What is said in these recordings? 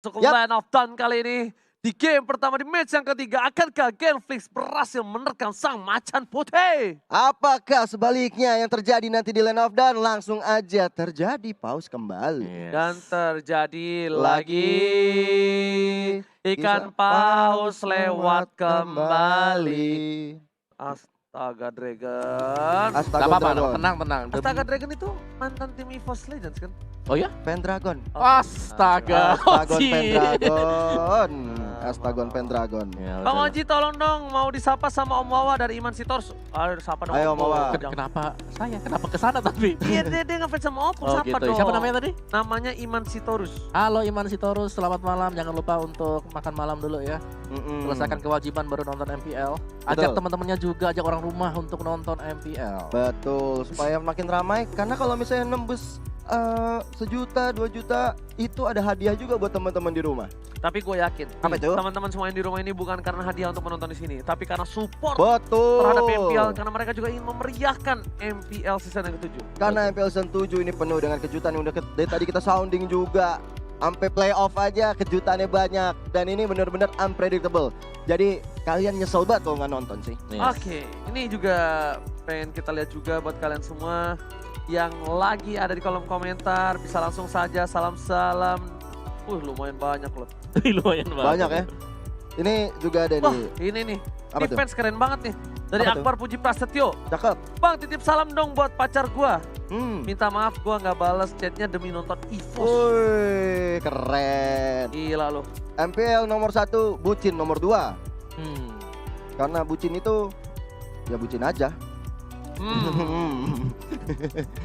Masuk ke line of down kali ini. Di game pertama di match yang ketiga, akankah Genflix berhasil menerkam sang macan putih? Apakah sebaliknya yang terjadi nanti di Land of Dawn? Langsung aja terjadi, pause kembali. Dan terjadi lagi ikan paus lewat kembali. Astaga Dragon. Astaga Gak apa-apa, Dragon. tenang. Astaga Dragon itu mantan tim EVOS Legends kan? Oh ya? Pendragon. Astaga. Astagon Oji. Pendragon. Astagon Pendragon. Ya, Bang udah. Oji tolong dong mau disapa sama Om Wawa dari Iman Sitorus. Ayo sapa dong. Ayo, Om Wawa. Kenapa saya? Kenapa kesana tapi? Iya dia ngefans sama Opung, Oh sapa gitu. dong. Siapa namanya tadi? Namanya Iman Sitorus. Halo Iman Sitorus, selamat malam. Jangan lupa untuk makan malam dulu ya. Selesaikan kewajiban baru nonton MPL. Ajak Betul. teman-temannya juga, ajak orang rumah untuk nonton MPL. Betul, supaya makin ramai. Karena kalau misalnya nembus 1 juta, 2 juta, itu ada hadiah juga buat teman-teman di rumah. Tapi gue yakin Apa itu? teman-teman semua yang di rumah ini bukan karena hadiah untuk menonton di sini, tapi karena support Betul. terhadap MPL, karena mereka juga ingin memeriahkan MPL season yang ke-7. Karena MPL Season 7 ini penuh dengan kejutan yang udah dari tadi kita sounding juga. Sampai playoff aja kejutannya banyak. Dan ini benar-benar unpredictable. Jadi kalian nyesel banget kalau nggak nonton sih. Oke, ini juga pengen kita lihat juga buat kalian semua yang lagi ada di kolom komentar, bisa langsung saja salam-salam. Lumayan banyak loh. Lumayan banget. Banyak ya. Ini juga ada Wah, nih. ini nih. Apa tuh? Defense keren banget nih. Dari Apa tuh? Akbar Puji Prasetyo. Cakep. Bang, titip salam dong buat pacar gua. Hmm. Minta maaf gua nggak balas chatnya demi nonton EVOS. Wih, keren. Gila loh. MPL nomor 1, bucin nomor 2. Hmm. Karena bucin itu ya bucin aja.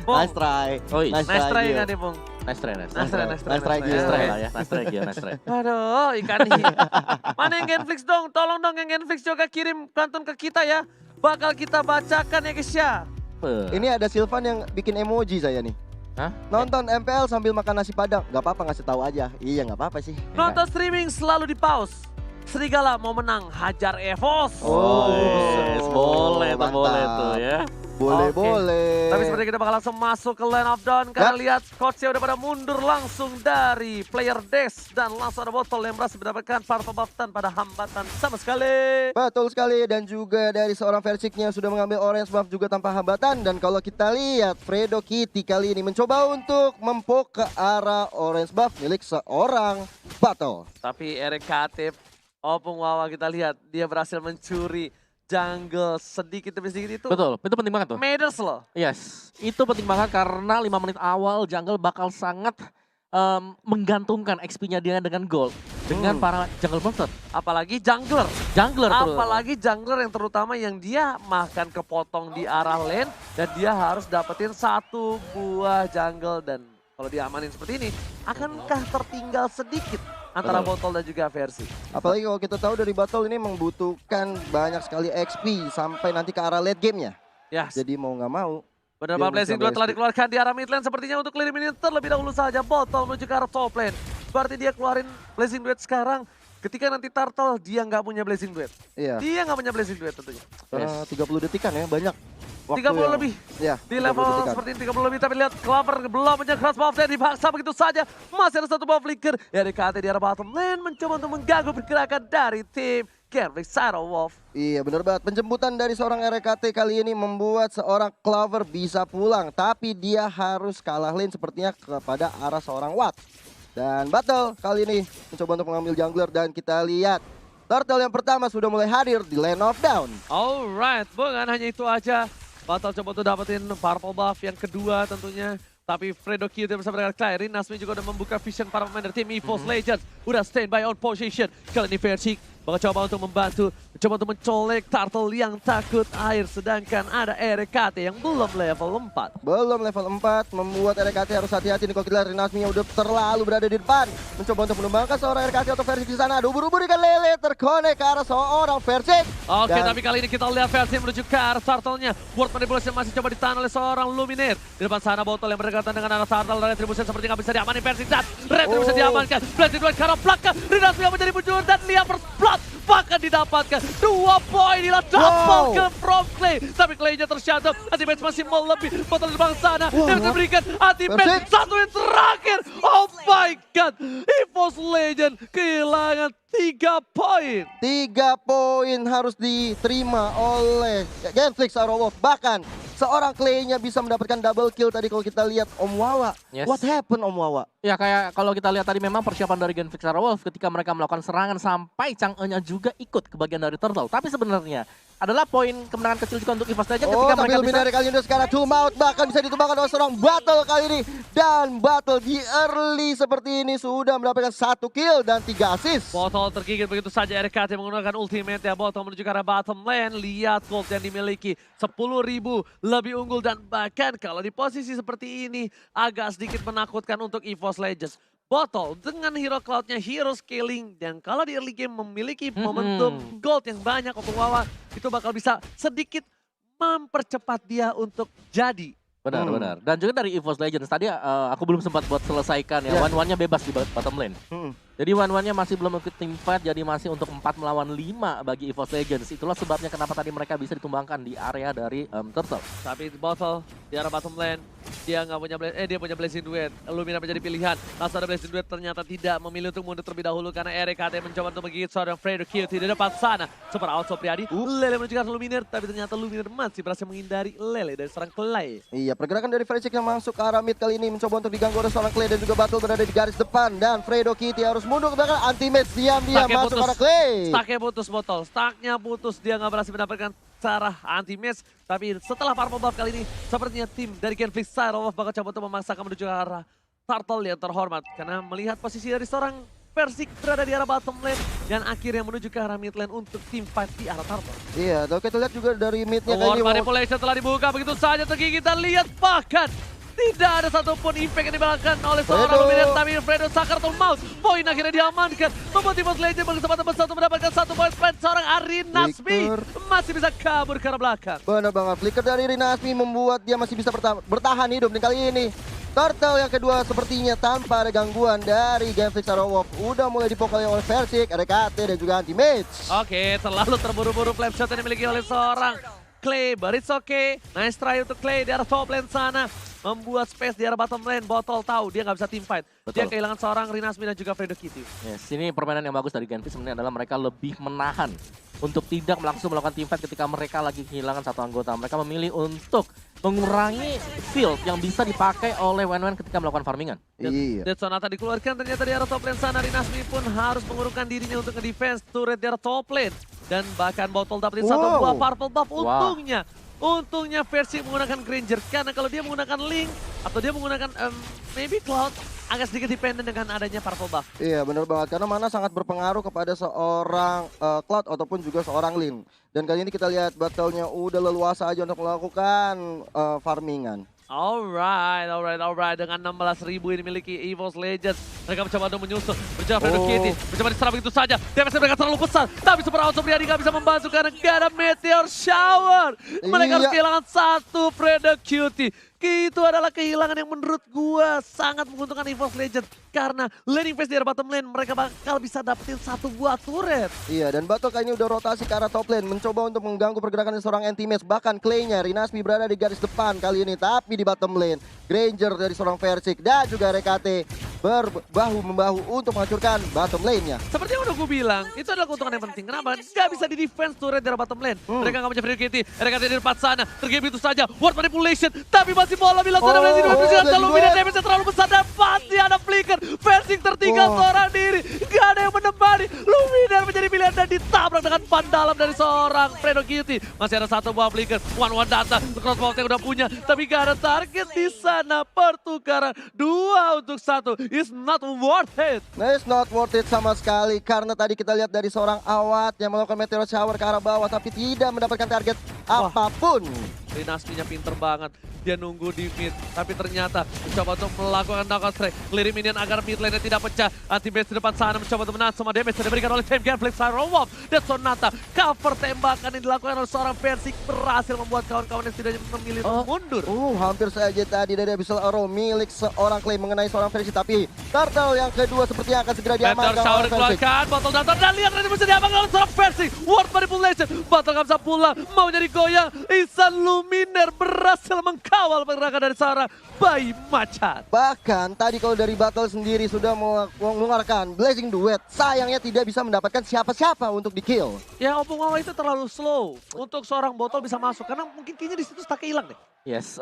Bung, Nice try. Oh iya. nice try Gil. nggak nih, Bung? Nice try. Nice try. Nice try, Gil. Nice try Oke. lah ya. Nice try, Gil. Nice try. Aduh, ikan nih. Mana yang Genflix dong? Tolong dong yang Genflix juga kirim pantun ke kita ya. Bakal kita bacakan ya guys ya. Ini ada Silvan yang bikin emoji saya nih. Hah? Nonton MPL sambil makan nasi padang. Gak apa-apa ngasih tahu aja. Iya gak apa-apa sih. Nonton streaming selalu di pause. Serigala mau menang, hajar EVOS. Oh, yes, boleh tuh, mantap. boleh tuh ya. Boleh, Oke. boleh. Tapi seperti kita bakal langsung masuk ke line of down. Karena lihat coachnya udah pada mundur langsung dari player desk. Dan langsung ada botol yang berhasil mendapatkan purple buff tanpa ada hambatan sama sekali. Betul sekali, dan juga dari seorang Versiknya sudah mengambil orange buff juga tanpa hambatan. Dan kalau kita lihat Fredo Kitty kali ini mencoba untuk mempok ke arah orange buff milik seorang Battle. Tapi RKT Opung Wawa kita lihat dia berhasil mencuri jungle sedikit demi sedikit itu. Betul, itu penting banget tuh. Matters loh. Yes, itu penting banget karena 5 menit awal jungle bakal sangat menggantungkan XP-nya dia dengan gold. Dengan para jungle monster. Apalagi jungler. Jungler tuh. Apalagi jungler yang terutama yang dia makan kepotong di arah lane. Dan dia harus dapetin 1 buah jungle. Dan kalau dia amanin seperti ini, akankah tertinggal sedikit antara botol dan juga versi? Apalagi kalau kita tahu dari Battle ini membutuhkan banyak sekali XP sampai nanti ke arah late game-nya. Yes. Jadi mau nggak mau. Benar Dia Blazing mesti dua telah ambil dikeluarkan di arah mid lane sepertinya untuk clear minion terlebih dahulu saja. Botol menuju ke arah top lane. Berarti dia keluarin Blazing Duet sekarang. Ketika nanti Turtle dia nggak punya Blazing Duet. Iya. Dia nggak punya Blazing Duet tentunya. Karena 30 detikan ya, banyak. 30 lebih. Ya, Di level seperti ini 30 lebih, tapi lihat Clover belum punya cross buff dan dipaksa begitu saja. Masih ada 1 buff flicker. RKT di arah bottom lane mencoba untuk mengganggu pergerakan dari tim Genflix Shadow Wolf. Iya benar banget, penjemputan dari seorang RKT kali ini membuat seorang Clover bisa pulang. Tapi dia harus kalah lane sepertinya kepada arah seorang Watt. Dan Battle kali ini mencoba untuk mengambil jungler dan kita lihat Turtle yang pertama sudah mulai hadir di Land of Dawn. Alright, bukan hanya itu aja. Battle coba untuk dapetin purple buff yang kedua tentunya. Tapi Fredo Kitty bersama dengan Clary, Nasmi juga udah membuka vision para pemain dari tim EVOS Legends. Udah stand by on position. Kali ini Versik bakal coba untuk membantu. Coba untuk mencolek Turtle yang takut air. Sedangkan ada RKT yang belum level 4. Belum level 4, membuat RKT harus hati-hati nih kalau kita lihat Rinasmi yang udah terlalu berada di depan. Mencoba untuk menumbangkan seorang RKT atau Versik di sana. Aduh, buru-buru ikan lele terkonek ke arah seorang Versik. Oke, Dan- tapi kali ini kita lihat Versik menuju ke arah Turtle-nya. Ward Manipulation masih coba ditahan oleh seorang Luminaire. Di depan sana botol yang berdekatan dengan arah Turtle. Retribution seperti nggak bisa diamanin Versik. Dan Retribution diamankan. Blazing Duet ke arah belakang. Rinasmi yang menjadi bujur dan Lia First Blood. Bahkan didapatkan. 2 poin inilah double kill from Clay. Tapi Clay-nya tershut up. Anti-match masih melebih. Botol di bawah sana. Yang diberikan anti-match. Satu yang terakhir. Oh my god. EVOS Legend kehilangan 3 poin. 3 poin harus diterima oleh Genflix Arrow. Bahkan seorang Clay-nya bisa mendapatkan double kill tadi kalau kita lihat Om Wawa. Yes. What happened Om Wawa? Ya kayak kalau kita lihat tadi memang persiapan dari Genflix Wolf ketika mereka melakukan serangan sampai Chang'e-nya juga ikut ke bagian dari Turtle. Tapi sebenarnya adalah poin kemenangan kecil juga untuk EVOS Legends ketika tapi mereka Luminary kali ini sekarang Doom Out bahkan bisa ditumbangkan oleh seorang Battle kali ini. Dan Battle di early seperti ini sudah mendapatkan 1 kill dan 3 assist. Botol tergigit begitu saja. RKT menggunakan ultimate ya. Botol menuju ke arah bottom lane. Lihat gold yang dimiliki 10.000 lebih unggul. Dan bahkan kalau di posisi seperti ini agak sedikit menakutkan untuk EVOS Legends. Botol dengan hero cloud-nya hero scaling dan kalau di early game memiliki momentum gold yang banyak untuk Wawa itu bakal bisa sedikit mempercepat dia untuk jadi. Benar. Dan juga dari EVOS Legends tadi aku belum sempat buat selesaikan ya. One-one-nya bebas di bottom lane. Jadi one-one-nya masih belum ikut team fight, jadi masih untuk 4 melawan 5 bagi EVOS Legends. Itulah sebabnya kenapa tadi mereka bisa ditumbangkan di area dari Turtle. Tapi Bottle di arah bottom lane, dia nggak punya dia punya Blazing Duet. Lumina menjadi pilihan. Langsung ada Blazing Duet ternyata tidak memilih untuk mundur terlebih dahulu karena RKT mencoba untuk menggigit seorang Fredo Cutie di depan sana. Super out Sopriadi, Lele menuju ke arah Luminar, tapi ternyata Luminar masih berhasil menghindari Lele dari seorang Clay. Iya, pergerakan dari Fredo yang masuk ke arah mid kali ini mencoba untuk diganggu oleh seorang Clay dan juga Battle berada di garis depan dan Fredo Kitty harus mundur ke belakang, anti-match diam-diam masuk ke arah Clay. Stacknya putus Botol, stacknya putus, dia nggak berhasil mendapatkan cara anti-match. Tapi setelah Purple Buff kali ini, sepertinya tim dari Genflix Wolf bakal coba untuk memaksakan menuju ke arah Turtle yang terhormat. Karena melihat posisi dari seorang Persik berada di arah bottom lane dan akhirnya menuju ke arah mid lane untuk tim fight di arah Turtle. Iya, kalau kita lihat juga dari midnya kali War ini. manipulation telah dibuka begitu saja tergigit. Kita lihat bahkan tidak ada satupun impact yang dibalangkan oleh seorang Luminar, tapi Fredo Sakartul Maut. Poin akhirnya diamankan. Membuat EVOS Legends berkesempatan besar untuk mendapatkan 1 poin. Seorang Arinasmi masih bisa kabur ke arah belakang. Benar banget, flicker dari Rinasmi membuat dia masih bisa bertahan hidup. Dan kali ini Turtle yang kedua sepertinya tanpa ada gangguan dari Genflix Wolf. Udah mulai dipukuli oleh Versik, RKT dan juga anti-match. Oke, terlalu terburu-buru flame shot yang dimiliki oleh seorang Clay, but it's okay. Nice try untuk Clay di arah top lane sana. Membuat space di arah bottom lane. Botol tahu dia nggak bisa team fight. Dia kehilangan seorang Rinasmi dan juga Fredo Kitty. Yes, ini permainan yang bagus dari Genflix sebenarnya adalah mereka lebih menahan untuk tidak langsung melakukan team fight ketika mereka lagi kehilangan satu anggota. Mereka memilih untuk mengurangi field yang bisa dipakai oleh Wen ketika melakukan farmingan. Iya. Dead Sonata dikeluarkan ternyata di arah top lane sana. Rinasmi pun harus mengurungkan dirinya untuk nge-defense turret di arah top lane. Dan bahkan Botol dapetin satu buah purple buff. Untungnya versi menggunakan Granger. Karena kalau dia menggunakan Link atau dia menggunakan maybe Cloud, agak sedikit dependent dengan adanya purple buff. Iya benar banget, karena mana sangat berpengaruh kepada seorang Cloud ataupun juga seorang Link. Dan kali ini kita lihat battle-nya udah leluasa aja untuk melakukan farmingan. Alright. Dengan 16.000 yang dimiliki EVOS Legends. Mereka mencoba untuk menyusul. Berjalan Fredo Kitty. Mencoba diserang begitu saja. Damage mereka terlalu besar. Tapi Super Out Sopriadi gak bisa membantu karena gak ada Meteor Shower. Mereka harus kehilangan 1 Fredo Kitty. Itu adalah kehilangan yang menurut gua sangat menguntungkan EVOS Legends. Karena laning phase di arah bottom lane mereka bakal bisa dapetin 1 buah turret. Iya, dan Battle kali ini udah rotasi ke arah top lane. Mencoba untuk mengganggu pergerakan seorang anti-match. Bahkan Clay-nya, Rinasmi berada di garis depan kali ini. Tapi di bottom lane, Granger dari seorang Versik dan juga RKT berbahu-membahu untuk menghancurkan bottom lane-nya. Seperti yang udah gue bilang, itu adalah keuntungan yang penting. Kenapa? Gak bisa di defense turret dari bottom lane. Mereka gak punya Fredo Kitty, RKT di depan sana. Tergame itu saja, ward manipulation. Tapi masih bola bilang sana Blazing Duet. Luminar damage-nya terlalu besar dan pasti ada flicker. Versik tertinggal seorang diri. Gak ada yang menemani. Luminar menjadi pilihan dan ditabrak dengan ban dalam dari seorang Fredo Kitty. Masih ada 1 buah flicker. One data. Crossbow yang udah punya. Tapi gak ada target di sana. Pertukaran 2 untuk 1. It's not worth it. Nah, it's not worth it sama sekali. Karena tadi kita lihat dari seorang Awat yang melakukan Meteor Shower ke arah bawah. Tapi tidak mendapatkan target apapun. Rinasmi-nya pinter banget. Dia nunggu di mid, tapi ternyata mencoba untuk melakukan knockout strike. Clearing minion agar mid lane-nya tidak pecah. Anti-base di depan sana mencoba untuk menahan semua damage yang diberikan oleh tim Genflix Iron Wolf. Dan Sonata cover tembakan yang dilakukan oleh seorang Versik berhasil membuat kawan-kawan yang setidaknya memilih untuk mundur. Hampir saja tadi dari Abyssal Arrow milik seorang Clay mengenai seorang Versik, tapi Turtle yang kedua sepertinya akan segera diamankan Meteor Shower oleh Versik. dikeluarkan, botol datang dan lihat ini bisa diamankan oleh seorang Versik. Ward Manipulation, botol gak bisa pulang, mau nyari goyang. Ihsan Luminer berhasil mengkawal pergerakan dari seorang Bayi Macan. Bahkan tadi kalau dari Battle sendiri sudah mengeluarkan Blazing Duet, sayangnya tidak bisa mendapatkan siapa-siapa untuk di-kill. Ya Opung Wawa itu terlalu slow untuk seorang botol bisa masuk karena mungkin kayaknya di situ stuck-nya hilang deh. Yes,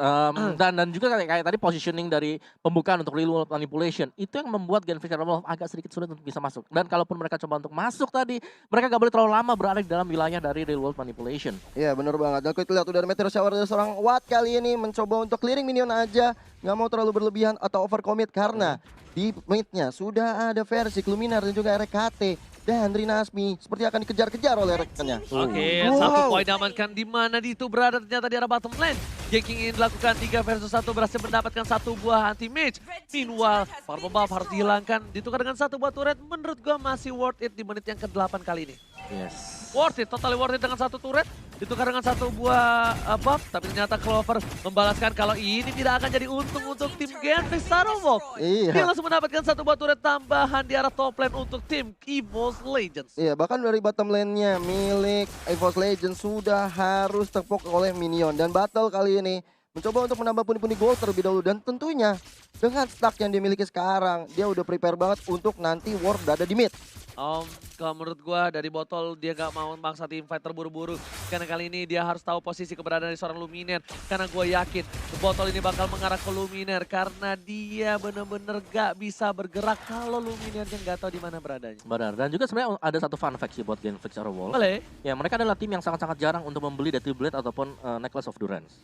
dan juga kayak tadi positioning dari pembukaan untuk Real World Manipulation itu yang membuat Genflix Iron Wolf agak sedikit sulit untuk bisa masuk. Dan kalaupun mereka coba untuk masuk tadi, mereka gak boleh terlalu lama berada di dalam wilayah dari Real World Manipulation. Iya bener banget, dan kita lihat udah ada Meteor Shower dari seorang Watt kali ini mencoba untuk clearing minion aja, nggak mau terlalu berlebihan atau overcommit karena di mid-nya sudah ada Versik, Luminar dan juga RKT. Dan Rinasmi seperti akan dikejar-kejar oleh rekannya. Oke, satu poin diamankan di mana itu berada ternyata di arah bottom lane. Ganking ingin dilakukan 3 versus 1 berhasil mendapatkan satu buah anti-mage. Meanwhile, Purple Buff harus dihilangkan. Ditukar dengan satu buah turret, menurut gua masih worth it di menit yang ke-8 kali ini. Yes. Worth it, totally worth it dengan satu turret. Ditukar dengan satu buah buff, tapi ternyata Clover membalaskan kalau ini tidak akan jadi untung untuk tim Genflix Iron Wolf. Iya. Dia langsung mendapatkan satu buah turret tambahan di arah top lane untuk tim EVOS Legends. Iya, bahkan dari bottom lane-nya milik EVOS Legends sudah harus terpok oleh minion. Dan battle kali ini mencoba untuk menambah pundi-pundi gold terlebih dahulu. Dan tentunya dengan stack yang dimiliki sekarang, dia udah prepare banget untuk nanti ward berada di mid. Kalau menurut gua dari botol dia gak mau memaksa tim fight terburu-buru. Karena kali ini dia harus tahu posisi keberadaan dari seorang Luminer. Karena gua yakin botol ini bakal mengarah ke Luminer. Karena dia bener-bener gak bisa bergerak kalau Luminernya gak tahu di mana beradanya. Benar, dan juga sebenarnya ada satu fun fact sih buat Genflix Iron Wolf. Boleh. Ya, mereka adalah tim yang sangat-sangat jarang untuk membeli Deathly Blade ataupun Necklace of Durance.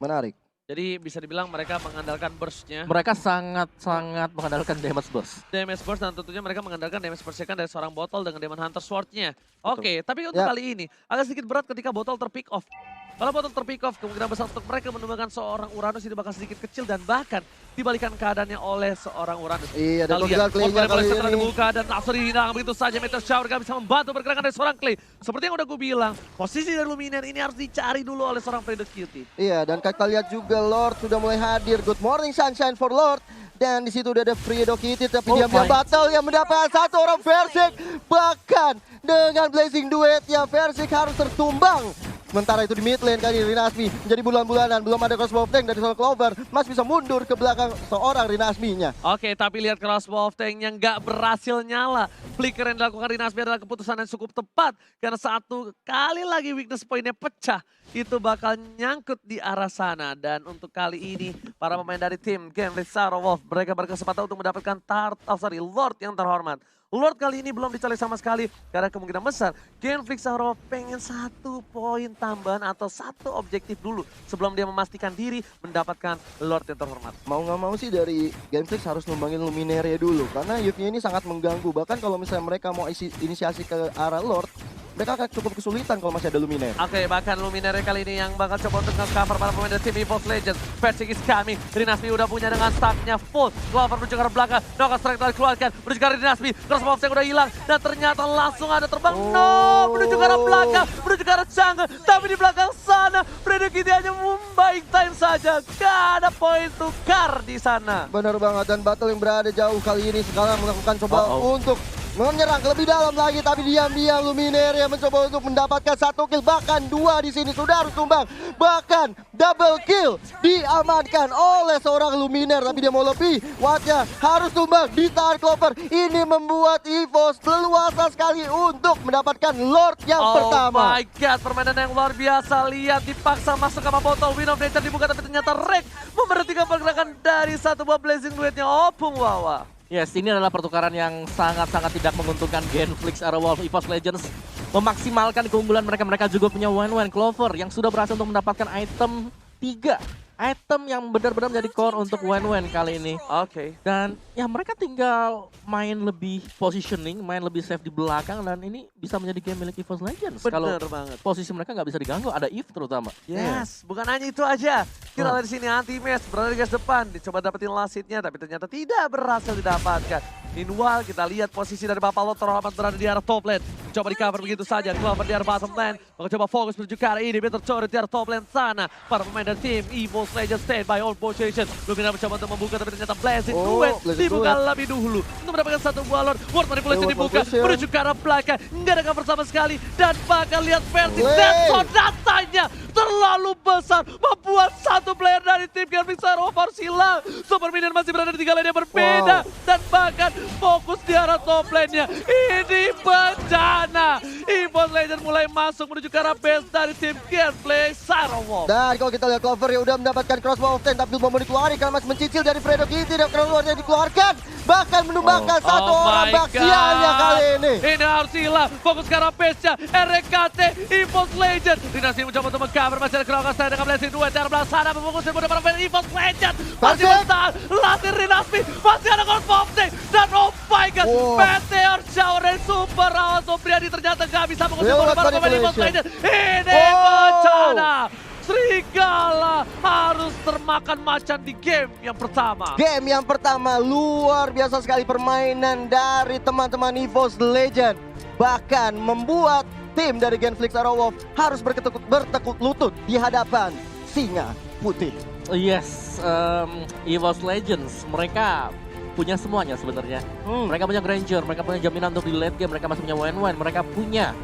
Menarik. Jadi bisa dibilang mereka mengandalkan burst-nya. Mereka sangat-sangat mengandalkan damage burst. Damage burst dan tentunya mereka mengandalkan damage burst-nya kan dari seorang botol dengan Demon Hunter Sword-nya. Oke, tapi untuk kali ini agak sedikit berat ketika botol terpick off. Kalau botol terpick off, kemungkinan besar untuk mereka menemukan seorang Uranus ini bakal sedikit kecil dan bahkan dibalikan keadaannya oleh seorang Uranus. Iya, dan kita lihat, Clay-nya kali ini dibuka dan langsung dihilang begitu saja. Meteor Shower gak bisa membantu pergerakan dari seorang Clay. Seperti yang udah gue bilang, posisi dari Luminer ini harus dicari dulu oleh seorang Fredo Cutie. Iya, dan kita lihat juga Lord sudah mulai hadir. Good morning sunshine for Lord. Dan di situ udah ada Fredo Kitty, tapi diam-diam battle yang mendapatkan satu orang Versik. Bahkan dengan Blazing Duet ya Versik harus tertumbang. Sementara itu di mid lane kali Rinasmi menjadi bulan-bulanan, belum ada crossbow tank dari seorang Clover, masih bisa mundur ke belakang seorang Rinasmi-nya. Oke, tapi lihat crossbow tank yang gak berhasil nyala. Flicker yang dilakukan Rinasmi adalah keputusan yang cukup tepat karena satu kali lagi weakness point-nya pecah. Itu bakal nyangkut di arah sana. Dan untuk kali ini para pemain dari tim Genflix Iron Wolf mereka berkesempatan untuk mendapatkan Lord yang terhormat. Lord kali ini belum dicolek sama sekali karena kemungkinan besar Genflix Iron Wolf pengen 1 poin tambahan atau 1 objektif dulu sebelum dia memastikan diri mendapatkan Lord yang terhormat. Mau nggak mau sih dari Genflix harus numbangin Luminaire dulu karena Yuki ini sangat mengganggu. Bahkan kalau misalnya mereka mau inisiasi ke arah Lord, mereka akan cukup kesulitan kalau masih ada Luminaire. Oke, bahkan Luminaire kali ini yang bakal coba untuk nge-cover para pemain dari tim EVOS Legends. Versik is coming. Rinasmi udah punya dengan stacknya full. Clover menuju ke arah belakang. Knockout strike telah dikeluarkan. Menuju ke arah Rinasmi. Crossbow yang udah hilang. Dan ternyata langsung ada terbang. No! Menuju ke arah belakang. Menuju ke arah jungle. Tapi di belakang sana, Fredo Kitty hanya membaik time saja. Gak ada poin tukar di sana. Benar banget, dan battle yang berada jauh kali ini sekarang melakukan coba untuk menyerang lebih dalam lagi, tapi diam-diam Luminaire yang mencoba untuk mendapatkan 1 kill, bahkan 2 di sini sudah harus tumbang, bahkan double kill diamankan oleh seorang Luminaire, tapi dia mau lebih, Wattnya harus tumbang, ditahan Clover. Ini membuat EVOS leluasa sekali untuk mendapatkan Lord yang pertama. Oh my god, permainan yang luar biasa. Lihat dipaksa masuk sama botol, Wind of Nature dibuka tapi ternyata Rek memberhentikan pergerakan dari satu buah Blazing Duetnya Opung Wawa. Yes, ini adalah pertukaran yang sangat-sangat tidak menguntungkan Genflix Iron Wolf. EVOS Legends memaksimalkan keunggulan mereka. Mereka juga punya One Clover yang sudah berhasil untuk mendapatkan item 3 item yang benar-benar menjadi core untuk Wen kali ini. Oke. Dan ya mereka tinggal main lebih positioning, main lebih safe di belakang, dan ini bisa menjadi game milik EVOS Legends. Kalau Bener banget. posisi mereka nggak bisa diganggu, ada Eve terutama. Yes, bukan hanya itu aja. Kita lihat di sini anti-match berada di garis depan, dicoba dapetin last hit-nya tapi ternyata tidak berhasil didapatkan. Meanwhile, kita lihat posisi dari Bapalo terhormat berada di arah top lane. Coba di cover begitu saja, Clover di arah bottom lane. Mencoba fokus menuju ke arah ini, biar tercoret di arah top lane sana. Para pemain dari tim EVOS Legends stand by on position. Lumina mencoba untuk membuka tapi ternyata Blazing Duet dibuka lebih dulu. Untuk mendapatkan satu buah Lord, Ward manipulasi dibuka, menuju ke arah belakang. Nggak ada cover sama sekali. Dan bakal lihat versi Deadson datanya terlalu besar. Membuat satu player dari tim Genflix Arrow harus hilang. Super Minion masih berada di 3 lane yang berbeda. Dan bahkan fokus di arah top lane-nya. Ini bencana. EVOS Legends mulai masuk menuju ke arah base dari tim Genflix Arrow. Dan kalau kita lihat Clover ya udah mendapatkan crossbow of 10 tapi belum mau dikeluarin karena masih mencicil dari Fredo Kitty dan crossbow yang dikeluarkan. Bahkan menumbangkan satu orang baksialnya kali ini. Ini harus hilang. Fokus ke arah base-nya. RKT EVOS Legends. Dinasti mencoba untuk meng-cover. Masih ada Krokas saya dengan Blazing Duet. Dari belah sana memfokuskan pada para fan EVOS Legends. Masih bertahan. Latih Rinasmi. Masih ada Goldbombing. Dan oh my god. Meteor Shower dari Super Rawa Sobriadi ternyata gak bisa mengusir pada para pemain EVOS Legends. Ini bencana. Serigala harus termakan macan di game yang pertama. Game yang pertama luar biasa sekali permainan dari teman-teman EVOS Legend. Bahkan membuat tim dari Genflix Arrow harus bertekuk lutut di hadapan singa putih. Yes, EVOS Legends mereka punya semuanya sebenarnya. Mereka punya Granger, mereka punya jaminan untuk di late game, mereka masih punya Wen, mereka punya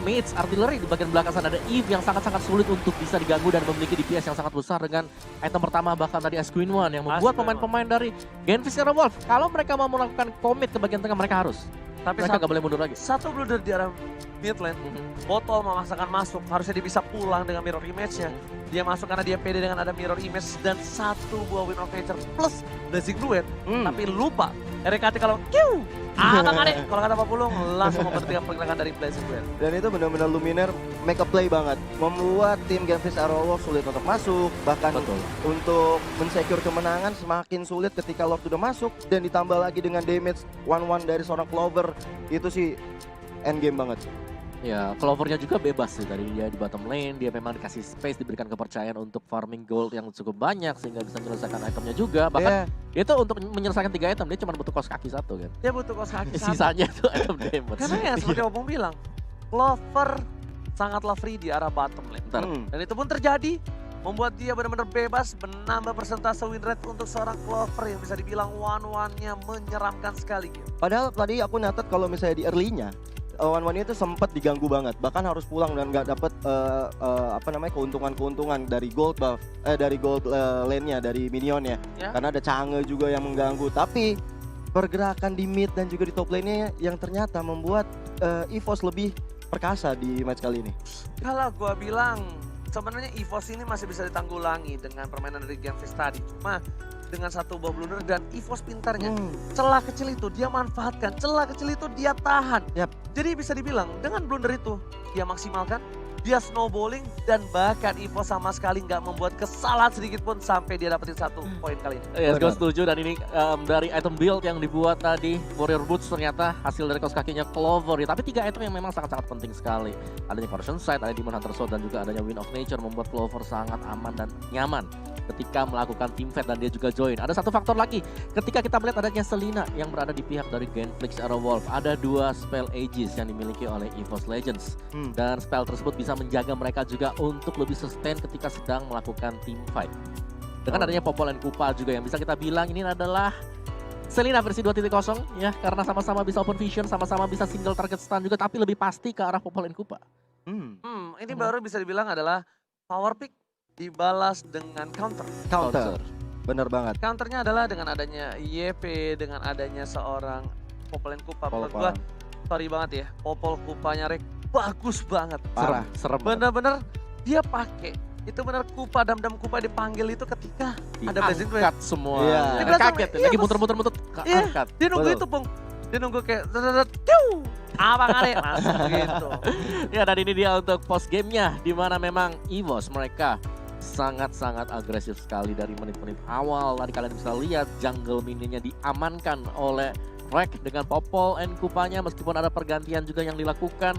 mates, artileri di bagian belakang sana ada Eve yang sangat-sangat sulit untuk bisa diganggu dan memiliki DPS yang sangat besar dengan item pertama bahkan tadi As Queen One yang membuat pemain-pemain dari Genflix Arrow Wolf kalau mereka mau melakukan commit ke bagian tengah mereka harus. Tapi mereka nggak boleh mundur lagi. Satu blunder di arah mid lane, Botol memaksakan masuk, harusnya dia bisa pulang dengan mirror image-nya. Dia masuk karena dia pede dengan ada mirror image dan satu buah Win of Nature plus Blazing Duet. Tapi lupa, RKT kalau kiu, Bang Ade, kalau kata Pak Pulung langsung memperhatikan pergerakan dari Blazing Duet. Dan itu benar-benar Luminar make a play banget. Membuat tim Genflix Arrow sulit untuk masuk. Bahkan untuk mensecure kemenangan semakin sulit ketika Lord sudah masuk. Dan ditambah lagi dengan damage 1-1 dari seorang Clover. Itu sih endgame banget. Ya, Clovernya juga bebas sih dari dia di bottom lane. Dia memang dikasih space, diberikan kepercayaan untuk farming gold yang cukup banyak sehingga bisa menyelesaikan itemnya juga. Bahkan itu untuk menyelesaikan 3 item dia cuma butuh kos kaki 1 kan. Dia butuh kos kaki 1. Sisanya itu item damage. Karena ya seperti Opung bilang, Clover sangatlah free di arah bottom lane. Dan itu pun terjadi. Membuat dia benar-benar bebas menambah persentase win rate untuk seorang Clover yang bisa dibilang one-one-nya menyeramkan sekali. Padahal tadi aku nyatet kalau misalnya di early-nya one-one itu sempat diganggu banget, bahkan harus pulang dan nggak dapet keuntungan-keuntungan dari gold buff, dari gold lane-nya, dari minionnya, karena ada Chang'e juga yang mengganggu. Tapi pergerakan di mid dan juga di top lane-nya yang ternyata membuat EVOS lebih perkasa di match kali ini. Kalau gua bilang sebenarnya EVOS ini masih bisa ditanggulangi dengan permainan dari Genflix tadi, cuma dengan satu buah blunder dan EVOS pintarnya. Celah kecil itu dia manfaatkan, celah kecil itu dia tahan. Jadi bisa dibilang dengan blunder itu dia maksimalkan, dia snowballing dan bahkan EVOS sama sekali nggak membuat kesalahan sedikit pun sampai dia dapetin 1 poin kali ini. Ya, gue setuju dan ini dari item build yang dibuat tadi Warrior Boots ternyata hasil dari kaos kakinya Clover ya. Tapi 3 item yang memang sangat-sangat penting sekali. Adanya Corruption Sight, ada Demon Hunter Sword dan juga adanya Wind of Nature membuat Clover sangat aman dan nyaman ketika melakukan team fight dan dia juga join. Ada satu faktor lagi, ketika kita melihat adanya Selena yang berada di pihak dari Genflix Arrow Wolf. Ada 2 spell Aegis yang dimiliki oleh EVOS Legends. Dan spell tersebut bisa menjaga mereka juga untuk lebih sustain ketika sedang melakukan team fight. Dengan adanya Popol and Kupa juga yang bisa kita bilang ini adalah Selena versi 2.0 ya, karena sama-sama bisa open vision, sama-sama bisa single target stun juga, tapi lebih pasti ke arah Popol and Kupa. Ini baru bisa dibilang adalah power pick dibalas dengan counter. Bener banget. Counternya adalah dengan adanya YP, dengan adanya seorang Popol and Kupa. Menurut gua sorry banget ya, Popol Kupanya Rek bagus banget. Parah. Serem. Bener-bener dia pakai. Itu bener Kupa, dam-dam Kupa dipanggil itu ketika ada Blazing Duet. Angkat semua. Iya. Kaget ya, lagi muter-muter angkat. Dia nunggu itu, Pung. Dia nunggu kayak Abang Are masuk gitu. Ya, dan ini dia untuk post gamenya di mana memang EVOS mereka sangat-sangat agresif sekali dari menit-menit awal. Tadi kalian bisa lihat jungle minionnya diamankan oleh Rek dengan Popol and Kupanya, meskipun ada pergantian juga yang dilakukan.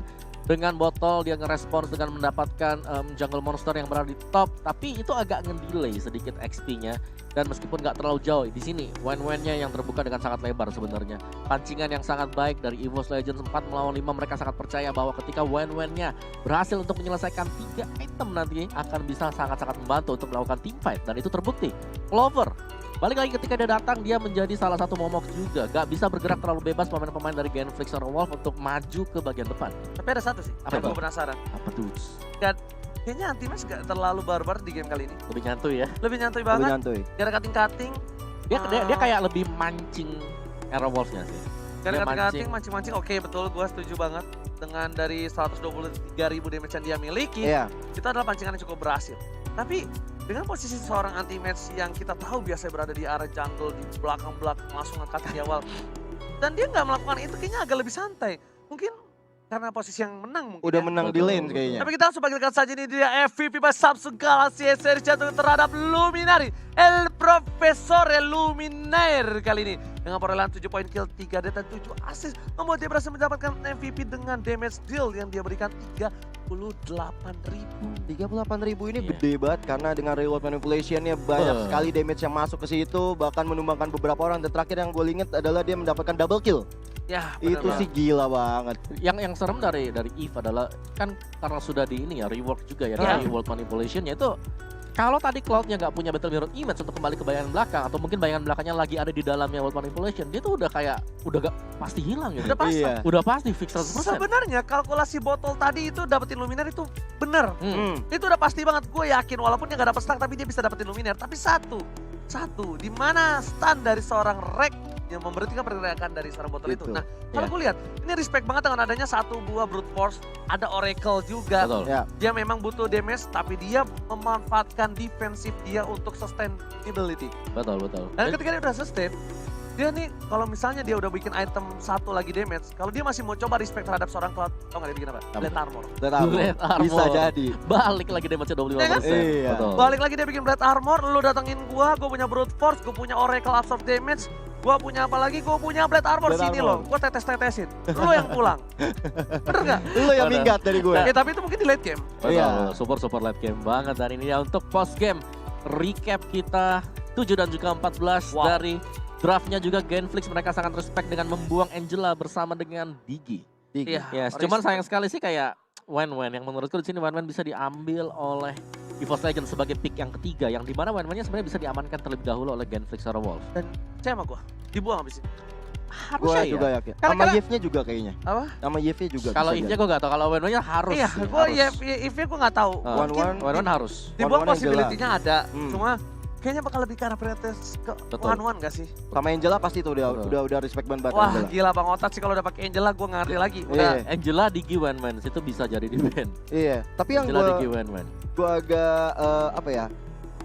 Dengan botol dia ngerespons dengan mendapatkan jungle monster yang berada di top, tapi itu agak ngedelay sedikit XP-nya. Dan meskipun nggak terlalu jauh di sini, Wen-Wen-nya yang terbuka dengan sangat lebar sebenarnya. Pancingan yang sangat baik dari EVOS Legends 4 melawan 5, mereka sangat percaya bahwa ketika Wen-Wen-nya berhasil untuk menyelesaikan 3 item nanti akan bisa sangat-sangat membantu untuk melakukan team fight, dan itu terbukti. Clover balik lagi ketika dia datang, dia menjadi salah satu momok juga. Gak bisa bergerak terlalu bebas pemain-pemain dari Genflix or Wolf untuk maju ke bagian depan. Tapi ada satu sih, Apa yang gue itu? penasaran. Apa tuh? Kayaknya Anti-Match gak terlalu barbar di game kali ini. Lebih nyantui ya. Lebih nyantai Lebih banget, nyantuy. gak ada cutting-cutting. Dia kayak lebih mancing Arrow Wolves-nya sih. Gak ada Dia cutting-cutting, mancing-mancing. Oke, betul, gue setuju banget. Dengan dari 123.000 damage yang dia miliki, Iya. itu adalah pancingan yang cukup berhasil. Tapi dengan posisi seorang Anti-Match yang kita tahu biasanya berada di area jungle, di belakang-belakang, langsung ngangkat di awal. Dan dia nggak melakukan itu, kayaknya agak lebih santai. Mungkin karena posisi yang menang mungkin Udah ya. menang di Betul, lane betul. kayaknya. Tapi kita langsung panggilkan saja ini dia MVP by Samsung Galaxy seri jatuh terhadap Luminary. El Profesor Luminaire kali ini. Dengan perolehan 7 poin kill, 3 death dan 7 assist. Membuat dia berhasil mendapatkan MVP dengan damage deal yang dia berikan 38.000. 38.000 ini Iya. gede banget karena dengan reward manipulationnya banyak sekali damage yang masuk ke situ, bahkan menumbangkan beberapa orang. Dan terakhir yang gue inget adalah dia mendapatkan double kill. Ya, Itu benar. sih gila banget. Yang serem dari Eve adalah kan karena sudah di ini ya rework juga ya, Ya. dari world manipulationnya itu. Kalau tadi Cloud-nya nggak punya Battle Mirror Image untuk kembali ke bayangan belakang, atau mungkin bayangan belakangnya lagi ada di dalamnya World Manipulation, dia tuh udah gak pasti hilang gitu. Udah pasang. Iya. Udah pasti fix 100%. Sebenarnya kalkulasi botol tadi itu dapetin Luminaire itu bener. Hmm. Itu udah pasti banget, gue yakin walaupun dia gak dapet stun tapi dia bisa dapetin Luminaire. Tapi satu, di mana stun dari seorang Rek yang memberhentikan pergerakan dari seorang botol itu. Itu. Nah, kalau Ya. gue lihat ini respect banget dengan adanya satu buah brute force, ada Oracle juga. Betul. Ya. Dia memang butuh damage tapi dia memanfaatkan defensif dia untuk sustainability. Betul. Dan ketika dia udah sustain, dia nih kalau misalnya dia udah bikin item satu lagi damage, kalau dia masih mau coba respect terhadap seorang Cloud, tau gak dia bikin apa? Apa? Blade Armor. Udah tahu. Blade Armor. Bisa jadi. Balik lagi damage-nya 25%. Iya kan? Iya. Betul. Balik lagi dia bikin Blade Armor, lu datengin gua punya Brute Force, gua punya Oracle Absorb Damage, gua punya apa lagi? Gua punya Blade Armor Blade sini Armor. loh, gua tetes-tetesin. Lu yang pulang. Bener gak? Lu yang Udah. minggat dari gue. Ya tapi itu mungkin di late game. Betul. Iya. Super late game banget. Dan ini ya untuk post game recap kita 7 dan juga 14 Wow. dari draftnya juga Genflix. Mereka sangat respect dengan membuang Angela bersama dengan Digi. Iya. Yes, cuman sayang sekali sih kayak Wen-Wen yang menurutku di sini Wen-Wen bisa diambil oleh EVOS Legends sebagai pick yang ketiga, yang dimana Wen-Wennya sebenarnya bisa diamankan terlebih dahulu oleh Genflix or Wolf. Percaya sama gua, dibuang abis ini. Gue Harusnya juga ya. yakin. Karena- Sama Yevnya juga kayaknya. Apa? Sama Yevnya juga. Kalau bisa Eve-nya jadi. gue gak tau, kalau Wen-Wennya harus. Iya, sih, gua harus. if-nya gua gak tahu. Ah, Mungkin Wen-Wen harus. dibuang One-one Angela. possibility-nya ada, Hmm. cuma kayaknya bakal lebih ke arah prioritas ke Betul. one-one gak sih? Sama Angela pasti tuh Betul. udah respect banget Wah Angela. gila Bang Otat sih kalau udah pakai Angela gua nggak ngerti lagi. Udah Iya. Angela, Digi, Wen-Wen itu bisa jadi di band. Iya. Tapi yang Angela, Digi, Wen-Wen. gue agak apa ya?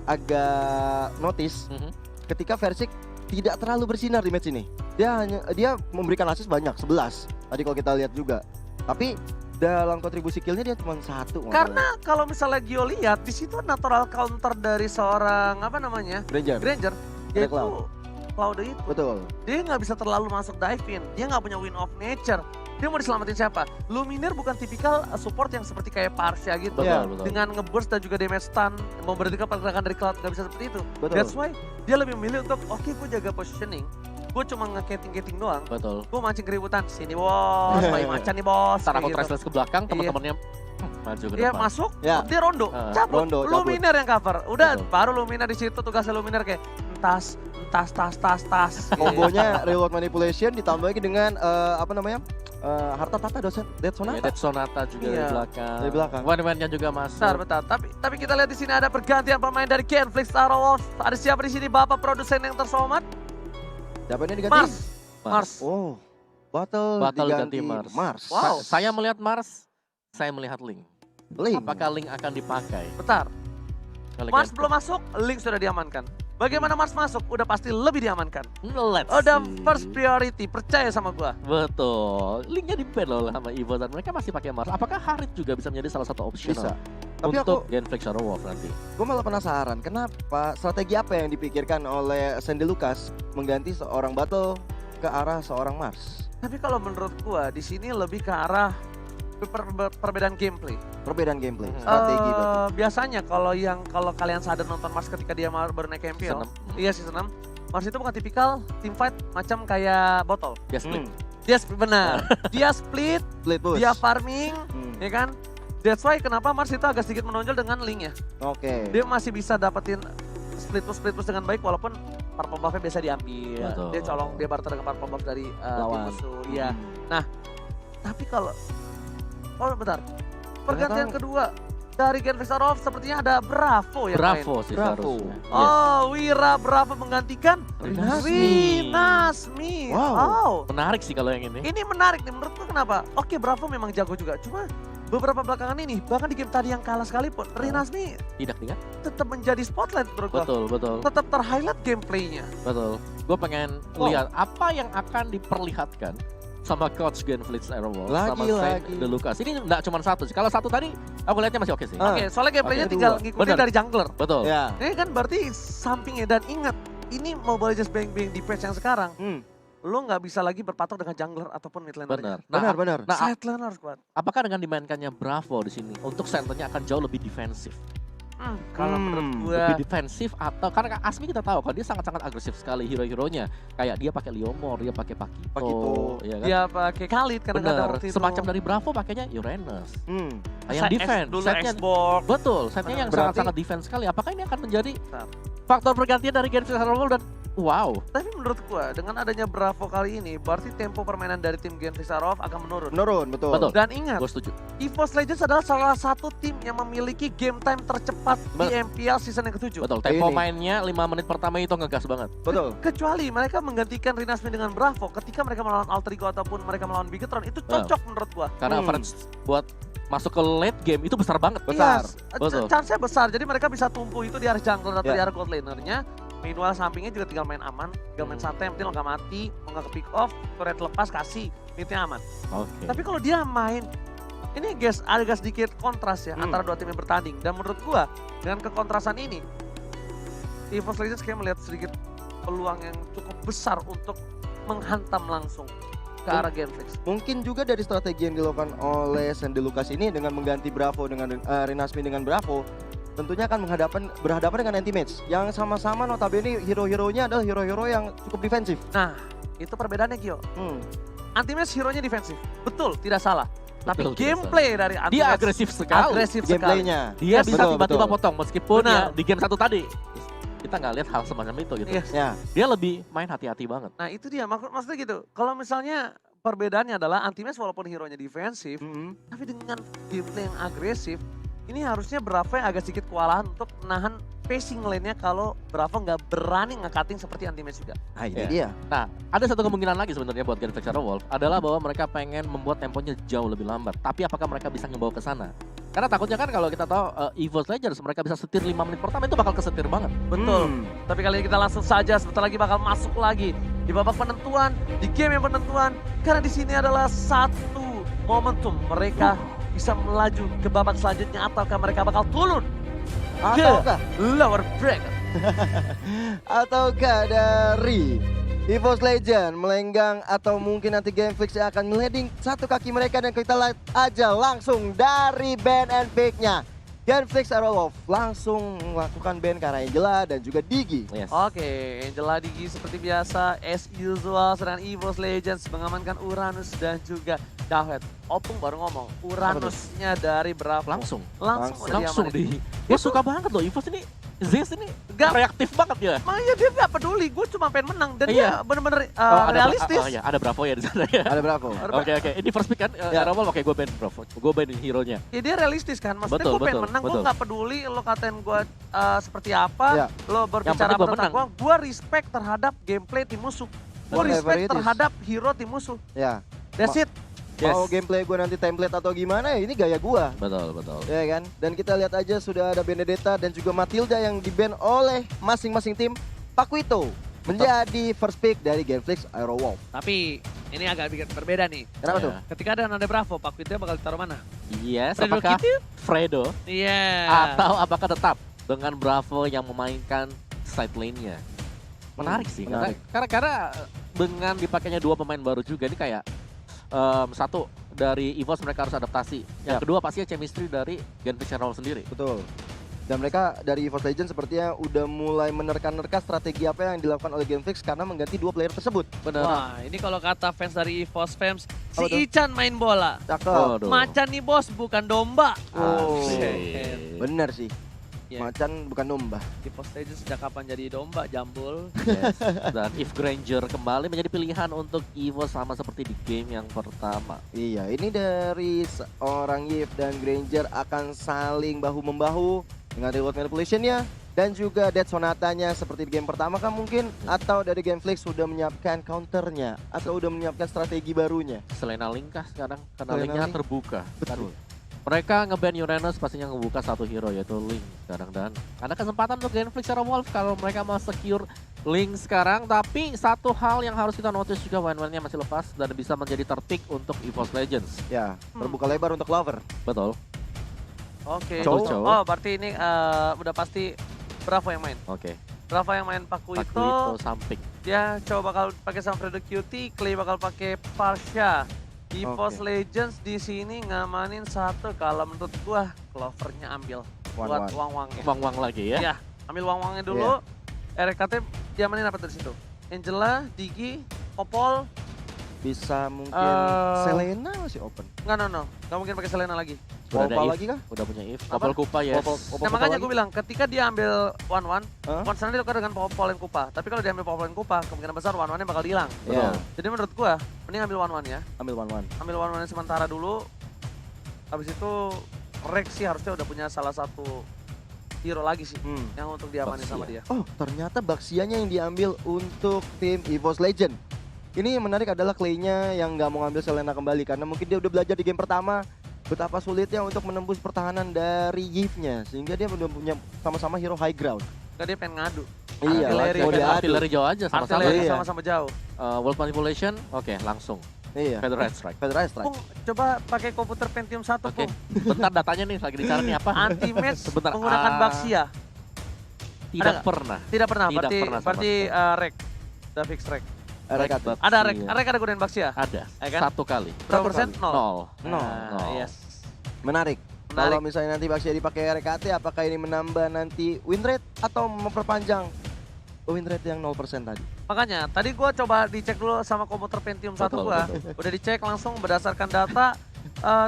Agak notice Mhm. ketika Versik tidak terlalu bersinar di match ini. Dia memberikan assist banyak 11. Tadi kalau kita lihat juga. Tapi dalam kontribusi killnya dia cuma 1. karena kalau misalnya Gio lihat di situ natural counter dari seorang apa namanya Granger. Granger Ada yaitu Cloud. Cloud itu. Betul. Dia nggak bisa terlalu masuk dive in. Dia nggak punya win of nature. Dia mau diselamatin siapa? Luminaire bukan tipikal support yang seperti kayak Parsia gitu. Iya. Betul. Dengan ngeburst dan juga damage stun, memberhentikan pergerakan dari Cloud, nggak bisa seperti itu. Betul. That's why dia lebih memilih untuk oke gue jaga positioning, gue cuma nge-cating doang, Betul. gue mancing keributan, sini bos, main macan nih bos. Ntar aku kayak gitu. translate ke belakang, Iya. teman-temannya maju ke Dia depan. masuk, Ya. dia rondo, cabut. Rondo, cabut. Luminaire yang cover. Udah, Betul. baru Luminaire di situ tugasnya Luminaire kayak tas. Gitu. Kombonya reward manipulation ditambah lagi dengan apa namanya? Harta Tata dosen Dead Ya, Sonata Dead Sonata juga Iya. dari belakang. dari belakang. Wen-Wennya juga masuk. Bentar. Tapi kita lihat di sini ada pergantian pemain dari Genflix Arrow Wolf. Ada siapa di sini Bapak produsen yang tersomat? Siapa ini diganti? Mars. Oh, Battle diganti diganti Mars. Wow. Saya melihat Mars, saya melihat Link. Link. Apakah Link akan dipakai? Bentar. oleh Mars Genflix? belum masuk, Link sudah diamankan. Bagaimana Mars masuk? Udah pasti lebih diamankan. Let's Udah see. first priority, percaya sama gua. Betul. Linknya di ban loh sama Evo dan mereka masih pakai Mars. Apakah Harit juga bisa menjadi salah satu option? Bisa. Tapi untuk Genflix Shadow Wolf nanti. gue malah penasaran kenapa strategi apa yang dipikirkan oleh Sandy Lucas mengganti seorang Battle ke arah seorang Mars. Tapi kalau menurut gua di sini lebih ke arah perbedaan gameplay. Perbedaan gameplay, strategi berarti. Biasanya kalau kalian sadar nonton Mars ketika dia baru naik MPL, iya season 6, Mars itu bukan tipikal team fight macam kayak botol. Dia split. Dia benar. Dia split, Split push. dia farming, ya kan? That's why kenapa Mars itu agak sedikit menonjol dengan Link-nya. Oke. Dia masih bisa dapetin split push dengan baik walaupun purple buff-nya biasa diambil. Betul. Dia colong, dia barter dengan purple buff dari tim Lawan. musuh. Iya. Nah, tapi kalau bentar. Pergantian tahu. kedua dari Genflix Shadow Wolf sepertinya ada Bravo yang main. Bravo sih Bravo. seharusnya. Yes. Oh, Wira Bravo menggantikan Rinasmi. Rinasmi. Wow. Oh. Menarik sih kalau yang ini. Ini menarik nih menurutku kenapa? Oke, Bravo memang jago juga. Cuma beberapa belakangan ini, bahkan di game tadi yang kalah sekalipun, Rinasmi Tidak. tetap menjadi spotlight menurut gua. Betul. Tetap terhighlight gameplaynya. Betul. Gue pengen lihat apa yang akan diperlihatkan sama coach Genflix Shadow Wolf sama Lagi. Sandy Lucas. Ini enggak cuma satu sih. Kalau satu tadi aku lihatnya masih oke sih. Ah. Oke, soalnya gameplaynya Oke, tinggal dua. ngikutin Benar. dari jungler. Betul. Ya. Ini kan berarti sampingnya, dan ingat, ini Mobile Legends Bang di patch yang sekarang, lo nggak bisa lagi berpatok dengan jungler ataupun mid laner. Benar. Benar. Nah, Side laner squad. apakah dengan dimainkannya Bravo di sini untuk centernya akan jauh lebih defensif? Kalau menurut gua, Lebih defensif atau karena Asmi kita tahu kalau dia sangat-sangat agresif sekali hero-heronya. Kayak dia pakai Liomor, dia pakai Pakito, Pakito. ya kan? dia pakai Khalid kadang-kadang Benar. waktu itu. Semacam dari Bravo pakainya Uranus. Yang Side defense, dulu setnya Xbox. betul, setnya yang Berarti- sangat-sangat defense sekali. Apakah ini akan menjadi Bentar. faktor pergantian dari Genflix Shadow Wolf dan wow, Tapi menurut gua dengan adanya Bravo kali ini, berarti tempo permainan dari tim Genflix Shadow Wolf akan menurun. Menurun, betul. Betul. Dan ingat, gue setuju. EVOS Legends adalah salah satu tim yang memiliki game time tercepat di MPL season yang ke-7. Betul, tempo Ini. mainnya 5 menit pertama itu ngegas banget. Betul. Kecuali mereka menggantikan Rinasmi dengan Bravo ketika mereka melawan Alter Ego ataupun mereka melawan Bigetron, itu cocok menurut gua. Karena average buat masuk ke late game itu besar banget. Besar. Yes, Betul. chance-nya besar. Jadi mereka bisa tumpu itu di arah jungler atau Ya. di arah gold lanernya. Meanwhile sampingnya juga tinggal main aman, tinggal main santai, yang penting lo gak mati, mau gak ke pick off, turret lepas, kasih, midnya aman. Oke. Tapi kalau dia main, ini guys agak sedikit kontras ya antara dua tim yang bertanding. Dan menurut gua dengan kekontrasan ini, EVOS Legends kayak melihat sedikit peluang yang cukup besar untuk menghantam langsung ke arah Genflix. Mungkin juga dari strategi yang dilakukan oleh Sandy Lucas ini dengan mengganti Bravo dengan Rinasmi dengan Bravo, tentunya akan berhadapan dengan anti-match yang sama-sama notabene hero-heronya adalah hero-hero yang cukup defensif. Nah, itu perbedaannya Gio. Anti-match hero-nya defensif. Betul, tidak salah. Tapi Betul, tidak gameplay dari Dia anti-match agresif sekali. agresif sekali. Gameplaynya. Dia Yes, bisa betul, tiba-tiba betul. potong meskipun Benar. ya di game satu tadi kita nggak lihat hal semacam itu gitu. Yes. Ya. Dia lebih main hati-hati banget. Nah itu dia, maksudnya gitu. Kalau misalnya perbedaannya adalah anti-match walaupun hero-nya defensif, tapi dengan gameplay yang agresif, ini harusnya Bravo yang agak sedikit kewalahan untuk menahan pacing lane-nya kalau Bravo nggak berani nge-cutting seperti anti-match juga. Nah, ini Ya. dia. Nah, ada satu kemungkinan lagi sebenarnya buat Genflix Shadow Wolf adalah bahwa mereka pengen membuat temponya jauh lebih lambat. Tapi apakah mereka bisa ngebawa ke sana? Karena takutnya kan kalau kita tahu EVOS Legends mereka bisa setir 5 menit pertama itu bakal kesetir banget. Betul. Tapi kali ini kita langsung saja sebentar lagi bakal masuk lagi di babak penentuan, di game yang penentuan. Karena di sini adalah satu momentum mereka bisa melaju ke babak selanjutnya ataukah mereka bakal turun Ataukah lower bracket. ataukah dari EVOS Legend melenggang atau mungkin nanti Genflix yang akan meleding satu kaki mereka, dan kita lihat aja langsung dari ban and pick-nya. Genflix Shadow Wolf langsung melakukan ban ke arah Angela dan juga Digi. Yes. Oke, Angela Digi seperti biasa as usual, sedangkan EVOS Legends mengamankan Uranus dan juga Dawet. Opung baru ngomong, Uranusnya dari Bravo. Langsung. Langsung di. Gue suka banget loh EVOS ini. Zeus ini Gak, reaktif banget dia. makanya dia gak peduli, gue cuma pengen menang. Dan Iya. dia bener-bener Ada realistis. iya, ada Bravo ya di sana ya. Ada Bravo. Oke. Ini first pick kan, Shadow Wolf oke gue ban Bravo. Gue ban hero-nya. Ya dia realistis kan, maksudnya Betul, gue pengen betul, menang, gue betul. gak peduli lo katain gue seperti apa, Ya. lo berbicara penting gua apa tentang menang. gue respect terhadap gameplay tim musuh. Gue Whatever respect it is. terhadap hero tim musuh. Ya. That's it. Mau gameplay gue nanti template atau gimana ya, ini gaya gue. Betul. Ya kan? Dan kita lihat aja sudah ada Benedetta dan juga Matilda yang di-ban oleh masing-masing tim. Pakito menjadi first pick dari Genflix Shadow Wolf. Tapi ini agak bikin berbeda nih. Kenapa Iya. tuh? Ketika ada Nada Bravo, Pak Vito bakal ditaruh mana? Yes, Fredo apakah Kitty? Fredo Iya. atau apakah tetap dengan Bravo yang memainkan side lane-nya? Menarik sih, menarik. karena dengan dipakainya dua pemain baru juga ini kayak satu dari EVOS mereka harus adaptasi. Yang Yap. kedua pastinya chemistry dari Genfix Herald sendiri. Betul. Dan mereka dari EVOS Legends sepertinya udah mulai menerka-nerka strategi apa yang dilakukan oleh Genfix karena mengganti dua player tersebut. Benar. Wah, ini kalau kata fans dari EVOS Fans, si Apa tuh? Ican main bola. Cakep. Waduh. Macan nih bos, bukan domba. Oh, Asik. bener sih. Ya. Macan bukan domba. EVOS Legends sejak kapan jadi domba, jambul? Yes. Dan if Granger kembali menjadi pilihan untuk EVOS sama seperti di game yang pertama. Iya, ini dari seorang Yves dan Granger akan saling bahu-membahu dengan reward manipulation-nya dan juga Death Sonata-nya seperti di game pertama kan mungkin, atau dari Genflix sudah menyiapkan counternya atau udah menyiapkan strategi barunya. Selena Link kah sekarang? Karena Selena Link-nya Link. terbuka. Betul. Mereka nge-ban Uranus pastinya ngebuka satu hero yaitu Link sekarang. Dan ada kesempatan untuk Genflix secara Wolf kalau mereka mau secure Link sekarang. Tapi satu hal yang harus kita notice juga, Wan-Wan-nya masih lepas dan bisa menjadi terpick untuk EVOS Legends. Ya, terbuka lebar untuk Lover. Betul. Oke. Cow. Oh, berarti ini udah pasti Bravo yang main. Oke. Bravo yang main Paku Paku itu, itu samping. dia coba bakal pakai sama Fredo Cutie, Clay bakal pakai Parsha. EVOS Oke. Legends di sini ngamanin satu, kalau menurut gua Clover-nya ambil buat One-one. wang-wangnya. Wang-wang lagi ya. Iya, ambil wang-wangnya dulu. RKT diamanin apa dari situ? Angela, Digi, Popol, Bisa mungkin Selena masih open. nggak mungkin pakai Selena lagi. Udah ada Popol If, lagi kah? udah punya If. Apa? Popol Kupa ya. Popol Nah makanya lagi? gue bilang, ketika dia ambil One-One, Hah? One itu dengan Popol dan Kupa. Tapi kalau dia ambil Popol dan Kupa, kemungkinan besar One-One-nya bakal hilang. Iya, Jadi menurut gua, mending ambil One-One ya. ambil one-one. Ambil One-One sementara dulu. Habis itu Rex sih harusnya udah punya salah satu hero lagi sih yang untuk diamanin sama dia. Oh, ternyata Baxianya yang diambil untuk tim EVOS Legend. Ini yang menarik adalah Clay-nya yang nggak mau ngambil Selena kembali karena mungkin dia udah belajar di game pertama betapa sulitnya untuk menembus pertahanan dari Yves-nya sehingga dia udah punya sama-sama hero high ground. Kan dia pengen ngadu. Iya, Artileri, mau kan? diadu. Artileri jauh aja sama-sama. Artileri Iya. sama-sama jauh. World Manipulation, oke langsung. Iya. Federate Strike. Federal Strike. Pung, coba pakai komputer Pentium 1, Oke. Pung. Bentar datanya nih lagi dicari nih apa? Anti-match Sebentar. menggunakan Baxia. Tidak Ada nggak? pernah. Tidak pernah, Tidak berarti pernah sama berarti sekali. Rek. Udah fix Rek. RKT. Ada Rek, Iya. Rek ada gunain Baxia. Ada. Ya kan? Satu kali. Berapa persen? Nol. Nol. Nah, Nol. yes. Menarik. Menarik. Kalau misalnya nanti Baxia dipakai RKT, apakah ini menambah nanti win rate atau memperpanjang win rate yang 0% tadi? Makanya, tadi gua coba dicek dulu sama komputer Pentium 1 Betul, gua. betul. Udah dicek langsung berdasarkan data,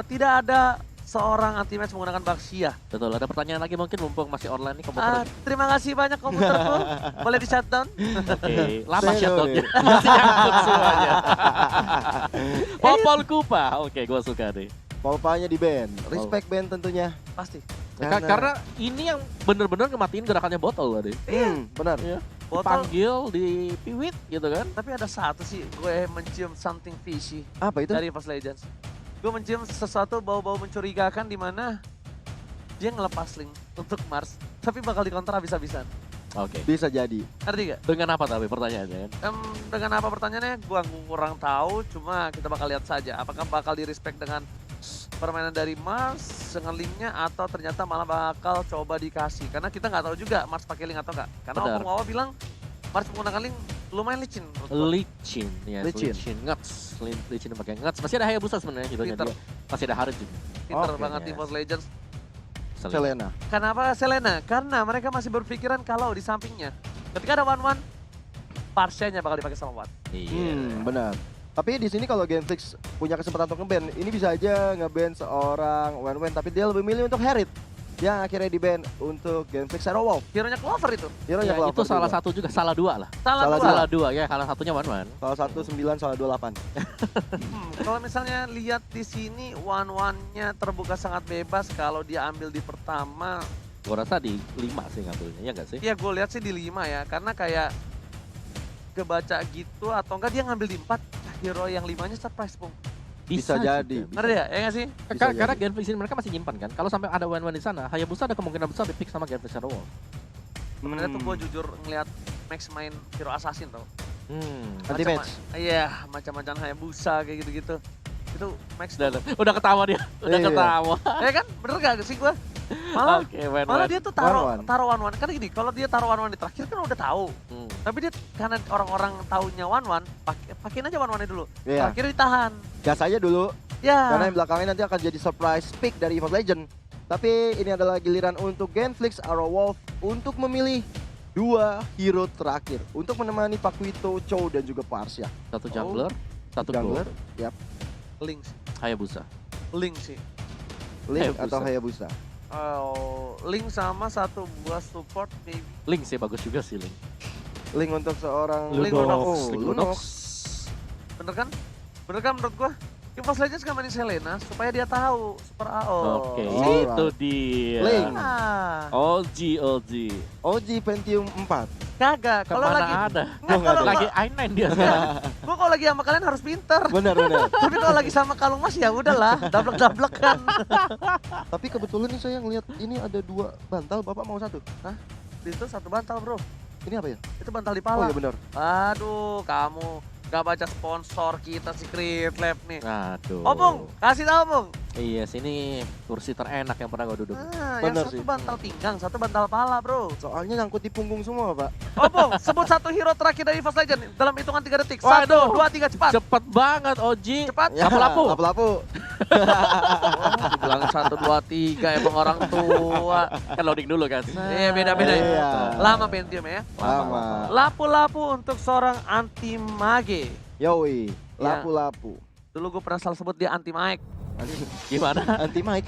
tidak ada seorang anti-match menggunakan Baxia. Betul. Ada pertanyaan lagi mungkin mumpung masih online nih komputer. Terima kasih banyak komputerku. Boleh di shutdown? Oke. Lama Saya shutdownnya. dulu. Masih nyangkut semuanya. Popol Kupa. Oke, gue suka deh. Popanya di ban. Respect ban tentunya. Pasti. Karena ini yang bener-bener ngematiin gerakannya botol tadi. Benar. Iya. Botol. Panggil di piwit gitu kan. Tapi ada satu sih, gue mencium something fishy Apa itu? dari Fast Legends. Gue mencium sesuatu bau-bau mencurigakan di mana dia ngelepas link untuk Mars, tapi bakal dikontra habis-habisan. Oke. Bisa jadi. Ngerti gak? Dengan apa tapi pertanyaannya kan? Dengan apa pertanyaannya? Gue kurang tahu, cuma kita bakal lihat saja. Apakah bakal di-respect dengan permainan dari Mars dengan linknya atau ternyata malah bakal coba dikasih. Karena kita nggak tahu juga Mars pakai link atau enggak. Karena Benar. Opung Wawa bilang Mars menggunakan link lumayan licin. menurut gua. Licin, ya. Licin. Licin, Nguts. Licin pakai Nguts. Masih ada Hayabusa sebenarnya hidupnya Pinter. dia. Masih ada Harit juga. Pinter Oke, banget yes. di Fast Legends. Selena. Kenapa Selena? Karena mereka masih berpikiran kalau di sampingnya ketika ada One-One, Parsha-nya bakal dipakai sama Watt. Iya. Benar. Tapi di sini kalau Genflix punya kesempatan untuk nge-ban, ini bisa aja nge-ban seorang Wen-Wen, tapi dia lebih milih untuk Harit yang akhirnya di-ban untuk Genflix Shadow Wolf. Hero-nya Clover itu. Hero-nya Ya, Clover itu salah juga. satu juga, salah dua lah. Salah Salah dua. Salah dua ya, salah satunya Wan-Wan. Salah satu 9, salah 28. Kalau misalnya lihat di sini One-One-nya terbuka sangat bebas kalau dia ambil di pertama. Gua rasa di 5 sih ngambilnya, ya nggak sih? Ya gue lihat sih di 5 ya, karena kayak kebaca gitu atau enggak dia ngambil di 4. Hero yang 5-nya surprise, Pung. Bisa jadi. juga. Ngerti ya? Ya nggak sih? Bisa Karena jadi. Genflix ini mereka masih nyimpan kan. Kalau sampai ada Wan-Wan di sana, Hayabusa ada kemungkinan besar di pick sama Genflix Shadow Wolf. Sebenarnya tuh gue jujur ngeliat Max main hero assassin tau. Anti-match. Iya, macam-macam Hayabusa kayak gitu-gitu. Itu Max. Udah ketawa dia, udah Iya. ketawa. Ya kan? Bener gak sih gue? Malah, Oke, win-win. malah dia tuh taruh One-one. one-one. Kan gini, kalau dia taruh one-one di terakhir kan udah tahu. Tapi dia karena orang-orang taunya one-one, pakein aja one-one dulu. Iya. Terakhir ditahan. Gas aja dulu. Ya. Karena yang belakangnya nanti akan jadi surprise pick dari EVOS Legend. Tapi ini adalah giliran untuk Genflix Arrow Wolf untuk memilih 2 hero terakhir untuk menemani Pakuito, Chow dan juga Parsha. Satu jungler, satu Jungler, gold. yap. Link sih. Hayabusa. Link sih. Link Hayabusa. atau Hayabusa. Oh, Link sama satu buah support maybe. Link sih bagus juga sih Link. Link untuk seorang Link Lunox. Oh, Link Lunox. Bener kan? Bener kan menurut gua? EVOS Legends gak mainin Selena supaya dia tahu Super AO. Oke, alright. itu dia. Link. Ah, OG. OG Pentium 4. kagak. Kalau Kemana lagi ada? Nggak, kalau Lagi gua- i9 dia sekarang. gua kalau lagi sama kalian harus pinter. Benar. Tapi kalau lagi sama Kalung Mas ya udahlah, dablek-dablek kan. Tapi kebetulan nih saya ngelihat ini ada 2 bantal, Bapak mau 1. Itu satu bantal, Bro. Ini apa ya? Itu bantal di Oh pala. iya benar. Aduh, kamu gak baca sponsor kita Secret Lab nih. Aduh. Opung, kasih tahu, Bung. Iya, sini kursi terenak yang pernah gue duduk. Ah, yang Bener satu sih. bantal pinggang, satu bantal pala, Bro. Soalnya nyangkut di punggung semua, Pak. Opung, sebut satu hero terakhir dari EVOS Legend dalam hitungan 3 detik. Waduh. 1, 2, 3, cepat. Cepet banget Oji. Cepat. Lapu-lapu. Lapu-lapu. Oh, dibilang 1, 2, 3 emang orang tua. Kan loading dulu kan. Iya, beda-beda ya. Iya. Lama Pentium ya. Lama. Lapu-lapu untuk seorang anti mage. Yoi, Ya. lapu-lapu. Dulu gue pernah salah sebut dia anti Mike. Gimana? Anti mic.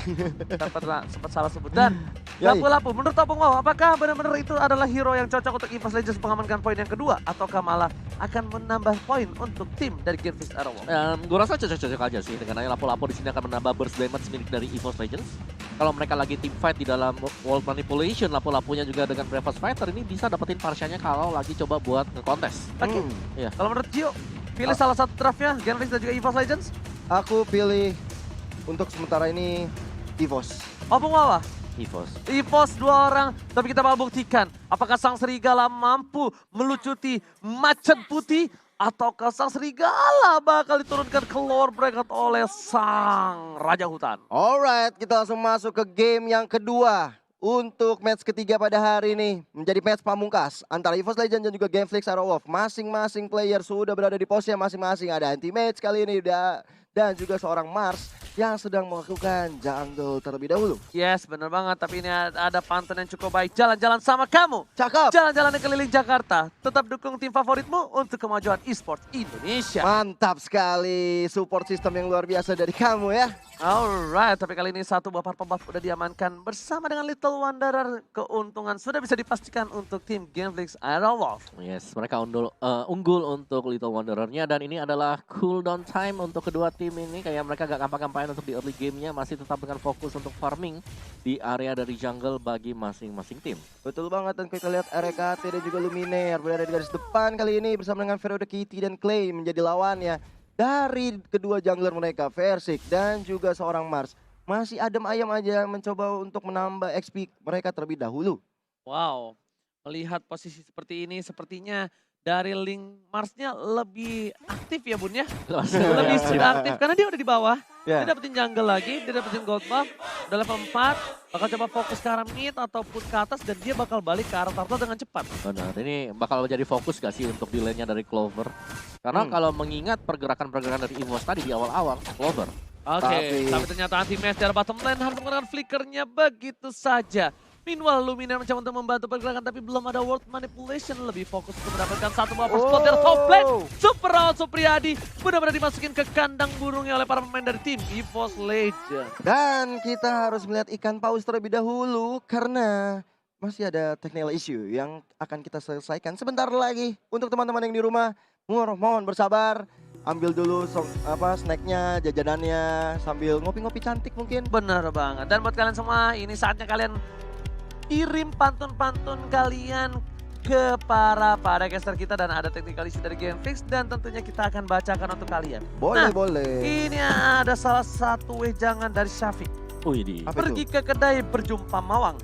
Sempat salah sebut. Dan Yoi. lapu-lapu menurut Opung Wow, apakah benar-benar itu adalah hero yang cocok untuk EVOS Legends mengamankan poin yang kedua? Ataukah malah akan menambah poin untuk tim dari Genflix Arrow? Gue rasa cocok-cocok aja sih dengan adanya lapo-lapo di sini akan menambah burst damage milik dari EVOS Legends. Kalau mereka lagi team fight di dalam World Manipulation, lapo-laponya juga dengan Breakfast Fighter ini bisa dapetin Parsha-nya kalau lagi coba buat nge-contest. Oke. Hmm. Kalau menurut Gio, pilih salah satu draftnya Genflix dan juga EVOS Legends. Aku pilih untuk sementara ini EVOS. Opung Wow, EVOS. EVOS 2 orang, tapi kita bakal buktikan apakah sang serigala mampu melucuti macan putih ataukah sang serigala bakal diturunkan ke lower bracket oleh sang raja hutan. Alright, kita langsung masuk ke game yang kedua. Untuk match ketiga pada hari ini menjadi match pamungkas antara EVOS Legends dan juga Genflix Arrow Wolf. Masing-masing player sudah berada di posnya masing-masing. Ada anti-match kali ini dan juga seorang Mars yang sedang melakukan jungle terlebih dahulu. Yes, bener banget. Tapi ini ada pantun yang cukup baik. Jalan-jalan sama kamu. Cakep. Jalan-jalan keliling Jakarta. Tetap dukung tim favoritmu untuk kemajuan esports Indonesia. Mantap sekali support system yang luar biasa dari kamu ya. Alright, tapi kali ini satu buah purple buff udah diamankan bersama dengan Little Wanderer. Keuntungan sudah bisa dipastikan untuk tim Genflix Arrow Wolf. Yes, mereka unggul untuk Little Wanderer-nya dan ini adalah cooldown time untuk kedua tim ini. Kayak mereka gak gampang-gampang untuk di early game-nya, masih tetap dengan fokus untuk farming di area dari jungle bagi masing-masing tim. Betul banget, dan kita lihat RKT dan juga Luminaire berada di garis depan kali ini bersama dengan Feroda Kitty dan Clay menjadi lawannya. Dari kedua jungler mereka, Versik dan juga seorang Mars. Masih adem ayam aja mencoba untuk menambah XP mereka terlebih dahulu. Wow, melihat posisi seperti ini sepertinya dari Link Mars-nya lebih aktif ya Bun ya. Lebih sudah aktif karena dia udah di bawah. Ya. Dia dapetin jungle lagi, dia dapetin gold buff, udah level 4. Bakal coba fokus ke arah mid ataupun ke atas dan dia bakal balik ke arah turtle dengan cepat. Benar, ini bakal jadi fokus gak sih untuk delay-nya dari Clover? Karena kalau mengingat pergerakan-pergerakan dari EVOS tadi di awal-awal, Clover. Oke, tapi ternyata anti-match dari bottom lane harus menggunakan flickernya begitu saja. Meanwhile, Luminaire mencoba untuk membantu pergerakan tapi belum ada world manipulation. Lebih fokus untuk mendapatkan satu buah first blood dari top lane. Super Raul Supriyadi benar-benar dimasukin ke kandang burungnya oleh para pemain dari tim EVOS Legends. Dan kita harus melihat ikan paus terlebih dahulu karena masih ada technical issue yang akan kita selesaikan sebentar lagi. Untuk teman-teman yang di rumah, mohon bersabar. Ambil dulu snacknya, jajanannya sambil ngopi-ngopi cantik mungkin. Benar banget. Dan buat kalian semua, ini saatnya kalian kirim pantun-pantun kalian ke para caster kita dan ada technical issue dari Genflix dan tentunya kita akan bacakan untuk kalian. Boleh, Nah, boleh. Ini ada salah satu wejangan dari Syafiq. Wih di. Apa Pergi itu? ke kedai berjumpa Mawang.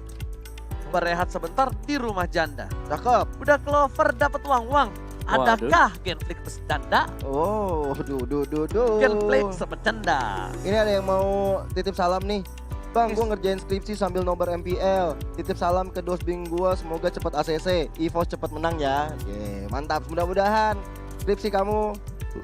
Berehat sebentar di rumah janda. Cakep. Udah Clover dapat uang. Adakah Genflix bercanda? Oh, Genflix bercanda. Ini ada yang mau titip salam nih. Bang, gue ngerjain skripsi sambil nobar MPL. Titip salam ke dosbing gue, semoga cepat ACC. EVOS cepat menang ya. Oke, mantap. Mudah-mudahan skripsi kamu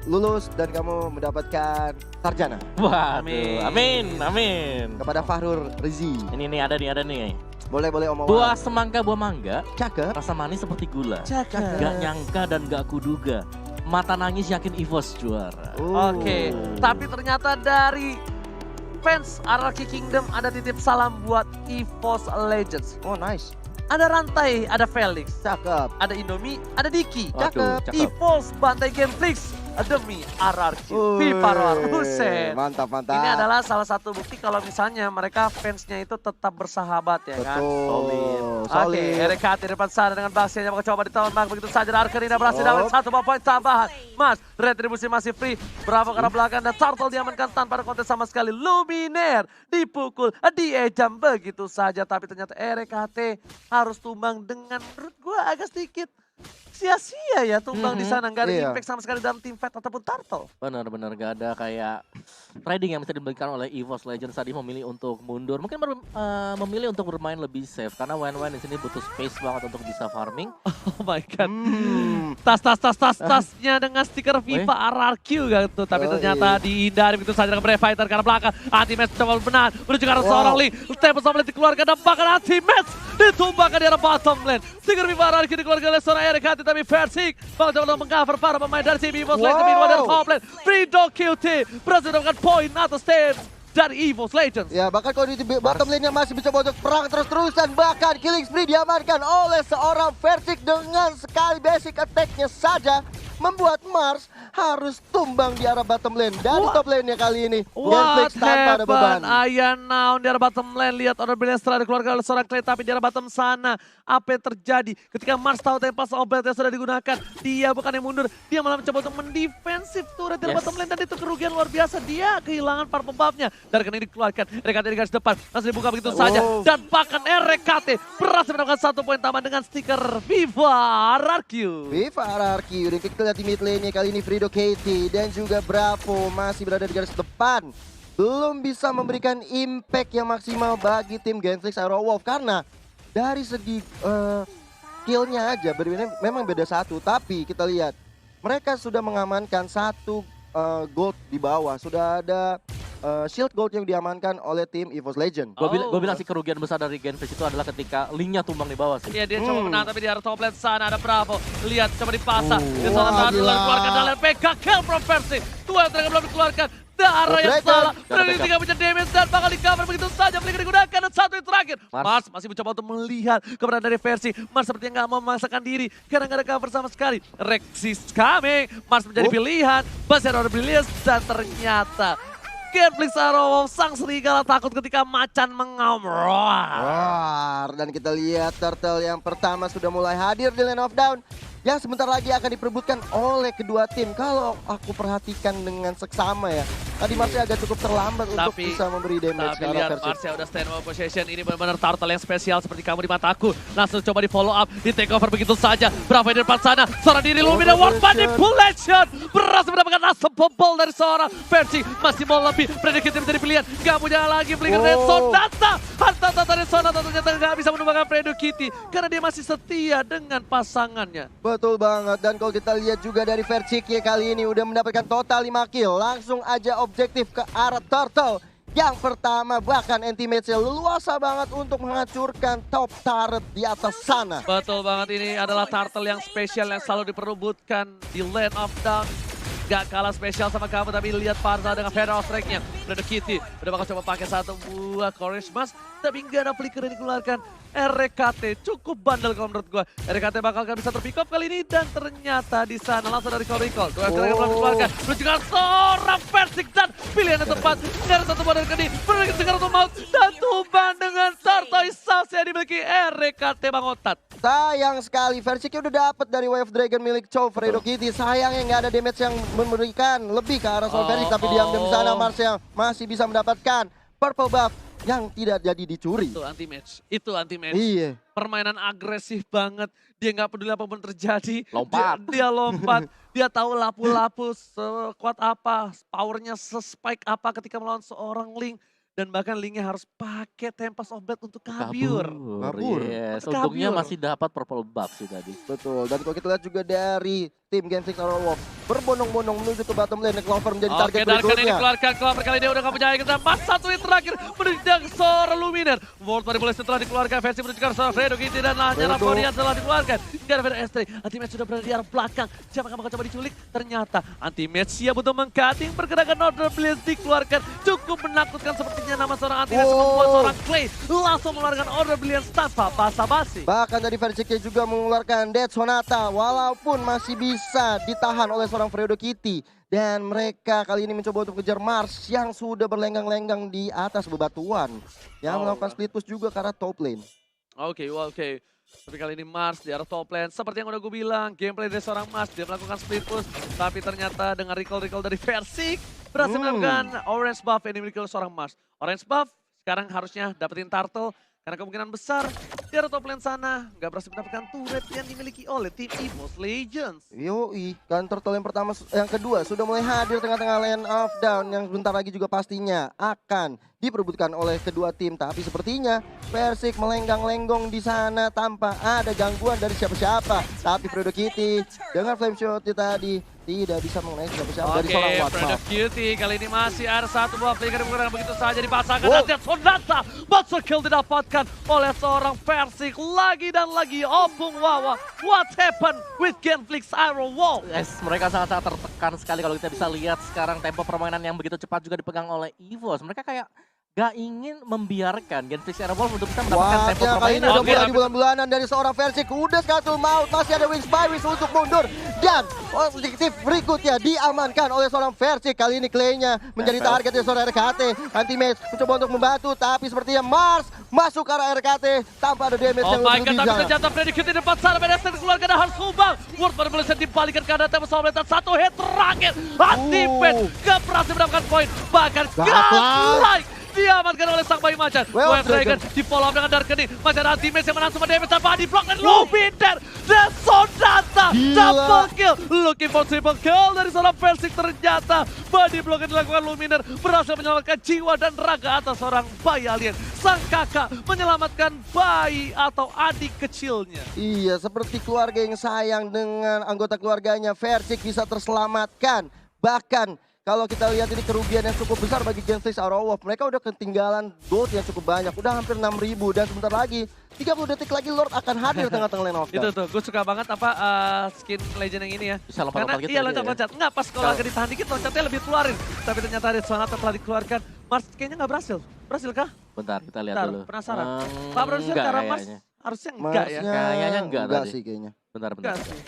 lulus dan kamu mendapatkan sarjana. Waduh, amin. Kepada Fahrul Rizi. Ini ada nih. Boleh Om Awan. Buah semangka, buah mangga, Cakep. rasa manis seperti gula. Cakep. Gak nyangka dan gak kuduga, mata nangis yakin EVOS juara. Oke, tapi ternyata dari fans Araki Kingdom ada titip salam buat EVOS Legends. Oh, nice. Ada Rantai, ada Felix, Cakep. ada Indomie, ada Diki. Waduh, cakep. EVOS bantai Genflix demi RRQ. Viva Roar Hussein. Mantap. Ini adalah salah satu bukti kalau misalnya mereka fansnya itu tetap bersahabat ya kan. Betul. Oke, RKT di depan sana dengan Bastian yang mencoba ditembak begitu saja. Arkanina berhasil dapat 1 poin tambahan. Mas, retribusi masih free. Bravo ke arah belakang dan Turtle diamankan tanpa ada kontes sama sekali. Luminaire dipukul, diejam begitu saja. Tapi ternyata RKT harus tumbang dengan menurut gue agak sedikit sia-sia ya tumbang di sana. Nggak ada Iya. impact sama sekali dalam tim fight ataupun Turtle. Benar-benar gak ada kayak trading yang bisa diberikan oleh EVOS Legends tadi, memilih untuk mundur. Mungkin memilih untuk bermain lebih safe karena Wen di sini butuh space banget untuk bisa farming. Oh my god. Tas-tasnya dengan stiker FIFA RRQ gitu. Tapi ternyata dihindari begitu saja dengan Brave Fighter karena belakang. Anti-match coba benar. Menuju ke arah seorang Lee. Tempo sama Lee dikeluarkan dan bahkan anti-match ditumbangkan di arah bottom lane. Stiker FIFA RRQ dikeluarkan oleh seorang RKT tapi Versik coba meng-cover para pemain dari tim EVOS Legends. Meanwhile dari top lane. Free Dog QT berhasil mendapatkan poin atas stage dari EVOS Legends. Ya, bahkan kalau di bottom lane-nya masih bisa untuk perang terus-terusan. Bahkan killing spree diamankan oleh seorang Versik dengan sekali basic attack-nya saja. Membuat Mars harus tumbang di arah bottom lane. Dari top lane-nya kali ini. Genflix tanpa ada beban. Ayan now di arah bottom lane. Lihat Honor Brilliance setelah dikeluarkan oleh seorang Clay. Tapi di arah bottom sana. Apa yang terjadi ketika Mars tahu tempas obat yang sudah digunakan. Dia bukan yang mundur. Dia malah mencoba untuk mendefensif turret di arah bottom lane. Dan itu kerugian luar biasa. Dia kehilangan para pembabnya. Dari ini dikeluarkan. RKT di garis depan. Langsung dibuka begitu saja. Dan bahkan RKT berhasil mendapatkan 1 poin tambahan dengan stiker Viva RRQ. Viva RRQ. Dan kita lihat di mid lane-nya kali ini Frido KT dan juga Bravo masih berada di garis depan. Belum bisa memberikan impact yang maksimal bagi tim Genflix Aerowolf karena dari segi kill-nya aja memang beda 1, tapi kita lihat mereka sudah mengamankan 1 gold di bawah. Sudah ada shield gold yang diamankan oleh tim EVOS Legend. Gue bilang sih kerugian besar dari Genflix itu adalah ketika Link-nya tumbang di bawah sih. Iya, dia coba menang tapi di arah top lane sana ada Bravo. Lihat coba dipasang. Dia salah satu lalu keluarkan dalam PK kill from Percy. 2 yang terakhir belum dikeluarkan. Darah yang salah. Terakhir 3 punya damage dan bakal di cover begitu saja. Flicker digunakan dan 1 yang terakhir. Mars masih mencoba untuk melihat keberadaan dari Versi. Mars sepertinya nggak mau memaksakan diri karena nggak ada cover sama sekali. Rexis coming. Mars menjadi pilihan. Basir Honor Brilliance dan ternyata Genflix Aerowolf sang serigala takut ketika macan mengaum. Roar. Dan kita lihat Turtle yang pertama sudah mulai hadir di Lane of Down. Yang sebentar lagi akan diperebutkan oleh kedua tim. Kalau aku perhatikan dengan seksama ya. Tadi Marsha agak cukup terlambat untuk bisa memberi damage. Tapi lihat Marsha udah stand by position. Ini benar-benar Turtle yang spesial seperti kamu di mataku. Langsung coba di follow up, di take over begitu saja. Bravo di depan sana. Seorang diri Lumina World Manipulation. Berhasil mendapatkan unstoppable dari seorang Versi. Masih mau lebih. Predictive menjadi pilihan. Gak punya lagi Flicker Red Sonata. Harta dari Sonata ternyata gak bisa menumbangkan Fredo Kitty. Karena dia masih setia dengan pasangannya. Betul banget. Dan kalau kita lihat juga dari Versik ya kali ini udah mendapatkan total 5 kill. Langsung aja objektif ke arah Turtle. Yang pertama bahkan anti-match-nya leluasa banget untuk menghancurkan top turret di atas sana. Betul banget, ini adalah Turtle yang spesial yang selalu diperebutkan di Lane of Down. Gak kalah spesial sama kamu, tapi lihat Parza dengan Feral Strike-nya. Udah Kitty, udah bakal coba pakai 1 buah Courage Mask, tapi nggak ada flicker yang dikeluarkan. RKT cukup bandel kalau menurut gue. RKT bakal gak bisa terpick up kali ini dan ternyata di sana langsung dari Coricol. 2 yang belum dikeluarkan. Menunjukkan seorang Versik dan pilihan yang tepat. Nggak ada 1 buah dari Kedi. Berikan segar untuk Maut dan tumbang dengan Sartoy Saus yang dimiliki RKT Bang Otat. Sayang sekali, Versiknya udah dapat dari Wave Dragon milik Chow, Fredo Kitty. Sayangnya nggak ada damage yang memberikan lebih ke arah Soul Versik. Tapi diam-diam di sana Marcel masih bisa mendapatkan purple buff yang tidak jadi dicuri. Itu anti-match. Itu anti-match. Iya. permainan agresif banget. Dia nggak peduli apapun terjadi. Lompat. Dia lompat. Dia tahu lapu-lapu sekuat apa, powernya se-spike apa ketika melawan seorang Link. Dan bahkan Linknya harus pakai Tempest of Blade untuk kabur. Kabur. Yes, Untuk untungnya kabur. masih dapat purple buff sih tadi. Betul, dan kalau kita lihat juga dari tim Game 6 Arrow Wolf berbondong-bondong menuju ke bottom lane. Clover menjadi Oke, target Darkan ini berikutnya. dikeluarkan. Clover kali ini udah gak punya kita. Pas satu yang terakhir menendang seorang Luminer. World Body Blast setelah dikeluarkan. Versi menunjukkan seorang Fredo Kitty dan hanya Fredo. Rapodian setelah dikeluarkan. Gara-gara S3, Anti-Match sudah berada di arah belakang. Siapa yang bakal coba diculik? Ternyata Anti-Match siap untuk meng-cutting. Pergerakan Order Blitz dikeluarkan. Cukup menakutkan sepertinya nama seorang Anti-Match membuat seorang Clay langsung mengeluarkan Order Blitz tanpa basa-basi. Bahkan dari Versiknya juga mengeluarkan Death Sonata walaupun masih bisa ditahan oleh seorang Fredo Kitty. Dan mereka kali ini mencoba untuk kejar Mars yang sudah berlenggang-lenggang di atas bebatuan. Yang melakukan split push juga ke arah top lane. Oke. Tapi kali ini Mars di arah top lane. Seperti yang udah gue bilang, gameplay dari seorang Mars. Dia melakukan split push. Tapi ternyata dengan recall dari Versik berhasil melakukan orange buff yang dimiliki oleh seorang Mars. Orange buff sekarang harusnya dapetin turtle. Karena kemungkinan besar di arah top lane sana nggak berhasil mendapatkan turret yang dimiliki oleh tim EVOS Legends. Yoi, kan turtle yang kedua sudah mulai hadir tengah-tengah lane of down yang sebentar lagi juga pastinya akan diperebutkan oleh kedua tim. Tapi sepertinya Versik melenggang-lenggong di sana tanpa ada gangguan dari siapa-siapa. Tapi Fredo Kitty dengan flame shot tadi tidak bisa mengenai siapa-siapa dari seorang Oke, Watma. Fredo Kitty kali ini masih ada satu buah flicker yang menggunakan begitu saja dipasangkan. Dan Death Sonata, monster kill didapatkan oleh seorang Versik lagi dan lagi. Opung Wawa, what happened with Genflix Arrow Wolf? Yes, mereka sangat-sangat tertekan sekali kalau kita bisa lihat sekarang tempo permainan yang begitu cepat juga dipegang oleh EVOS. Mereka kayak gak ingin membiarkan Genflix Arrow Wolf untuk bisa mendapatkan tempo Wah, kali ini permainan. udah Oke, mulai tapi- di bulan-bulanan dari seorang Versik. Udah sekatul maut, masih ada wings by wings untuk mundur. Dan objektif berikutnya diamankan oleh seorang Versik. Kali ini Clay-nya menjadi Level. target dari seorang RKT. Anti-match mencoba untuk membantu, tapi sepertinya Mars masuk ke arah RKT tanpa ada damage Oh yang my lebih god, tapi sana. ternyata Fredo Kitty depan sana. Beresnya dikeluarkan dan harus humbang. World pada boleh dibalikan ke arah Tempest of Blade. Satu hit terakhir. Anti-match gak berhasil mendapatkan poin. Bahkan godlike diamankan oleh sang bayi macan. Well, Wave Dragon di follow up dengan Darkening. Macan anti-match yang menang semua damage tanpa di-block dan Luminer. Dan Sonata double kill. Looking for triple kill dari seorang Versik. Ternyata body block yang dilakukan Luminer berhasil menyelamatkan jiwa dan raga atas seorang bayi alien. Sang kakak menyelamatkan bayi atau adik kecilnya. Iya, seperti keluarga yang sayang dengan anggota keluarganya. Versik bisa terselamatkan. Bahkan kalau kita lihat ini kerugian yang cukup besar bagi Genflix Arrow Wolf. Mereka udah ketinggalan gold yang cukup banyak. Udah hampir 6.000 dan sebentar lagi 30 detik lagi Lord akan hadir tengah-tengah lane of Itu down. tuh, gue suka banget apa skin legend yang ini ya. Bisa lompat-lompat Karena gitu iya aja loncat-loncat. Enggak, pas kalau agak ditahan dikit loncatnya lebih keluarin. Tapi ternyata Red Sonata telah dikeluarkan. Mars kayaknya nggak berhasil. Berhasil kah? Bentar, kita lihat Bentar, dulu. penasaran. Pak produser Enggak cara Mars kayaknya. harusnya enggak ya. Kayaknya enggak tadi. sih kayaknya. Bentar. Enggak sih.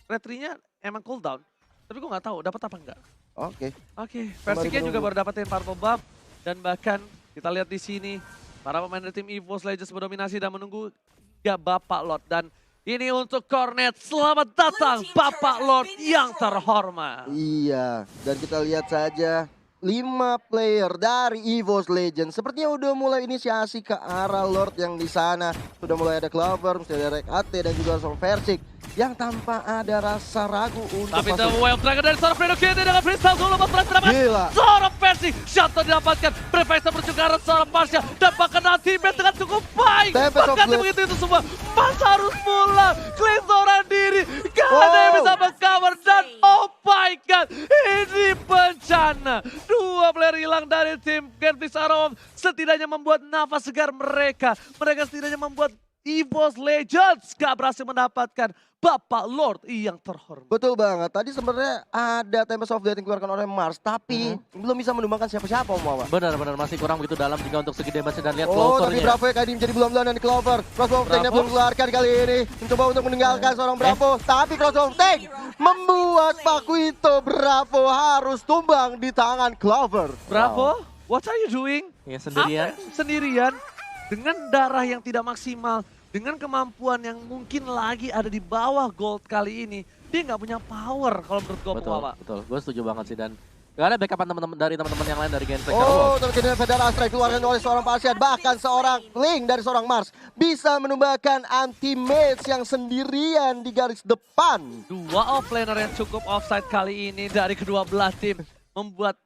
Retrinya emang cooldown. Tapi gue nggak tahu dapat apa enggak. Oke. Oke, Versiknya juga menunggu. baru dapetin purple buff. Dan bahkan kita lihat di sini para pemain dari tim EVOS Legends berdominasi dan menunggu ya Bapak Lord. Dan ini untuk Cornet, selamat datang Bapak Lord yang terhormat. Iya, dan kita lihat saja 5 player dari EVOS Legends sepertinya udah mulai inisiasi ke arah Lord yang di sana. Sudah mulai ada Clover, mesti ada RKT dan juga seorang Versik yang tanpa ada rasa ragu untuk Tapi masuk. itu Wild Dragon dari seorang Fredo Kitty dengan freestyle solo berhasil mendapatkan Gila. seorang Versik. Shutdown didapatkan, Prefesa berjuang ke arah seorang Pasha dan bahkan ultimate dengan cukup baik. Tempest of Bahkan Blade. begitu itu semua, Mas harus pulang. Clay seorang diri, gak ada yang bisa meng-cover dan oh my god, ini bencana. Dua player hilang dari tim Genflix Arrow setidaknya membuat nafas segar mereka. Mereka setidaknya membuat EVOS Legends gak berhasil mendapatkan Bapak Lord yang terhormat. Betul banget. Tadi sebenarnya ada Tempest of Death yang dikeluarkan oleh Mars, tapi belum bisa menumbangkan siapa-siapa Om Wawa. Benar masih kurang begitu dalam juga untuk segi damage dan lihat Oh, tapi closernya. Bravo ya kali ini menjadi bulan-bulan dan Clover. Cross of Tank Bravo. belum keluarkan kali ini. Mencoba untuk meninggalkan seorang Bravo. Tapi Cross of Tank membuat Pakuito Bravo harus tumbang di tangan Clover. Bravo, what are you doing? Ya sendirian. Apa? Sendirian dengan darah yang tidak maksimal, dengan kemampuan yang mungkin lagi ada di bawah gold kali ini, dia nggak punya power kalau menurut gue Betul, Wawa. betul. Gue setuju banget sih dan Gak ada backupan dari teman-teman yang lain dari Genflex. Oh, terkena Federa Strike keluarkan oleh seorang Pasien. Bahkan seorang Link dari seorang Mars bisa menumbangkan anti-mage yang sendirian di garis depan. Dua offlaner yang cukup offside kali ini dari kedua belah tim. Membuat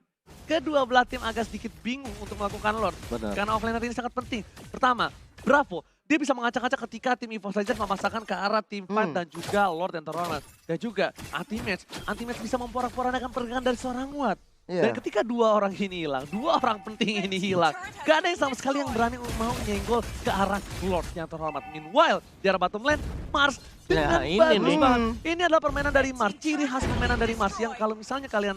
kedua belah tim agak sedikit bingung untuk melakukan Lord. Benar. Karena offlaner ini sangat penting. Pertama, Bravo. Dia bisa mengacak-acak ketika tim EVOS Legends memasakkan ke arah tim fight dan juga Lord yang terhormat. Dan juga anti-match. Anti-match bisa memporak-porandakan pergerakan dari seorang Watt. Iya. Dan ketika dua orang ini hilang, dua orang penting ini hilang, gak ada yang sama sekali yang berani mau nyenggol ke arah Lord yang terhormat. Meanwhile, di arah bottom lane, Mars dengan ini bagus nih. banget. Ini adalah permainan dari Mars, ciri khas permainan dari Mars yang kalau misalnya kalian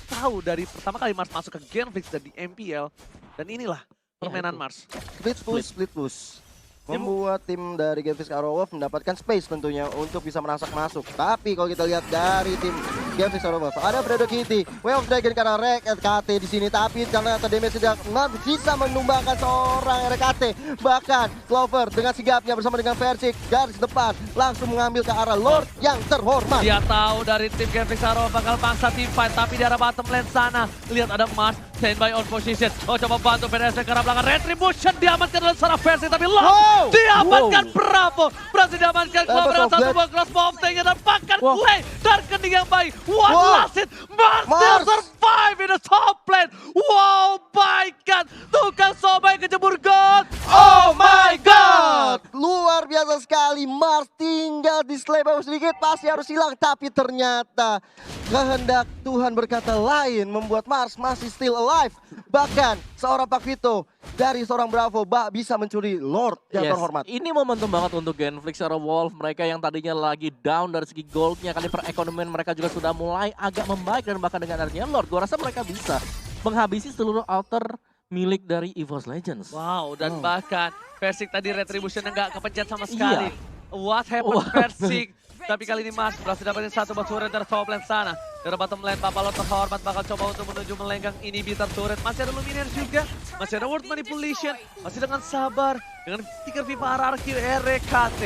tahu dari pertama kali Mars masuk ke Genflix dan di MPL, dan inilah permainan Mars. Split push. Membuat tim dari Genflix Arrow Wolf mendapatkan space tentunya untuk bisa merasak masuk. Tapi kalau kita lihat dari tim Genflix Arrow Wolf, ada Fredo Kitty, Way of Dragon karena RKT di sini. Tapi ternyata damage tidak bisa menumbangkan seorang RKT. Bahkan Clover dengan sigapnya bersama dengan Versik garis depan langsung mengambil ke arah Lord yang terhormat. Dia tahu dari tim Genflix Arrow bakal paksa tim fight, tapi di arah bottom lane sana, lihat ada Mars standby on position. Oh, coba bantu PDSD ke arah belakang. Retribution diamankan oleh seorang Versik, tapi Lord diamankan. Bravo, berhasil diamankan. Clover dan satu buah crossbow of Tank dan bahkan play dan kening yang baik. One last hit, Mars still survive in the top lane. Wow, my God, tukang sobai kejebur God. Oh my God. Luar biasa sekali, Mars tinggal di slay bawah sedikit pasti harus hilang. Tapi ternyata kehendak Tuhan berkata lain membuat Mars masih still alive. Bahkan seorang Pak Vito dari seorang Bravo bisa mencuri Lord yang terhormat. Ini momentum banget untuk Genflix Arrow Wolf. Mereka yang tadinya lagi down dari segi goldnya, kali perekonomian mereka juga sudah mulai agak membaik. Dan bahkan dengan adanya Lord, gue rasa mereka bisa menghabisi seluruh altar milik dari EVOS Legends. Wow, dan bahkan Versik tadi Retribution nggak kepencet sama sekali. What happened Versik? Tapi kali ini Mars berhasil dapetin satu buat turret dari top lane sana. Dari bottom lane, Papalot terhormat bakal coba untuk menuju melenggang inhibitor turret. Masih ada Lumineer juga, masih ada Word Manipulation, masih dengan sabar. Dengan stiker FIFA RRQ RKT.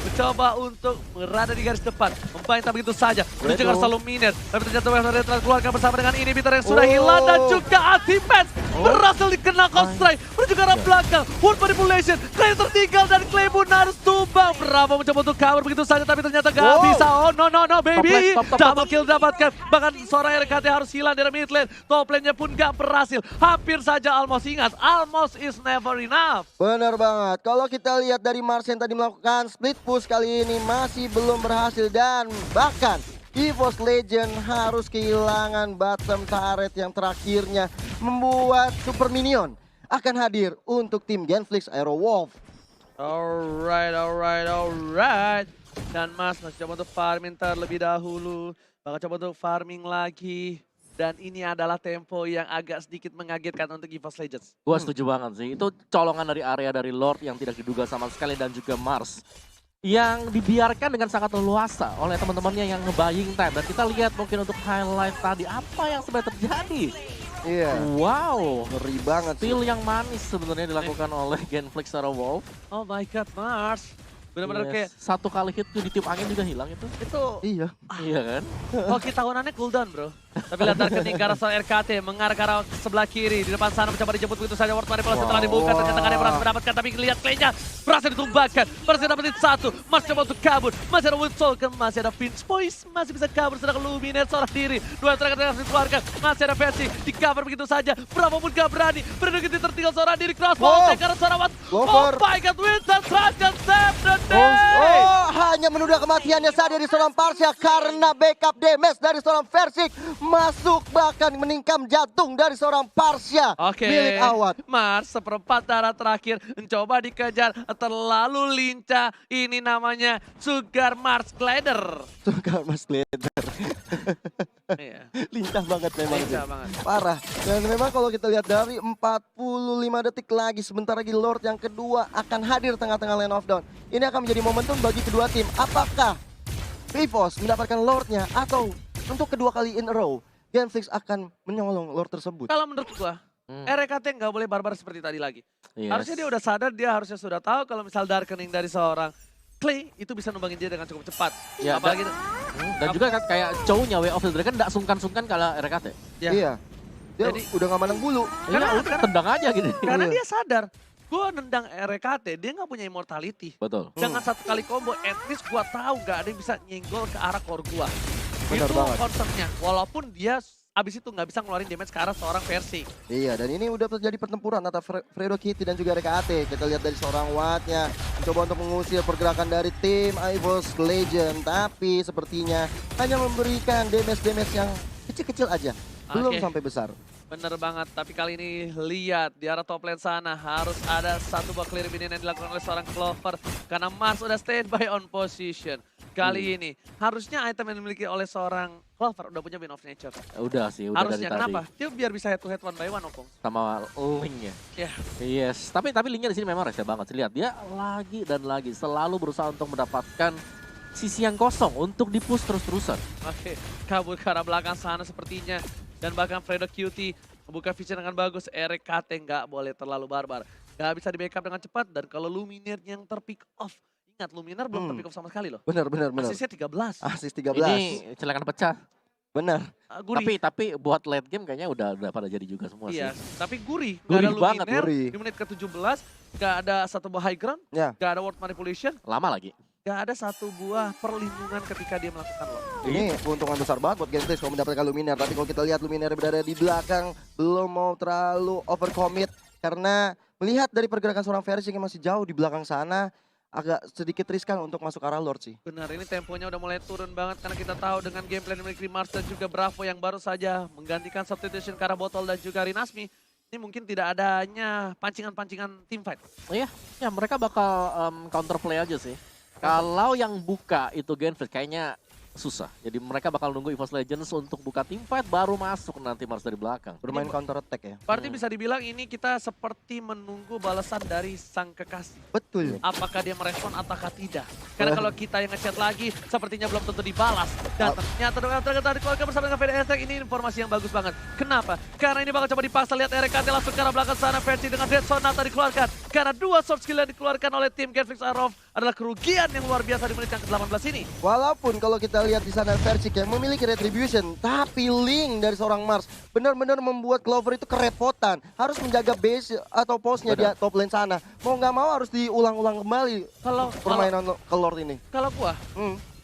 Mencoba untuk berada di garis depan. Membayang begitu saja. Menuju ke arah Lumineer. Tapi ternyata Weaver telah keluarkan bersama dengan inhibitor yang sudah hilang. Dan juga Anti-Match berhasil dikena Counter-Strike. Menuju ke arah belakang. Word Manipulation. Clay tertinggal dan Clay pun harus tumbang. Bravo mencoba untuk cover begitu saja. Tapi ternyata gak bisa. Oh no baby. Double kill dapatkan. Bahkan seorang RKT harus hilang dari mid lane. Top lane-nya pun gak berhasil. Hampir saja almost. Ingat, almost is never enough. Benar banget. Kalau kita lihat dari Mars yang tadi melakukan split push kali ini masih belum berhasil. Dan bahkan EVOS Legend harus kehilangan bottom turret yang terakhirnya. Membuat Super Minion akan hadir untuk tim Genflix Arrow Wolf. Alright. Dan Mas masih coba untuk farming terlebih dahulu. Bakal coba untuk farming lagi. Dan ini adalah tempo yang agak sedikit mengagetkan untuk EVOS Legends. Gue setuju banget sih. Itu colongan dari area dari Lord yang tidak diduga sama sekali dan juga Mars. Yang dibiarkan dengan sangat leluasa oleh teman-temannya yang nge-buying time. Dan kita lihat mungkin untuk highlight tadi apa yang sebenarnya terjadi. Iya. Wow. Ngeri banget sih. Feel yang manis sebenarnya dilakukan oleh Genflix Arrow Wolf. Oh my God, Mars. Benar-benar kayak satu kali hit tuh di tip angin juga hilang itu. Iya. Iya kan? Hoki tahunannya cooldown bro. Tapi lihat dari kening ke arah RKT mengarah ke arah sebelah kiri. Di depan sana mencoba dijemput begitu saja. Word Manipulasi telah dibuka. Ternyata gak ada yang berhasil mendapatkan. Tapi lihat Clay-nya berhasil ditumbangkan. Berhasil dapetin satu. Masih coba untuk kabur. Masih ada Wild Soul. Masih ada Pinch Boys. Masih bisa kabur. Sedangkan Lumineer seorang diri. Dua striker yang dikeluarkan. Masih ada Versi. Di cover begitu saja. Bravo pun gak berani. Fredo Kitty tertinggal seorang diri. Crossbow. Karena seorang Watt. Oh my God. Winston Strike save the day. Hanya menunda kematiannya saja dari seorang Parsia karena backup damage dari seorang Versik masuk bahkan meningkam jantung dari seorang Parsia milik Awad. Mars seperempat darah terakhir mencoba dikejar terlalu lincah. Ini namanya Sugar Mars Glider. Sugar Mars Glider. Iya. Lincah banget memang. Lincah banget. Parah. Dan memang kalau kita lihat dari 45 detik lagi sebentar lagi Lord yang kedua akan hadir tengah-tengah lane of down. Ini akan menjadi momentum bagi kedua tim. Apakah EVOS mendapatkan Lordnya atau untuk kedua kali in a row Genflix akan menyolong Lord tersebut? Kalau menurut gua, RKT nggak boleh barbar seperti tadi lagi. Harusnya dia udah sadar, dia harusnya sudah tahu kalau misal darkening dari seorang Clay itu bisa numbangin dia dengan cukup cepat. Ya, Apalagi dan juga kan kayak cowoknya Way of the Dragon nggak sungkan-sungkan kalau RKT. ya, Iya. Dia Jadi- udah gak mandang bulu. Karena- Iya, udah tendang aja gitu. karena Iya. dia sadar, gue nendang RKT, dia nggak punya immortality. Betul. Dengan satu kali combo, at least gue tahu gak ada yang bisa nyenggol ke arah core gue. Benar Itu banget. concernnya. Walaupun dia abis itu nggak bisa ngeluarin damage ke arah seorang versi. Iya, dan ini udah terjadi pertempuran antara Fredo Kitty dan juga RKT. Kita lihat dari seorang Wattnya mencoba untuk mengusir pergerakan dari tim EVOS Legend, tapi sepertinya hanya memberikan damage-damage yang kecil-kecil aja, belum Oke. sampai besar. Bener banget, tapi kali ini lihat di arah top lane sana harus ada satu buah clear minion yang dilakukan oleh seorang Clover. Karena Mars udah standby on position. Kali ini harusnya item yang dimiliki oleh seorang Clover udah punya Wind of Nature. Udah sih, udah Harusnya, dari tadi. kenapa? Dia biar bisa head to head one by one, Opung. Sama Link ya. Ya, Yes, tapi Linknya di sini memang rese banget. Lihat dia lagi dan lagi selalu berusaha untuk mendapatkan sisi yang kosong untuk di-push terus-terusan. oke. Kabur ke arah belakang sana sepertinya. Dan bahkan Fredo Cutie membuka vision dengan bagus. RKT nggak boleh terlalu barbar. Nggak bisa di backup dengan cepat. Dan kalau Lumineer yang terpick off. Ingat, Lumineer belum terpick off sama sekali loh. Benar. Asisnya 13. Asis 13. Ini celakan pecah. Benar. Gurih. Tapi buat late game kayaknya udah pada jadi juga semua Iya, sih. tapi gurih. Nggak Gurih ada banget, Lumineer gurih. di menit ke-17. Nggak ada satu buah high ground. Ya. Nggak ada word manipulation. Lama lagi. Nggak ada satu buah perlindungan ketika dia melakukan lock. Ini keuntungan besar banget buat Genflix kalau mendapatkan Lumineer. Tapi kalau kita lihat Lumineer berada di belakang, belum mau terlalu overcommit. Karena melihat dari pergerakan seorang versi yang masih jauh di belakang sana, agak sedikit riskan untuk masuk arah Lord sih. Benar, ini temponya udah mulai turun banget karena kita tahu dengan gameplay yang memiliki Mars dan juga Bravo yang baru saja menggantikan substitution ke arah Botol dan juga Rinasmi. Ini mungkin tidak adanya pancingan-pancingan teamfight. Oh iya, ya mereka bakal counterplay aja sih. Kalau yang buka itu Genflix kayaknya susah. Jadi mereka bakal nunggu EVOS Legends untuk buka teamfight baru masuk nanti Mars dari belakang. Bermain counter attack ya. Berarti bisa dibilang ini kita seperti menunggu balasan dari sang kekasih. Betul. Apakah dia merespon ataukah tidak. Karena kalau kita yang ngechat lagi, sepertinya belum tentu dibalas. Dan ternyata dengan ternyata keluarga bersama dengan VDS, ini informasi yang bagus banget. Kenapa? Karena ini bakal coba dipaksa, lihat RKT langsung ke arah belakang sana, versi dengan Dead Sonata dikeluarkan. Karena dua sword skill yang dikeluarkan oleh tim Genflix Arov adalah kerugian yang luar biasa di menit yang ke-18 ini. Walaupun kalau kita lihat di sana versi yang memiliki retribution, tapi link dari seorang Mars benar-benar membuat Clover itu kerepotan. Harus menjaga base atau postnya di top lane sana. Mau nggak mau harus diulang-ulang kembali Kalau permainan ke Lord ini. kalau gua,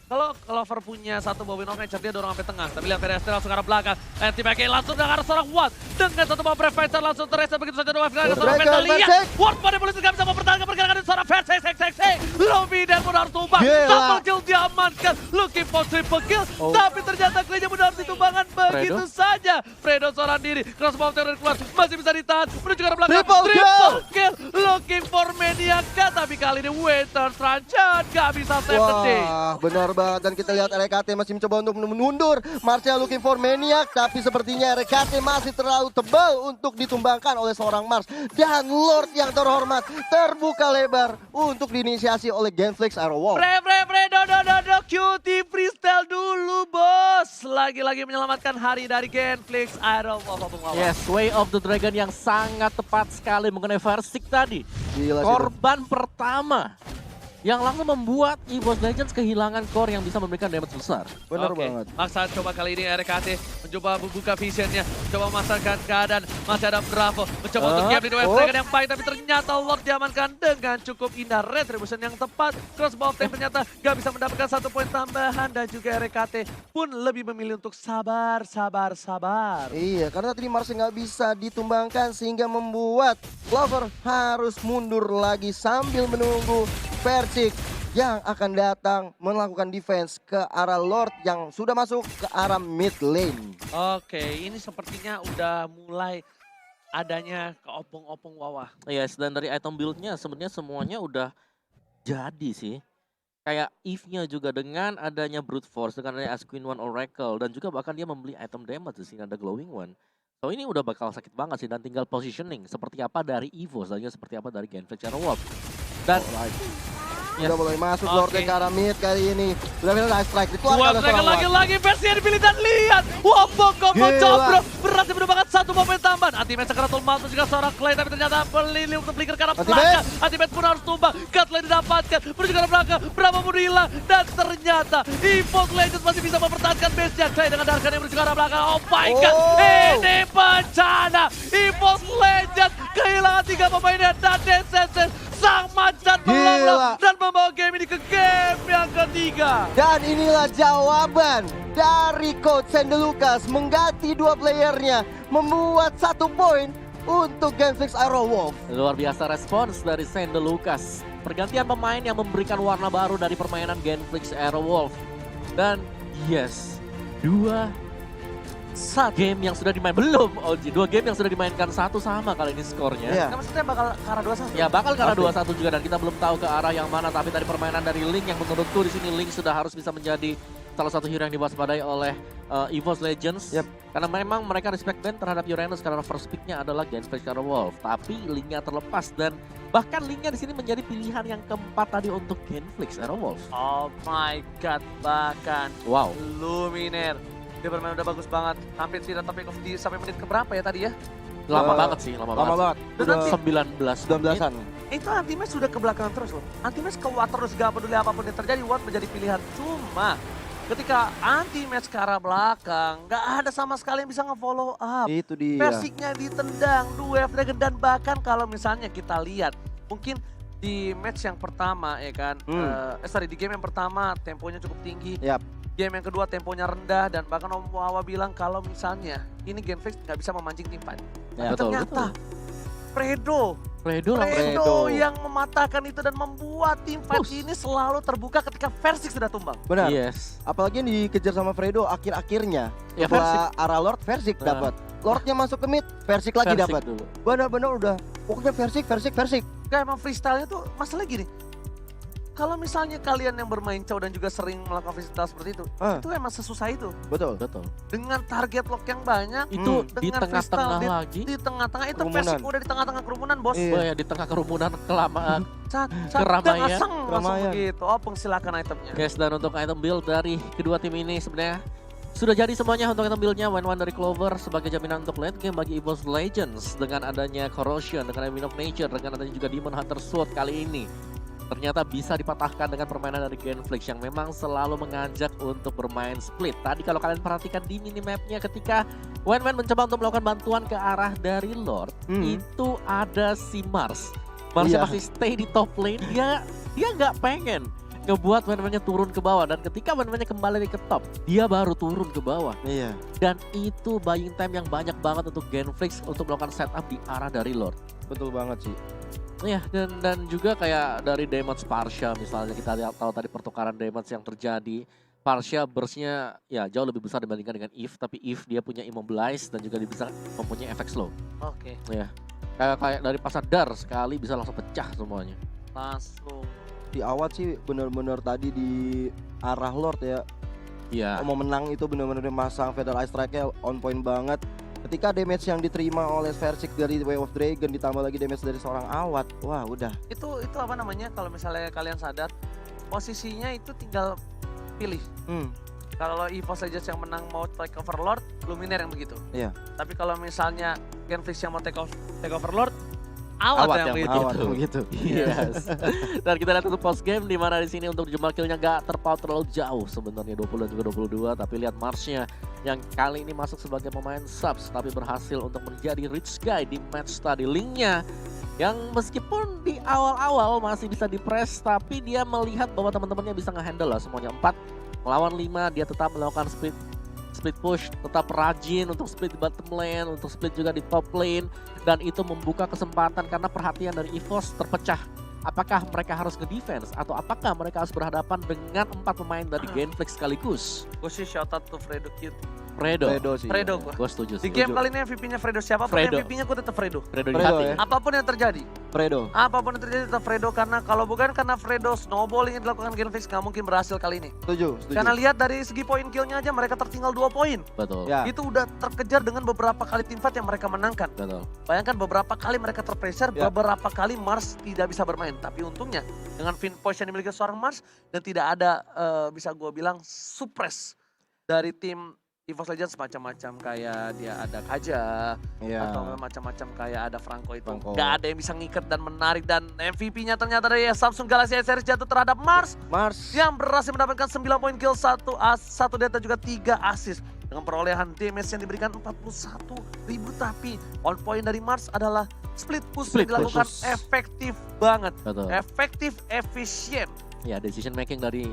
kalau Clover punya satu Wind of Nature, dia dorong sampai tengah. Tapi lihat VDS langsung ke arah belakang. Anti-Backing langsung dengan arah seorang Watt. Dengan satu bom Preventor langsung terreset begitu saja. Dua Preventor seorang Breaker, Vendor. Lihat, Versek. Ward Manipulation gak bisa mempertahankan pergerakan dari seorang Versek. Lobby dan pun harus tumbang. Gila. Double kill diamankan. Looking for triple kill. Tapi ternyata Clay-nya pun harus ditumbangkan begitu saja. Fredo seorang diri. Cross bomb teror keluar. Masih bisa ditahan. Menuju ke arah belakang. Triple Kill. Looking for Maniaca. Tapi kali ini Waiter Tranchant gak bisa save the day. Wah, benar banget. Dan kita lihat RKT masih mencoba untuk menundur. Marsnya looking for Maniac, tapi sepertinya RKT masih terlalu tebal untuk ditumbangkan oleh seorang Mars. Dan Lord yang terhormat terbuka lebar untuk diinisiasi oleh Genflix Arrow. Do, cutie freestyle dulu bos. Lagi-lagi menyelamatkan hari dari Genflix. Yes, Way of the Dragon yang sangat tepat sekali mengenai Versik tadi. Gila sih. Korban pertama yang langsung membuat EVOS Legends kehilangan core yang bisa memberikan damage besar. Benar Oke, banget. Maksa coba kali ini RKT mencoba membuka visionnya, mencoba memasarkan keadaan. Masih ada Bravo, mencoba untuk game di Dragon yang baik, tapi ternyata Lord diamankan dengan cukup indah. Retribution yang tepat, crossbow tank ternyata gak bisa mendapatkan 1 poin tambahan. Dan juga RKT pun lebih memilih untuk sabar. Iya, karena tadi Mars nggak bisa ditumbangkan sehingga membuat Clover harus mundur lagi sambil menunggu Versik yang akan datang melakukan defense ke arah Lord yang sudah masuk ke arah mid lane. Oke, ini sepertinya udah mulai adanya keopong-opong wawah. Yes, dan dari item build-nya sebenarnya semuanya udah jadi sih. Kayak Eve-nya juga dengan adanya Brute Force, dengan adanya Ash Queen One Oracle, dan juga bahkan dia membeli item damage sehingga ada Glowing One. So ini udah bakal sakit banget sih, dan tinggal positioning seperti apa dari EVOS dan juga seperti apa dari Genflix Wolf. Dan Yes. Udah mulai masuk Oke. Lordnya ke arah mid kali ini. Udah bilang nice strike dikeluarkan Dua oleh mereka seorang Watt. lagi-lagi versi yang dipilih dan lihat. Wombo combo Gila. Jobro berhasil mendapatkan satu momen tambahan. Ultimate segera tumbang juga seorang Clay tapi ternyata berlili untuk flicker ke arah Ultimate. belakang. Ultimate pun harus tumbang. Gatley didapatkan. Menuju ke arah belakang. Bravo pun hilang. Dan ternyata EVOS Legends masih bisa mempertahankan base-nya. Clay dengan Darkan yang menuju ke arah belakang. Oh my god. Oh. Ini bencana. EVOS Legends kehilangan 3 pemainnya dan DCC sang macan melolong dan membawa game ini ke game yang ketiga. Dan inilah jawaban dari Coach Sandelucas mengganti 2 playernya, membuat 1 poin untuk Genflix Arrow Wolf. Luar biasa respons dari Sandelucas. Pergantian pemain yang memberikan warna baru dari permainan Genflix Aerowolf. Dan yes, 2 game yang sudah dimain belum Oji, 2 game yang sudah dimainkan satu sama kali ini skornya. Iya. Nggak, maksudnya bakal ke arah 2-1. Ya bakal ke arah Pasti. 2-1 juga dan kita belum tahu ke arah yang mana, tapi dari permainan dari Link yang menurutku di sini Link sudah harus bisa menjadi salah satu hero yang diwaspadai oleh EVOS Legends. Yep. Karena memang mereka respect band terhadap Uranus karena first pick-nya adalah Genflix Aerowolf, tapi Linknya terlepas dan bahkan Linknya di sini menjadi pilihan yang keempat tadi untuk Genflix Aerowolf. Oh my god, bahkan Wow. Luminaire. Dia bermain udah bagus banget. Hampir tidak tapi off di sampai menit keberapa ya tadi ya? Lama Eh, banget sih, lama Lama banget. banget. Dan Udah nanti- 19 19-an. Itu Antimatch sudah ke belakang terus loh. Antimatch ke Watt terus, gak peduli apapun yang terjadi, Watt menjadi pilihan. Cuma ketika Antimatch ke arah belakang, gak ada sama sekali yang bisa nge-follow up. Itu dia. Versiknya ditendang, Duel Dragon, dan bahkan kalau misalnya kita lihat, mungkin di match yang pertama ya kan, di game yang pertama temponya cukup tinggi. Yap. Game yang kedua temponya rendah dan bahkan Om Wawa bilang kalau misalnya ini Genflix nggak bisa memancing tim fight. Ya, Tapi betul, ternyata Fredo Fredo Fredo. yang mematahkan itu dan membuat tim fight Push. ini selalu terbuka ketika Versik sudah tumbang. Benar. Yes. Apalagi yang dikejar sama Fredo akhir-akhirnya. Ya, Setelah arah Lord, Versik Nah. dapat. Lordnya masuk ke mid, Versik lagi Versik dapat. dulu. Benar-benar udah. Pokoknya Versik. Kayak emang freestyle-nya tuh masalah gini. Kalau misalnya kalian yang bermain cow dan juga sering melakukan freestyle seperti itu emang sesusah itu. Betul. Betul. Dengan target lock yang banyak, Itu di dengan tengah-tengah freestyle lagi. di tengah-tengah itu Kerumunan. Versik udah di tengah-tengah kerumunan, bos. Iya. Oh ya, di tengah kerumunan kelamaan. Keramaian. Keramaian. Langsung Keramaian. begitu. Opung silakan itemnya. Guys, dan untuk item build dari kedua tim ini sebenarnya sudah jadi semuanya untuk item build-nya. One dari Clover sebagai jaminan untuk late game bagi EVOS Legends. Dengan adanya Corrosion, dengan Wind of Nature, dengan adanya juga Demon Hunter Sword kali ini. Ternyata bisa dipatahkan dengan permainan dari Genflix yang memang selalu mengajak untuk bermain split. Tadi kalau kalian perhatikan di minimapnya ketika Wen mencoba untuk melakukan bantuan ke arah dari Lord, itu ada si Mars. Marsnya Iya. masih stay di top lane, dia nggak pengen ngebuat Wen-Wennya turun ke bawah. Dan ketika Wen-Wennya kembali ke top, dia baru turun ke bawah. Iya. Dan itu buying time yang banyak banget untuk Genflix untuk melakukan setup di arah dari Lord. Betul banget sih. Ya, dan juga kayak dari damage Parsha misalnya kita lihat tahu tadi pertukaran damage yang terjadi. Parsha burst-nya ya jauh lebih besar dibandingkan dengan Eve, tapi Eve dia punya immobilize dan juga dia bisa mempunyai efek slow. Oke, Ya. Kayak dari pasar dar sekali bisa langsung pecah semuanya. langsung. Di awal sih bener-bener tadi di arah Lord ya. Iya. Mau menang itu bener-bener masang Fatal Eye Strike-nya on point banget. Ketika damage yang diterima oleh Versik dari Way of Dragon ditambah lagi damage dari seorang Awat, wah udah. Itu apa namanya kalau misalnya kalian sadar, posisinya itu tinggal pilih. Kalau EVOS Legends yang menang mau take over Lord, Luminaire yang begitu. Iya. Tapi kalau misalnya Genflix yang mau take over Lord, Awat yang begitu. Awat begitu. Yes. Dan kita lihat untuk post game di mana di sini untuk jumlah killnya nggak terpaut terlalu jauh sebenarnya 20 dan juga 22, tapi lihat Marsnya yang kali ini masuk sebagai pemain subs tapi berhasil untuk menjadi rich guy di match tadi. Linknya yang meskipun di awal-awal masih bisa di-press tapi dia melihat bahwa teman-temannya bisa nge-handle lah semuanya. 4 melawan 5 dia tetap melakukan split push, tetap rajin untuk split di bottom lane, untuk split juga di top lane, dan itu membuka kesempatan karena perhatian dari EVOS terpecah. Apakah mereka harus nge-defense atau apakah mereka harus berhadapan dengan 4 pemain dari Genflix sekaligus? Gue sih shout out to Fredo Cute. Fredo. Sih. Gue. Gue setuju Di sih. game kali ini MVP-nya Fredo siapa? Fredo. MVP-nya gue tetap Fredo. Fredo di Fredo hati. ya. Apapun yang terjadi, Fredo. Apapun yang terjadi tetap Fredo, karena kalau bukan karena Fredo snowballing yang dilakukan Genflix nggak mungkin berhasil kali ini. Setuju. Karena lihat dari segi poin killnya aja mereka tertinggal 2 poin. Betul. Ya. Itu udah terkejar dengan beberapa kali teamfight yang mereka menangkan. Betul. Bayangkan beberapa kali mereka terpressure, Ya. beberapa kali Mars tidak bisa bermain. Tapi untungnya dengan position yang dimiliki seorang Mars dan tidak ada bisa gue bilang suppress dari tim EVOS Legends macam-macam kayak dia ada Kaja Iya. atau macam-macam kayak ada Franco itu. Franco. Gak ada yang bisa ngikat dan menarik dan MVP-nya ternyata dari Samsung Galaxy S Series jatuh terhadap Mars Mars. yang berhasil mendapatkan 9 poin kill, 1 death dan juga 3 assist. Dengan perolehan damage yang diberikan 41.000 tapi on point dari Mars adalah split push Split yang dilakukan push. efektif banget. Betul. Efektif, efisien. Ya decision making dari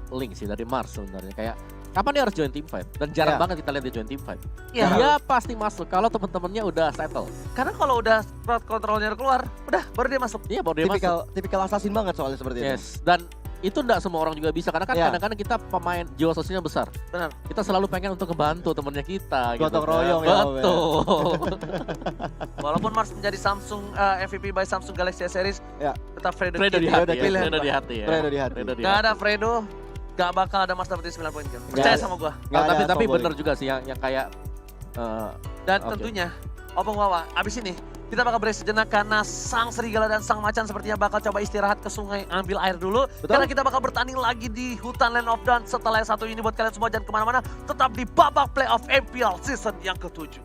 Link sih, dari Mars sebenarnya. Kayak kapan dia harus join team fight? Dan jarang Ya. banget kita lihat dia join team fight. Ya, Dia pasti masuk kalau temen-temennya udah settle. karena kalau udah crowd controlnya keluar, udah baru dia masuk. Iya baru dia masuk. Tipikal assassin banget soalnya seperti itu. Yes, dan itu enggak semua orang juga bisa. Karena kan Ya. kadang-kadang kita pemain jiwa sosialnya besar. Benar. Kita selalu pengen untuk ngebantu temennya kita. Gotong kan. royong ya, Om, ya. Betul. Walaupun Mars menjadi Samsung MVP by Samsung Galaxy S Series, Ya. tetap Fredo Fredo di Kid hati ya. pilihan. Fredo di hati ya. Fredo di hati. Fredo di Gak hati. ada Fredo, gak bakal ada Mars dapetin 9 poin kill. Percaya sama gua. Nggak ada Tapi snowballing. bener juga sih yang kayak Dan Oke. tentunya, Opung Wawa, abis ini kita bakal beres sejenak karena sang serigala dan sang macan sepertinya bakal coba istirahat ke sungai, ambil air dulu. Betul. Karena kita bakal bertanding lagi di hutan Land of Dawn setelah yang satu ini. Buat kalian semua jangan kemana-mana, tetap di babak playoff MPL season yang ke-7.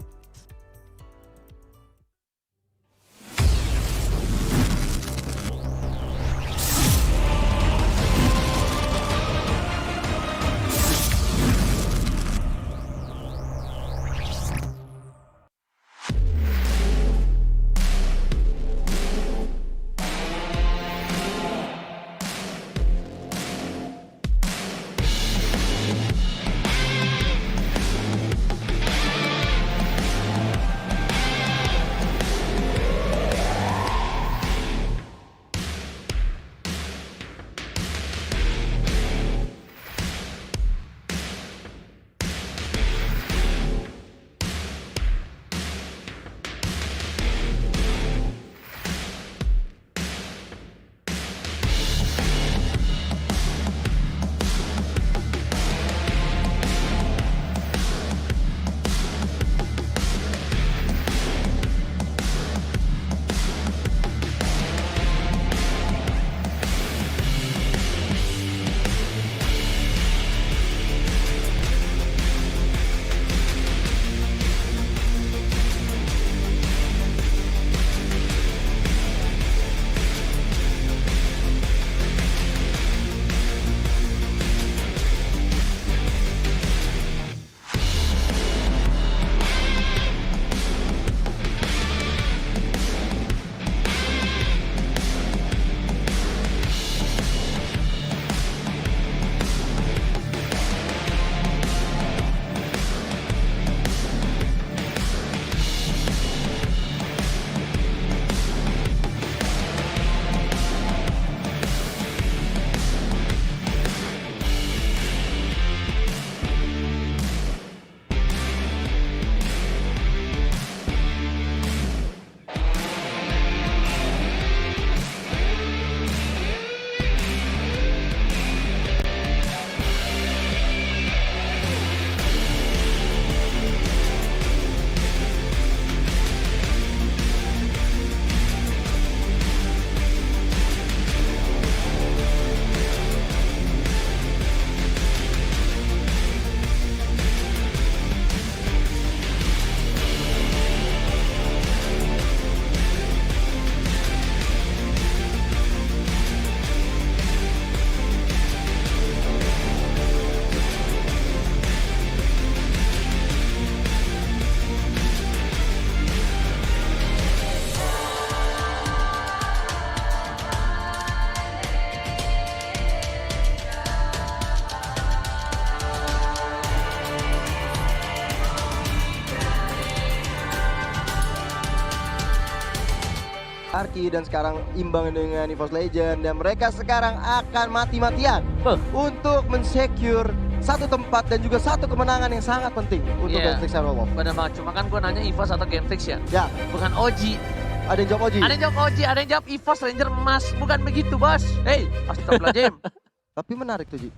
Arki dan sekarang imbang dengan EVOS Legend dan mereka sekarang akan mati-matian untuk mensecure satu tempat dan juga satu kemenangan yang sangat penting untuk Iya. Genflix Werewolf. Bener banget, cuma kan gue nanya EVOS atau Genflix ya, Ya, bukan OG. Ada yang jawab Oji. Ada yang jawab Oji, ada yang jawab EVOS Ranger emas. Bukan begitu, bos. Hey, astagfirullahaladzim. Tapi menarik tuh, Ji.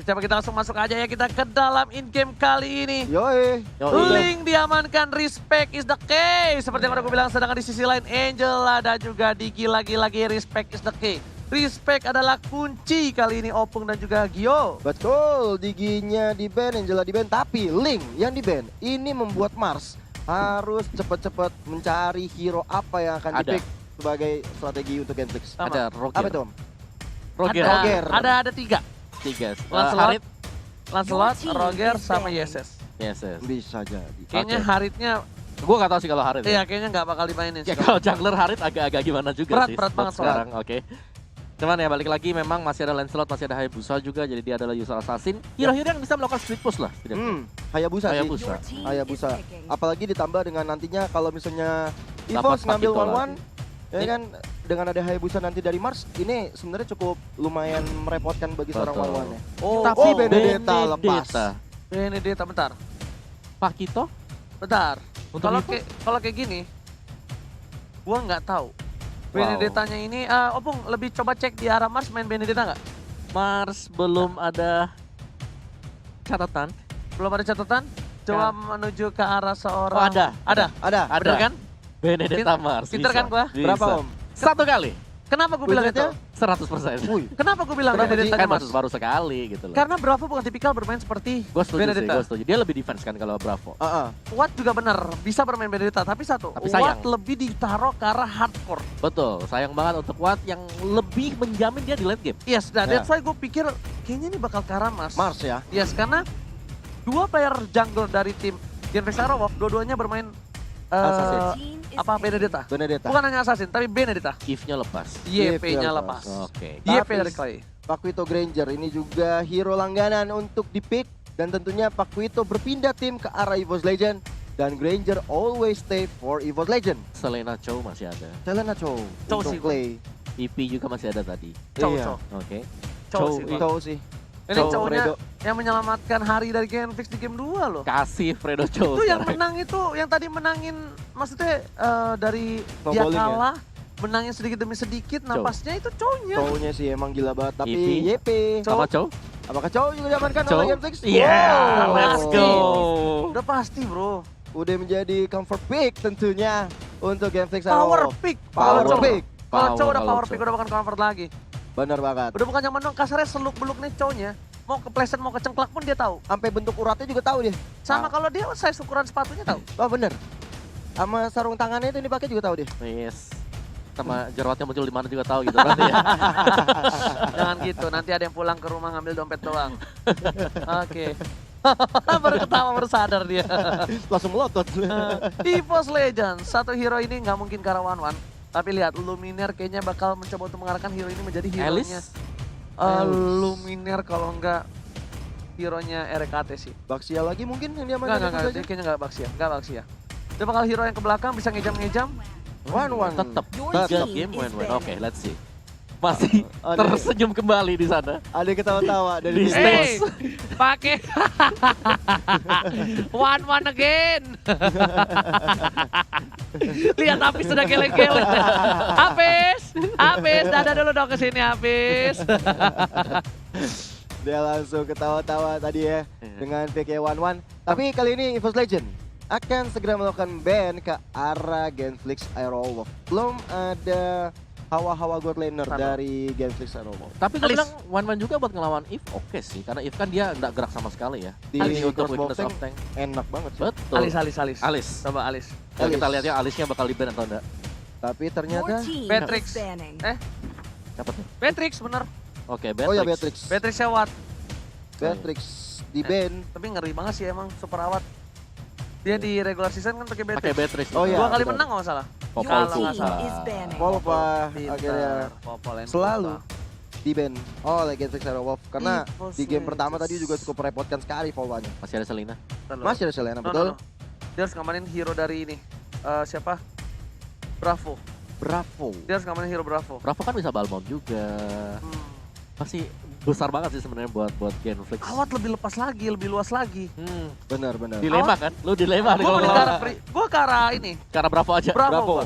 Coba kita langsung masuk aja ya kita ke dalam in-game kali ini. Yoi. Link diamankan, respect is the key. Seperti yang udah gue bilang, sedangkan di sisi lain Angela dan juga Digi lagi-lagi respect is the key. Respect adalah kunci kali ini Opung dan juga Gio. Betul, Diginya di-ban, Angela di-ban. Tapi Link yang di-ban ini membuat Mars harus cepat-cepat mencari hero apa yang akan Ada. di-pick sebagai strategi untuk Genflix. Sama. Ada Roger. Apa itu, Om? Roger. Ada 3. 3. Lancelot, Lancelot, Roger, sama Yeses. Yes. Bisa jadi. Kayaknya Oke. Haritnya, Gue gak tahu sih kalau Harit. iya kayaknya nggak bakal dimainin Ya sih. kalau jungler Harit agak-agak gimana juga Berat, sih. berat buat banget soalnya. sekarang. Oke. Cuman ya balik lagi memang masih ada Lancelot, masih ada Hayabusa juga. Jadi dia adalah user assassin. Hero-hero yang bisa melakukan split push lah. Hayabusa sih. Hayabusa. Hayabusa. Apalagi ditambah dengan nantinya kalau misalnya Dapat EVOS ngambil Pakito one-one, lagi. ya kan dengan ada Hayabusa nanti dari Mars, ini sebenarnya cukup lumayan merepotkan bagi seorang Betul. one-one-nya. Oh, Tapi oh, Benedetta lepas. Benedetta, bentar. Pakito Bentar. untuk Kalau kayak gini, gua nggak tahu. Benedettanya ini, Opung lebih coba cek di arah Mars main Benedetta nggak? Mars belum ada catatan. Belum ada catatan? Coba menuju ke arah seorang. Oh ada. Ada. Ada. Bener kan? Benedetta Mars. Pinter bisa. kan gua? Bisa. Berapa, Om? 1 kali. Kenapa gue bilang itu? Wizardnya? 100%. Wih, Kenapa gue bilang Kenapa, Benedettanya Kan Mars? baru sekali gitu loh. Karena Bravo bukan tipikal bermain seperti Gue setuju sih, Benedetta. gue setuju. Dia lebih defense kan kalau Bravo. Watt juga benar, bisa bermain Benedetta. Tapi satu, Tapi sayang. Watt lebih ditaruh ke arah hardcore. Betul, sayang banget untuk Watt yang lebih menjamin dia di late game. Yes, dan Ya. that's why gue pikir kayaknya ini bakal ke arah Mars. Mars ya. Yes, karena dua player jungle dari tim Genflex Aerowolf, dua-duanya bermain Assassin. apa Benedetta. Benedetta. Bukan hanya Assassin, tapi Benedetta. If-nya lepas. YP-nya Iya, lepas. Oke. YP Tapi- dari Clay. Paquito Granger ini juga hero langganan untuk di-pick. Dan tentunya Paquito berpindah tim ke arah EVOS Legend. Dan Granger always stay for EVOS Legend. Selena Chow masih ada. Selena Chow Chow untuk sih. Clay. EP juga masih ada tadi. Cow, Iya. cow. Oke. Cow Chow sih, ini- Bang. Chow sih. Ini Chow, cowoknya Fredo. yang menyelamatkan hari dari Genflex di game 2 loh. Kasih Fredo Chow. Itu yang sekarang. menang itu, yang tadi menangin, maksudnya dari dia Snowballing ya? kalah, menangin sedikit demi sedikit, napasnya itu cowoknya. Chow-nya sih emang gila banget. Tapi EP. YP. Sama Chow. Apakah Chow juga diamankan Chow. oleh Genflex? Yeah, Wow. let's go. Udah pasti bro. Udah menjadi comfort pick tentunya untuk Genflex Power Aerowolf. pick. Power Kalau pick. Kalau cowok udah kalau power Chow. pick, udah bukan comfort lagi. Bener banget. Udah bukan zaman dong, kasarnya seluk-beluk nih cowoknya. Mau kepleset, mau kecengklak pun dia tahu. Sampai bentuk uratnya juga tahu dia. Sama kalau dia size ukuran sepatunya tahu. Oh bener. Sama sarung tangannya itu yang dipakai juga tahu dia. Yes. Sama jerawatnya muncul di mana juga tahu gitu berarti ya. Jangan gitu, nanti ada yang pulang ke rumah ngambil dompet doang. Oke. Baru ketawa, baru sadar dia. Langsung melotot. EVOS Legends, satu hero ini nggak mungkin ke arah one-one. Tapi lihat, Luminaire kayaknya bakal mencoba untuk mengarahkan hero ini menjadi hero-nya. Alice. Luminaire kalau enggak hero-nya RKT sih. Baksia lagi mungkin yang diamankan. Enggak, dia kayaknya enggak Baxia. Dia bakal hero yang ke belakang bisa ngejam-ngejam. One. Tetap. Your 3 team game is win-win. banned. Oke, let's see. Masih Ada- tersenyum kembali di sana. Ada yang ketawa-tawa dari Di sini. stage. Pakai one again. Lihat Apis sudah geleng-geleng. Apis, dadah dulu dong ke sini Apis. Dia langsung ketawa-tawa tadi ya dengan PK11. Tapi kali ini EVOS Legend akan segera melakukan ban ke arah Genflex Aerowolf. Belum ada hawa-hawa god laner Sama. dari Genflex Aerowolf. Tapi gue Alice. bilang one-one juga buat ngelawan If oke sih. Karena If kan dia nggak gerak sama sekali ya. Di Ini untuk crossbow weakness tank of tank. enak banget sih. Betul. Alis. Alis. Coba Alis. Ya, kita Alice. lihat ya Alisnya bakal di-ban atau enggak. Tapi Your ternyata team Patrick. is banning. Siapa tuh? Beatrix bener. Oke, oh ya Beatrix. Beatrix. Beatrix Watt. Beatrix di ban. Tapi ngeri banget sih emang super awat. Dia di regular season kan pakai Pakai Beatrix. Beatrix. Oh, iya. Dua kali betul. menang kalau nggak salah. Popol Kalau tuh. nggak salah. is banning. Wolpa Pintar. akhirnya Popol yang selalu Wolpa. di ban oleh Genflex Aerowolf karena EVOS di game pertama Legends. tadi juga cukup merepotkan sekali Volvanya. Masih ada Selena. Bentar dulu. Masih ada Selena, No, betul? no, no. Dia harus ngamanin hero dari ini. Siapa? Bravo. Bravo. Dia harus ngamanin hero Bravo. Bravo kan bisa Balmond juga. Masih besar banget sih sebenarnya buat Genflix. Awat lebih lepas lagi, lebih luas lagi. Benar. Dilema kan? Lu dilema nih Gue kalau ke ngelawan. arah gue ke arah ini. Karena Bravo aja. Bravo. gua.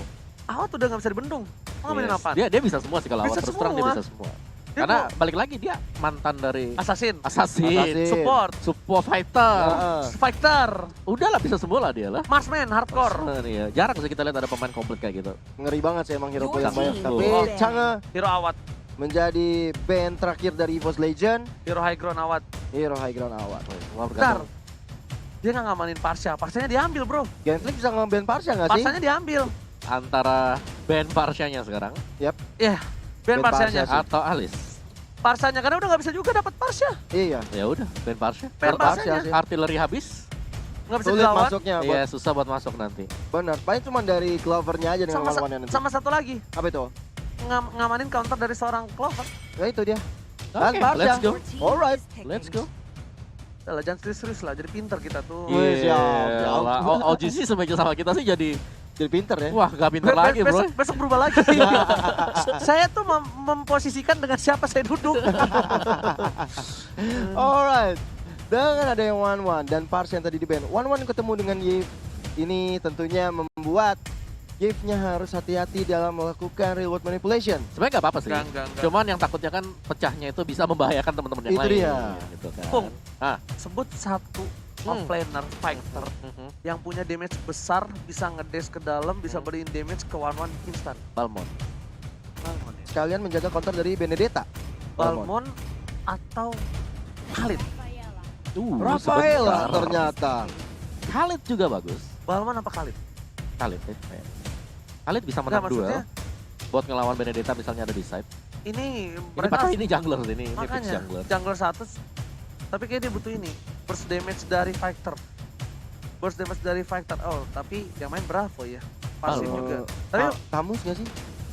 Awat udah nggak bisa dibendung. Mau ngamainin Yes. apaan? Dia bisa semua sih kalau Bisa awat terus terang dia semua. bisa semua. Dia Karena mau balik lagi dia mantan dari assassin, Assassin, support, support fighter. Heeh. fighter, Udahlah bisa semua lah dia lah. marksman, hardcore, Iya. Jarang sih kita lihat ada pemain komplit kayak gitu. Ngeri banget sih emang hero Your yang banyak. team Tapi is Change hero awat, menjadi band terakhir dari EVOS Legend. hero high ground awat. Hero High Ground awal. Semua Bentar, bergantung. dia nggak ngamanin Parsha, Parshanya diambil bro, Genslik bisa nge-ban Parsha nggak sih? Parsanya diambil. Antara band Parshanya sekarang Ya, Ben band Parshanya. Parsha sih. atau Alice. Parsanya karena udah nggak bisa juga dapat Parsha, Iya. Ya udah, band Parsha. band Parsha Parshanya sih. Artileri habis. nggak bisa Sulit dilawan. masuknya. Iya, susah buat masuk nanti. Benar. Paling cuma dari Clover-nya aja dengan Sama, lawannya nanti. sama satu lagi, Apa itu? ngamanin counter dari seorang Clover. Ya itu dia. Dan Oke, Parsha. let's go. Your team Alright. is picking. Let's go. Udah lah, jangan serius-serius lah, jadi pinter kita tuh. Wih, siap, Iya, siap. lah. OGC semeja sama kita sih jadi Jadi pinter ya. wah gak pinter lagi bro. Besok berubah lagi. Saya tuh memposisikan dengan siapa saya duduk. Alright. Dengan ada yang 1-1 dan Parsha yang tadi di ban. 1-1 ketemu dengan Yves. Ini tentunya membuat Yves-nya harus hati-hati dalam melakukan reward manipulation. Sebenarnya gak apa-apa sih. Enggak. Cuman yang takutnya kan pecahnya itu bisa membahayakan teman-teman yang Itu lain. dia. Gitu kan. Pung. Ah. Sebut satu offlaner fighter yang punya damage besar, bisa ngedes ke dalam, bisa beriin damage ke one instan. Balmond. Balmond, Sekalian menjaga counter dari Benedetta. Balmond atau Khalid. Rafaela sebentar. ternyata. Khalid juga bagus. Balmond apa Khalid? Khalid ya. Khalid bisa Enggak, menang duel. maksudnya Buat ngelawan Benedetta misalnya ada di side. ini Ini mereka padahal ini jungler sih, ini fix makanya jungler. jungler 1, tapi kayak dia butuh ini burst damage dari fighter. Burst damage dari fighter. Oh, tapi yang main Bravo ya. Pasti Balmond. juga. Tapi Tamus nggak sih?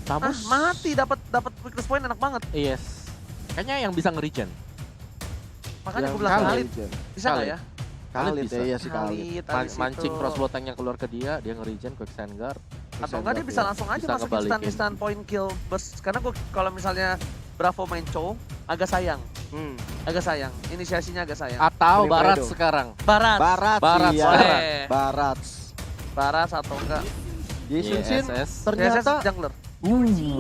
Tamus mati dapat weakness point enak banget. Yes. Kayaknya yang bisa nge-regen. Makanya Yang gue bilang Khalid. Khalid. Bisa nggak Khalid. ya? Khalid bisa. ya, iya sih Khalid. Khalid, Mancing crossbow tank yang keluar ke dia nge-regen quick sand guard. Atau enggak dia bisa langsung aja Bisa masuk ngebalikin. instant point kill burst. Karena gue kalau misalnya Bravo main Chow agak sayang. Agak sayang. Inisiasinya agak sayang. Atau Fredo. Barat sekarang. Barat. Barat, Barat, iya. boleh. Barat. Barat atau enggak. Yesun Sin YSS. ternyata Biasanya jungler.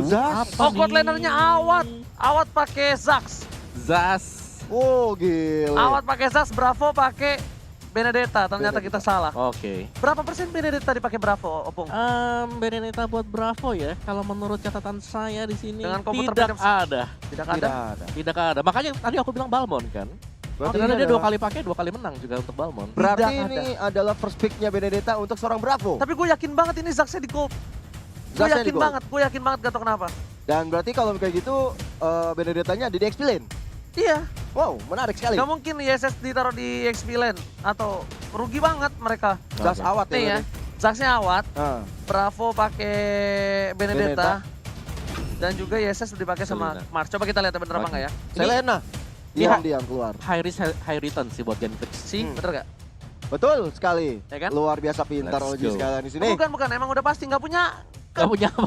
Zas. Oh, god lanernya Awat. Awat pakai Zax. Zas. Oh gila. Awat pakai Zax, Bravo pakai Benedetta. Ternyata kita salah. Oke. Berapa persen Benedetta dipakai Bravo, Opung? Benedetta buat Bravo ya. Kalau menurut catatan saya di sini Dengan komputer tidak pinjam- ada. Tidak Tidak ada. ada. Tidak ada. Makanya tadi aku bilang Balmond kan. Berarti Karena ini dia 2 adalah- kali pakai, 2 kali menang juga untuk Balmond. Berarti Tidak ini adalah first pick-nya Benedetta untuk seorang Bravo. Tapi gue yakin banget ini Zaxnya di gold. Gue Zaxnya di yakin gold. banget, gue yakin banget gak tau kenapa. Dan berarti kalau kayak gitu Benedettanya ada di XP lane. Iya, Wow, menarik sekali. gak mungkin ISS ditaruh di XP lane. Atau rugi banget mereka. Zas Oke. awat Nih ya. ya, Zaxnya Awat, Ah, Bravo pakai Benedetta. Dan juga ISS dipakai sama Selena. Mars. Coba kita lihat ya bener apa Oke. enggak ya. Selena. Ini Diam-diam keluar. High risk, high return sih buat Genflix. Si, bener gak? Betul sekali. Ya kan? Luar biasa pintar Let's OG go. sekalian di sini. Bukan, emang udah pasti nggak punya Gak punya apa?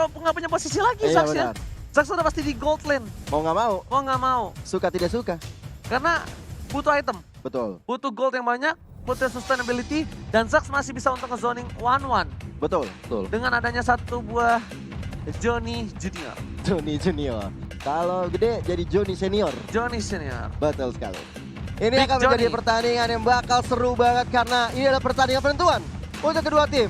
nggak punya posisi lagi Iya Zax ya. benar. Zax udah pasti di gold lane. Mau nggak mau, Mau nggak mau, suka tidak suka. karena butuh item, Betul, butuh gold yang banyak, butuh sustainability, dan Zax masih bisa untuk nge-zoning 1-1 betul. Betul. dengan adanya satu buah Johnny Junior. Johnny Junior. Kalau gede jadi Johnny Senior. Johnny Senior. Betul sekali. Ini Big akan menjadi Johnny. pertandingan yang bakal seru banget karena ini adalah pertandingan penentuan untuk kedua tim.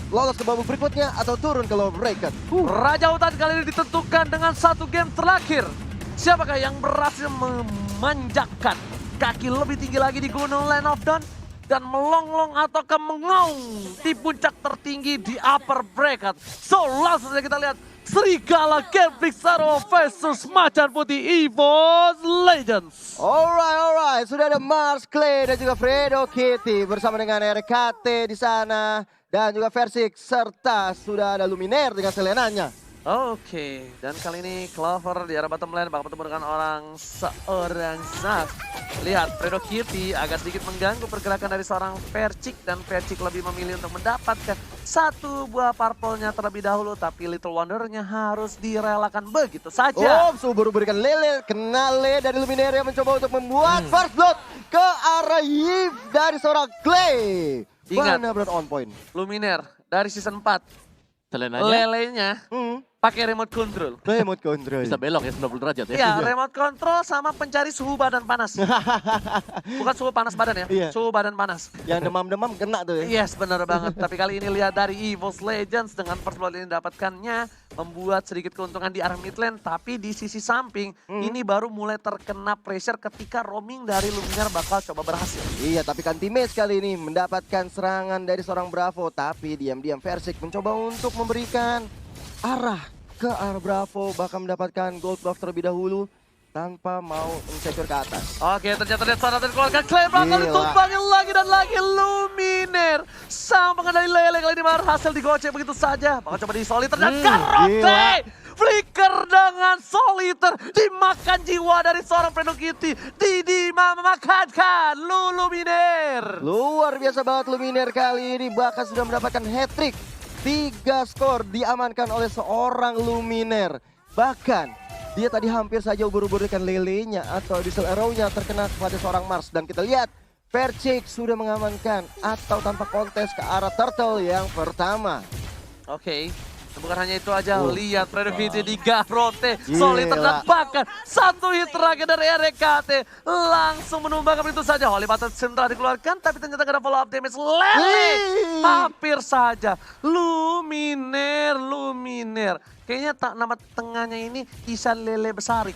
Lolos ke babak berikutnya atau turun ke lower bracket. Raja Hutan kali ini ditentukan dengan satu game terakhir. Siapakah yang berhasil memanjakan kaki lebih tinggi lagi di Gunung Land of Dawn dan melonglong atau mengaung di puncak tertinggi di upper bracket. So langsung saja kita lihat Serigala Genflix Zero versus Macan Putih EVOS Legends. Alright. Sudah ada Mars, Clay dan juga Fredo Kitty bersama dengan RKT di sana dan juga Versik serta sudah ada Luminaire dengan Selenanya. Oke, dan kali ini Clover di arah bottom lane bakal bertemu dengan seorang Zax. Lihat, Fredo Kitty agak sedikit mengganggu pergerakan dari seorang Versik dan Versik lebih memilih untuk mendapatkan satu buah purple-nya terlebih dahulu, tapi Little Wonder-nya harus direlakan begitu saja. Baru berikan lele, kena le dari Luminaire yang mencoba untuk membuat first blood ke arah Yves dari seorang Clay. Ingat. Mana blood on point. Luminaire dari season 4 Selain aja lelenya pakai remote control. Remote control. bisa belok ya 90 derajat ya. Iya, remote control sama pencari suhu badan panas. Bukan suhu panas badan ya, Iya. suhu badan panas. Yang demam-demam kena tuh ya. Yes, benar banget. Tapi kali ini lihat dari EVOS Legends dengan first blood ini dapatkannya membuat sedikit keuntungan di arah mid lane, tapi di sisi samping ini baru mulai terkena pressure ketika roaming dari Luminar bakal coba berhasil. Iya, tapi kan teammates kali ini mendapatkan serangan dari seorang Bravo, tapi diam-diam Versik mencoba untuk memberikan arah ke arah Bravo, bahkan mendapatkan gold buff terlebih dahulu tanpa mau insecure ke atas. Oke, ternyata dari sana dikeluarkan Clay bakal Gila. ditumpangin lagi dan lagi Luminar. Sang pengendali Lele kali ini berhasil digocek begitu saja. Bakal coba di Soliter dan Karote. gila. Flicker dengan Soliter. Dimakan jiwa dari seorang Fredo Kitty. Memakankan Luminar. Luar biasa banget Luminar kali ini, bahkan sudah mendapatkan hat-trick. 3 skor diamankan oleh seorang Luminar. Bahkan dia tadi hampir saja ubur-uburkan lelenya atau diesel arrow-nya terkena kepada seorang Mars. Dan kita lihat Versik sudah mengamankan atau tanpa kontes ke arah Turtle yang pertama. Oke. Bukan hanya itu aja, lihat Fredo Kitty di Karote. Gila. Soliter dan bahkan satu hit terakhir dari RKT. Langsung menumbangkan itu saja. Holy Button Central dikeluarkan, tapi ternyata gak ada follow up damage. Lele! Hampir saja. Luminar. Kayaknya tak nama tengahnya ini Isan Lele Besarik.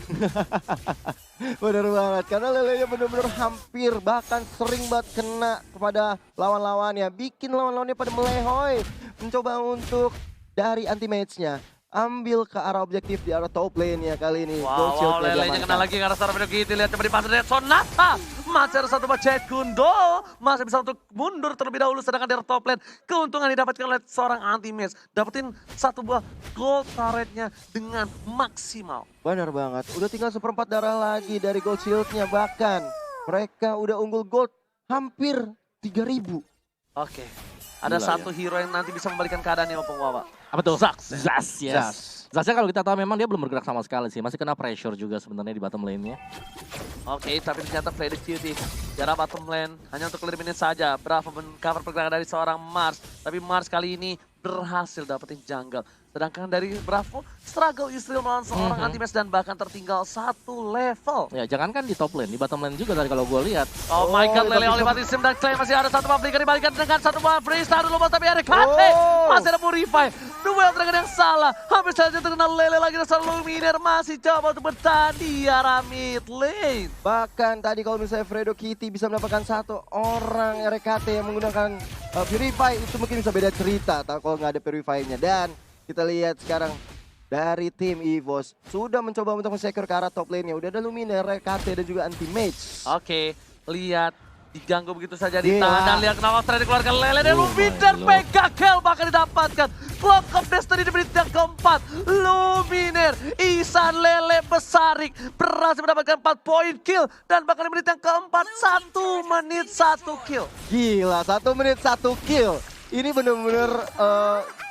Bener banget, karena lelenya bener-bener hampir bahkan sering banget kena kepada lawan-lawannya. Bikin lawan-lawannya pada melehoy. Mencoba untuk dari anti-match-nya ambil ke arah objektif di arah top lane-nya kali ini. Gold Wow, shield-nya Lelenya diamankan. kena lagi ke arah seorang Fredo Kitty. Lihat coba dipasang dari Sonata. Masih ada satu Cek Kundo. Masih bisa untuk mundur terlebih dahulu. Sedangkan di top lane keuntungan didapatkan oleh seorang anti-match. Dapetin satu buah gold turret-nya dengan maksimal. Bener banget, udah tinggal 1/4 darah lagi dari gold shield-nya. Bahkan mereka udah unggul gold hampir 3.000. Oke. Ada Gila, satu hero yang nanti bisa membalikan keadaannya Opung Wawa. Apa tuh? Zas, yes. Zas. Zasnya kalau kita tahu memang dia belum bergerak sama sekali sih. Masih kena pressure juga sebenarnya di bottom lane-nya. Oke, tapi ternyata Fredo Kitty jarak bottom lane hanya untuk clear minute saja. Bravo men-cover pergerakan dari seorang Mars. Tapi Mars kali ini berhasil dapetin jungle. Sedangkan dari Bravo, struggle Yusril melawan seorang anti-match dan bahkan tertinggal 1 level. Ya jangankan di top lane, di bottom lane juga tadi kalau gue lihat. Oh my god, Lele tapi Olivatis Sim dan Clay masih ada satu public dibalikan dengan satu buah freestyle dulu tapi ada KT. Masih ada Purify. Duel dengan yang salah. Hampir saja terkena Lele lagi dan seorang Luminar masih coba untuk bertahan di arah mid lane. Bahkan tadi kalau misalnya Fredo Kitty bisa mendapatkan satu orang RKT yang menggunakan Purify, itu mungkin bisa beda cerita kalau nggak ada Purify-nya. Dan kita lihat sekarang dari tim EVOS sudah mencoba untuk men-secure ke arah top lane-nya. Udah ada Luminar, RKT dan juga anti-mage. Oke, lihat diganggu begitu saja Gila. ditahan dan lihat kenapa tadi dikeluarkan Lele dan Luminar Lord. PKKL bahkan didapatkan. Clock of Destiny di menit yang keempat. Luminar, Isan Lele Besarik berhasil mendapatkan 4 poin kill dan bahkan di menit yang keempat 1 menit 1 kill. Gila, 1 menit 1 kill. Ini bener-bener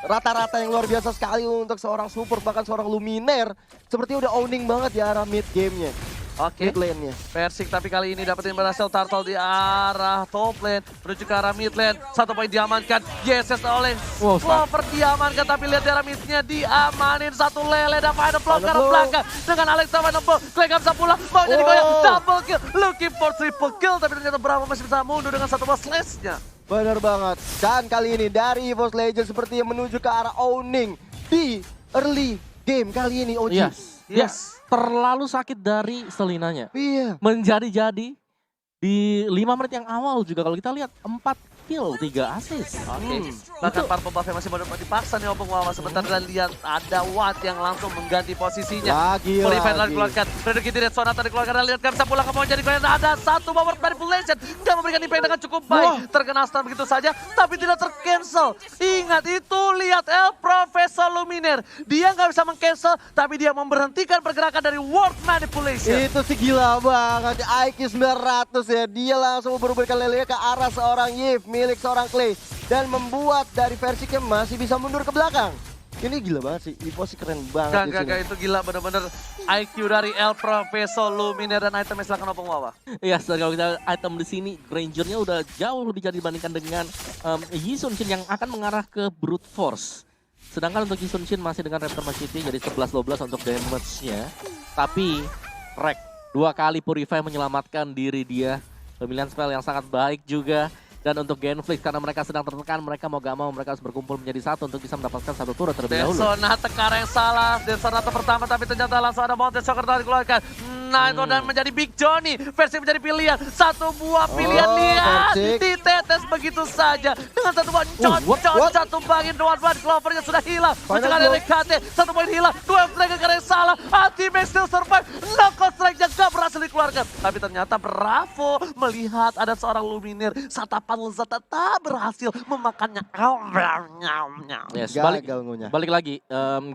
rata-rata yang luar biasa sekali untuk seorang support, bahkan seorang Luminar. Seperti udah owning banget di arah mid game-nya, Oke, mid lane-nya. Versik tapi kali ini dapetin berhasil Turtle di arah top lane menuju ke arah mid lane. 1 poin diamankan. Yeses oleh Wow, Clover diamankan tapi lihat di arah midnya diamanin satu Lele dan final blow ke arah Final blow. belakang dengan Alexa final blow. Clay gak bisa pulang, mau jadi goyang double kill. Looking for triple kill tapi ternyata Bravo masih bisa mundur dengan satu buah slash-nya. Bener banget. Dan kali ini dari EVOS Legends seperti yang menuju ke arah owning di early game kali ini, OG. Yes. Yes. Terlalu sakit dari Selinanya. Iya. Menjadi-jadi di 5 menit yang awal juga kalau kita lihat 4 kill, 3 assist. Oke, bahkan Purple Buff masih mau dipaksa nih Opung Wawa sebentar dan lihat ada Watt yang langsung mengganti posisinya. Lagi. Purify dikeluarkan, Fredo Kitty dan Sonata dikeluarkan dan lihat gak bisa pulang ke mau jadi goyang. Ada satu power manipulation, gak memberikan impact dengan cukup baik. Terkena stun begitu saja, tapi tidak tercancel. Ingat itu, lihat El Professor Luminar. Dia gak bisa mengcancel, tapi dia memberhentikan pergerakan dari World Manipulation. Itu sih gila banget. IQ 900 ya. Dia langsung berberikan lele ke arah seorang Yves milik seorang Clay. Dan membuat dari Versiknya masih bisa mundur ke belakang. Ini gila banget sih. EVOS sih keren banget di sini. Gak, itu gila bener-bener IQ dari El Professor Luminar dan itemnya silakan Opung Wawa. Iya, kalau kita item di sini Rangernya udah jauh lebih jadi dibandingkan dengan Yi Sun Shin yang akan mengarah ke Brute Force. Sedangkan untuk Yisun Shin masih dengan Raptor Machete jadi 11-12 untuk damage-nya. Tapi Rek 2 kali Purify menyelamatkan diri dia. Pemilihan spell yang sangat baik juga. Dan untuk Genflix karena mereka sedang tertekan, mereka mau gak mau mereka harus berkumpul menjadi satu untuk bisa mendapatkan satu turret terlebih dahulu. Sonata ke arah yang salah. Sonata pertama tapi ternyata langsung ada Mountain Shocker tadi dikeluarkan. Nah itu dan menjadi Big Johnny. Versi menjadi pilihan. Satu buah pilihan lihat. Ditetes begitu saja. Dengan satu buah cot tumbangin doan Clovernya sudah hilang. Mencegah dari KT. Satu poin hilang. 2 strike ke arah yang salah. Ultimate still survive. Knockout strike-nya gak berhasil dikeluarkan. Tapi ternyata Bravo melihat ada seorang Luminir. Satapan lezat tak berhasil memakannya. Yes, Gagal balik lagi,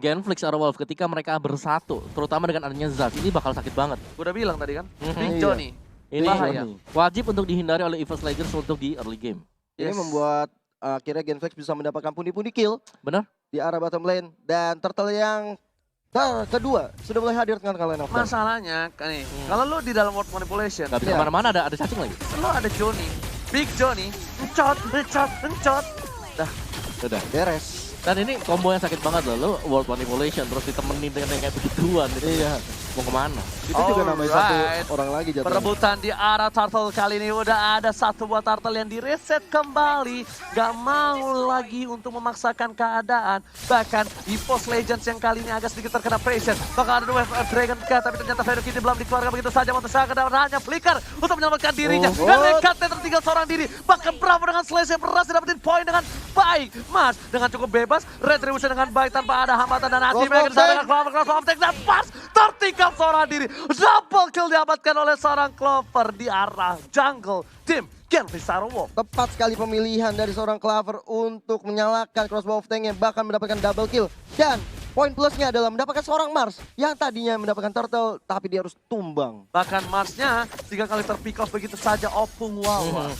Genflix Arrow Wolf ketika mereka bersatu, terutama dengan adanya Zaf, ini bakal sakit banget. Gue udah bilang tadi kan, Iya. Big Johnny. Ini bahaya. wajib untuk dihindari oleh EVOS Legends untuk di early game. Ini membuat akhirnya Genflix bisa mendapatkan pundi-pundi kill Benar? di arah bottom lane. Dan turtle yang kedua sudah mulai hadir dengan kalian. Masalahnya, nih, kalau lu di dalam word manipulation, Gak bisa Iya. kemana-mana, ada cacing lagi. lu ada Johnny, Big Johnny, encot. Udah. Beres. Dan ini combo yang sakit banget loh, lo world manipulation terus ditemenin dengan yang kayak begituan. Iya. Mau kemana? Itu juga namanya satu Alright. orang lagi jatuhnya. Perebutan di arah turtle kali ini udah ada satu buah turtle yang direset kembali. Gak mau lagi untuk memaksakan keadaan. Bahkan EVOS Legends yang kali ini agak sedikit terkena pressure. Bakal ada Wave of Dragon Cut, tapi ternyata Fero Kitty belum dikeluarkan begitu saja. Montesaka dan hanya flicker untuk menyelamatkan dirinya. Dan Rekat tertinggal seorang diri. Bahkan Bravo dengan Slash yang berhasil dapetin poin dengan baik. Mas dengan cukup bebas. Retribution dengan baik tanpa ada hambatan. Dan hati mereka disana dengan Clover Cross Optic. Dan pas tertinggal seorang diri. Double kill didapatkan oleh seorang Clover di arah jungle tim Genflix Arrow Wolf. Tepat sekali pemilihan dari seorang Clover untuk menyalakan crossbow of tanknya, bahkan mendapatkan double kill. Dan poin plusnya adalah mendapatkan seorang Mars yang tadinya mendapatkan turtle tapi dia harus tumbang. Bahkan Marsnya 3 kali terpick off begitu saja opung wawa.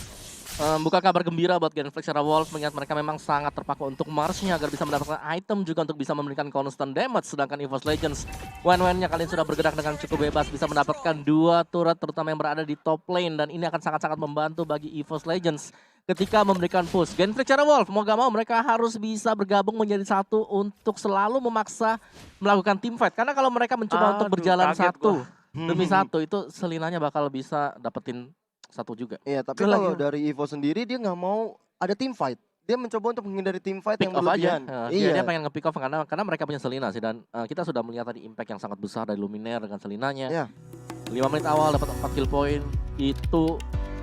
Bukan kabar gembira buat Genflix Arrow Wolf mengingat mereka memang sangat terpaku untuk Marsnya agar bisa mendapatkan item juga untuk bisa memberikan constant damage. Sedangkan EVOS Legends Wen-Wen-nya kalian sudah bergerak dengan cukup bebas, bisa mendapatkan 2 turret terutama yang berada di top lane, dan ini akan sangat-sangat membantu bagi EVOS Legends ketika memberikan push. Genflix Arrow Wolf mau gak mau mereka harus bisa bergabung menjadi satu untuk selalu memaksa melakukan team fight, karena kalau mereka mencoba untuk berjalan satu demi satu itu Selinanya bakal bisa dapetin satu juga. Iya, tapi Itu kalau lagi. dari Evo sendiri dia nggak mau ada team fight. Dia mencoba untuk menghindari team fight Pick yang off aja. berlebihan. Dia pengen nge-pick off karena mereka punya Selina sih, dan kita sudah melihat tadi impact yang sangat besar dari Luminaire dengan Selinanya. Iya. 5 menit awal dapat 4 kill point itu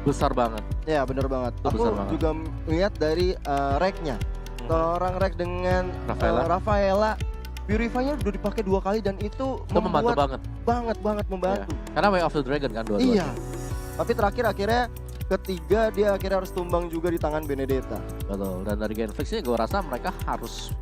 besar banget. Ya, bener banget. Itu Aku besar banget. juga melihat dari rack-nya. Seorang rack dengan Rafaela. Purify-nya udah dipakai 2 kali dan itu membantu banget. banget membantu. Karena Way of the Dragon kan dua-duanya. Iya. Tapi terakhir akhirnya ketiga dia akhirnya harus tumbang juga di tangan Benedetta. Betul. Dan dari Genflix sih gue rasa mereka harus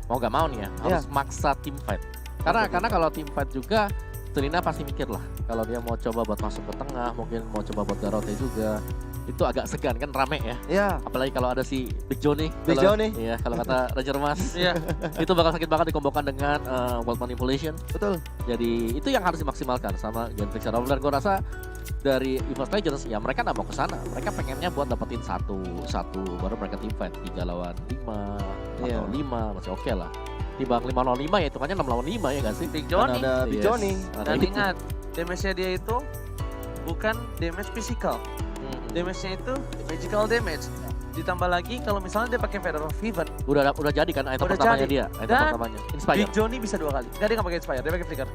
mau gak mau nih ya, harus maksa team fight. Karena kalau team fight juga Selina pasti mikir lah kalau dia mau coba buat masuk ke tengah, mungkin mau coba buat Garote juga. Itu agak segan kan, rame ya. Iya. Apalagi kalau ada si Big Johnny. Big Johnny. Iya, kalau kata Ranger Mas. Iya. Itu bakal sakit banget dikombokan dengan World Manipulation. Betul. Jadi itu yang harus dimaksimalkan sama Genflix Arrow. Dan gue rasa dari EVOS Legends ya mereka nggak mau ke sana. Mereka pengennya buat dapetin satu baru mereka team fight 3 lawan 5, 4 Iya. lawan 5 masih oke lah. Timbang 5 lawan 5 ya hitungannya 6 lawan 5 ya nggak sih? Big Dan Johnny. ada Big Yes. Johnny. Dan ingat, damage-nya dia itu bukan damage physical. Damage-nya itu magical damage. Ditambah lagi kalau misalnya dia pakai Feather of Heaven. Udah jadi kan item Udah pertamanya jadi. dia, item Dan pertamanya. Inspire. Big Johnny bisa 2 kali. Enggak, dia nggak pakai Inspire, dia pakai Flicker.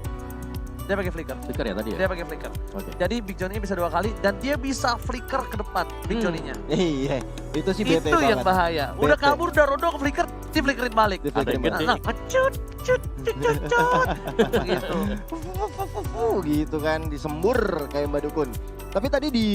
Dia pakai Flicker. Flicker ya tadi ya? Dia pakai Flicker. Oke. Jadi Big Johnny bisa 2 kali dan dia bisa Flicker ke depan Big Johnny-nya. Iya. Itu sih bete Itu banget. yang bahaya. Udah Bete. kabur, udah rondo ke Flicker, di Flickerin balik. Di Ada yang flickerin gede. banget. Nah, cut. Gitu. Gitu kan, disembur kayak Mbak Dukun. Tapi tadi di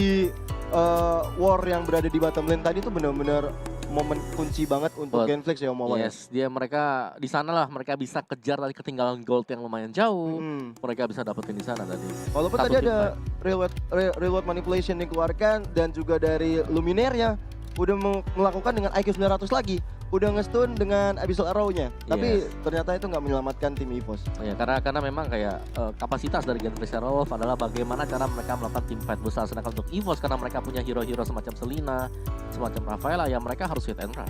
war yang berada di bottom lane tadi tuh benar-benar momen kunci banget untuk Buat- Genflix ya Om Wawan. Yes, mereka di sana lah mereka bisa kejar tadi ketinggalan gold yang lumayan jauh. Mereka bisa dapetin di sana tadi. Walaupun Satu tadi tim ada real world manipulation dikeluarkan dan juga dari Luminaire-nya udah melakukan dengan IQ 900 lagi. Udah nge-stun dengan Abyssal Arrow-nya. Tapi ternyata itu nggak menyelamatkan tim EVOS. Ya, karena memang kayak kapasitas dari Genflix Arrow Wolf adalah bagaimana cara mereka melakukan team fight besar. Sedangkan untuk EVOS karena mereka punya hero-hero semacam Selina, semacam Rafaela, ya mereka harus hit and run.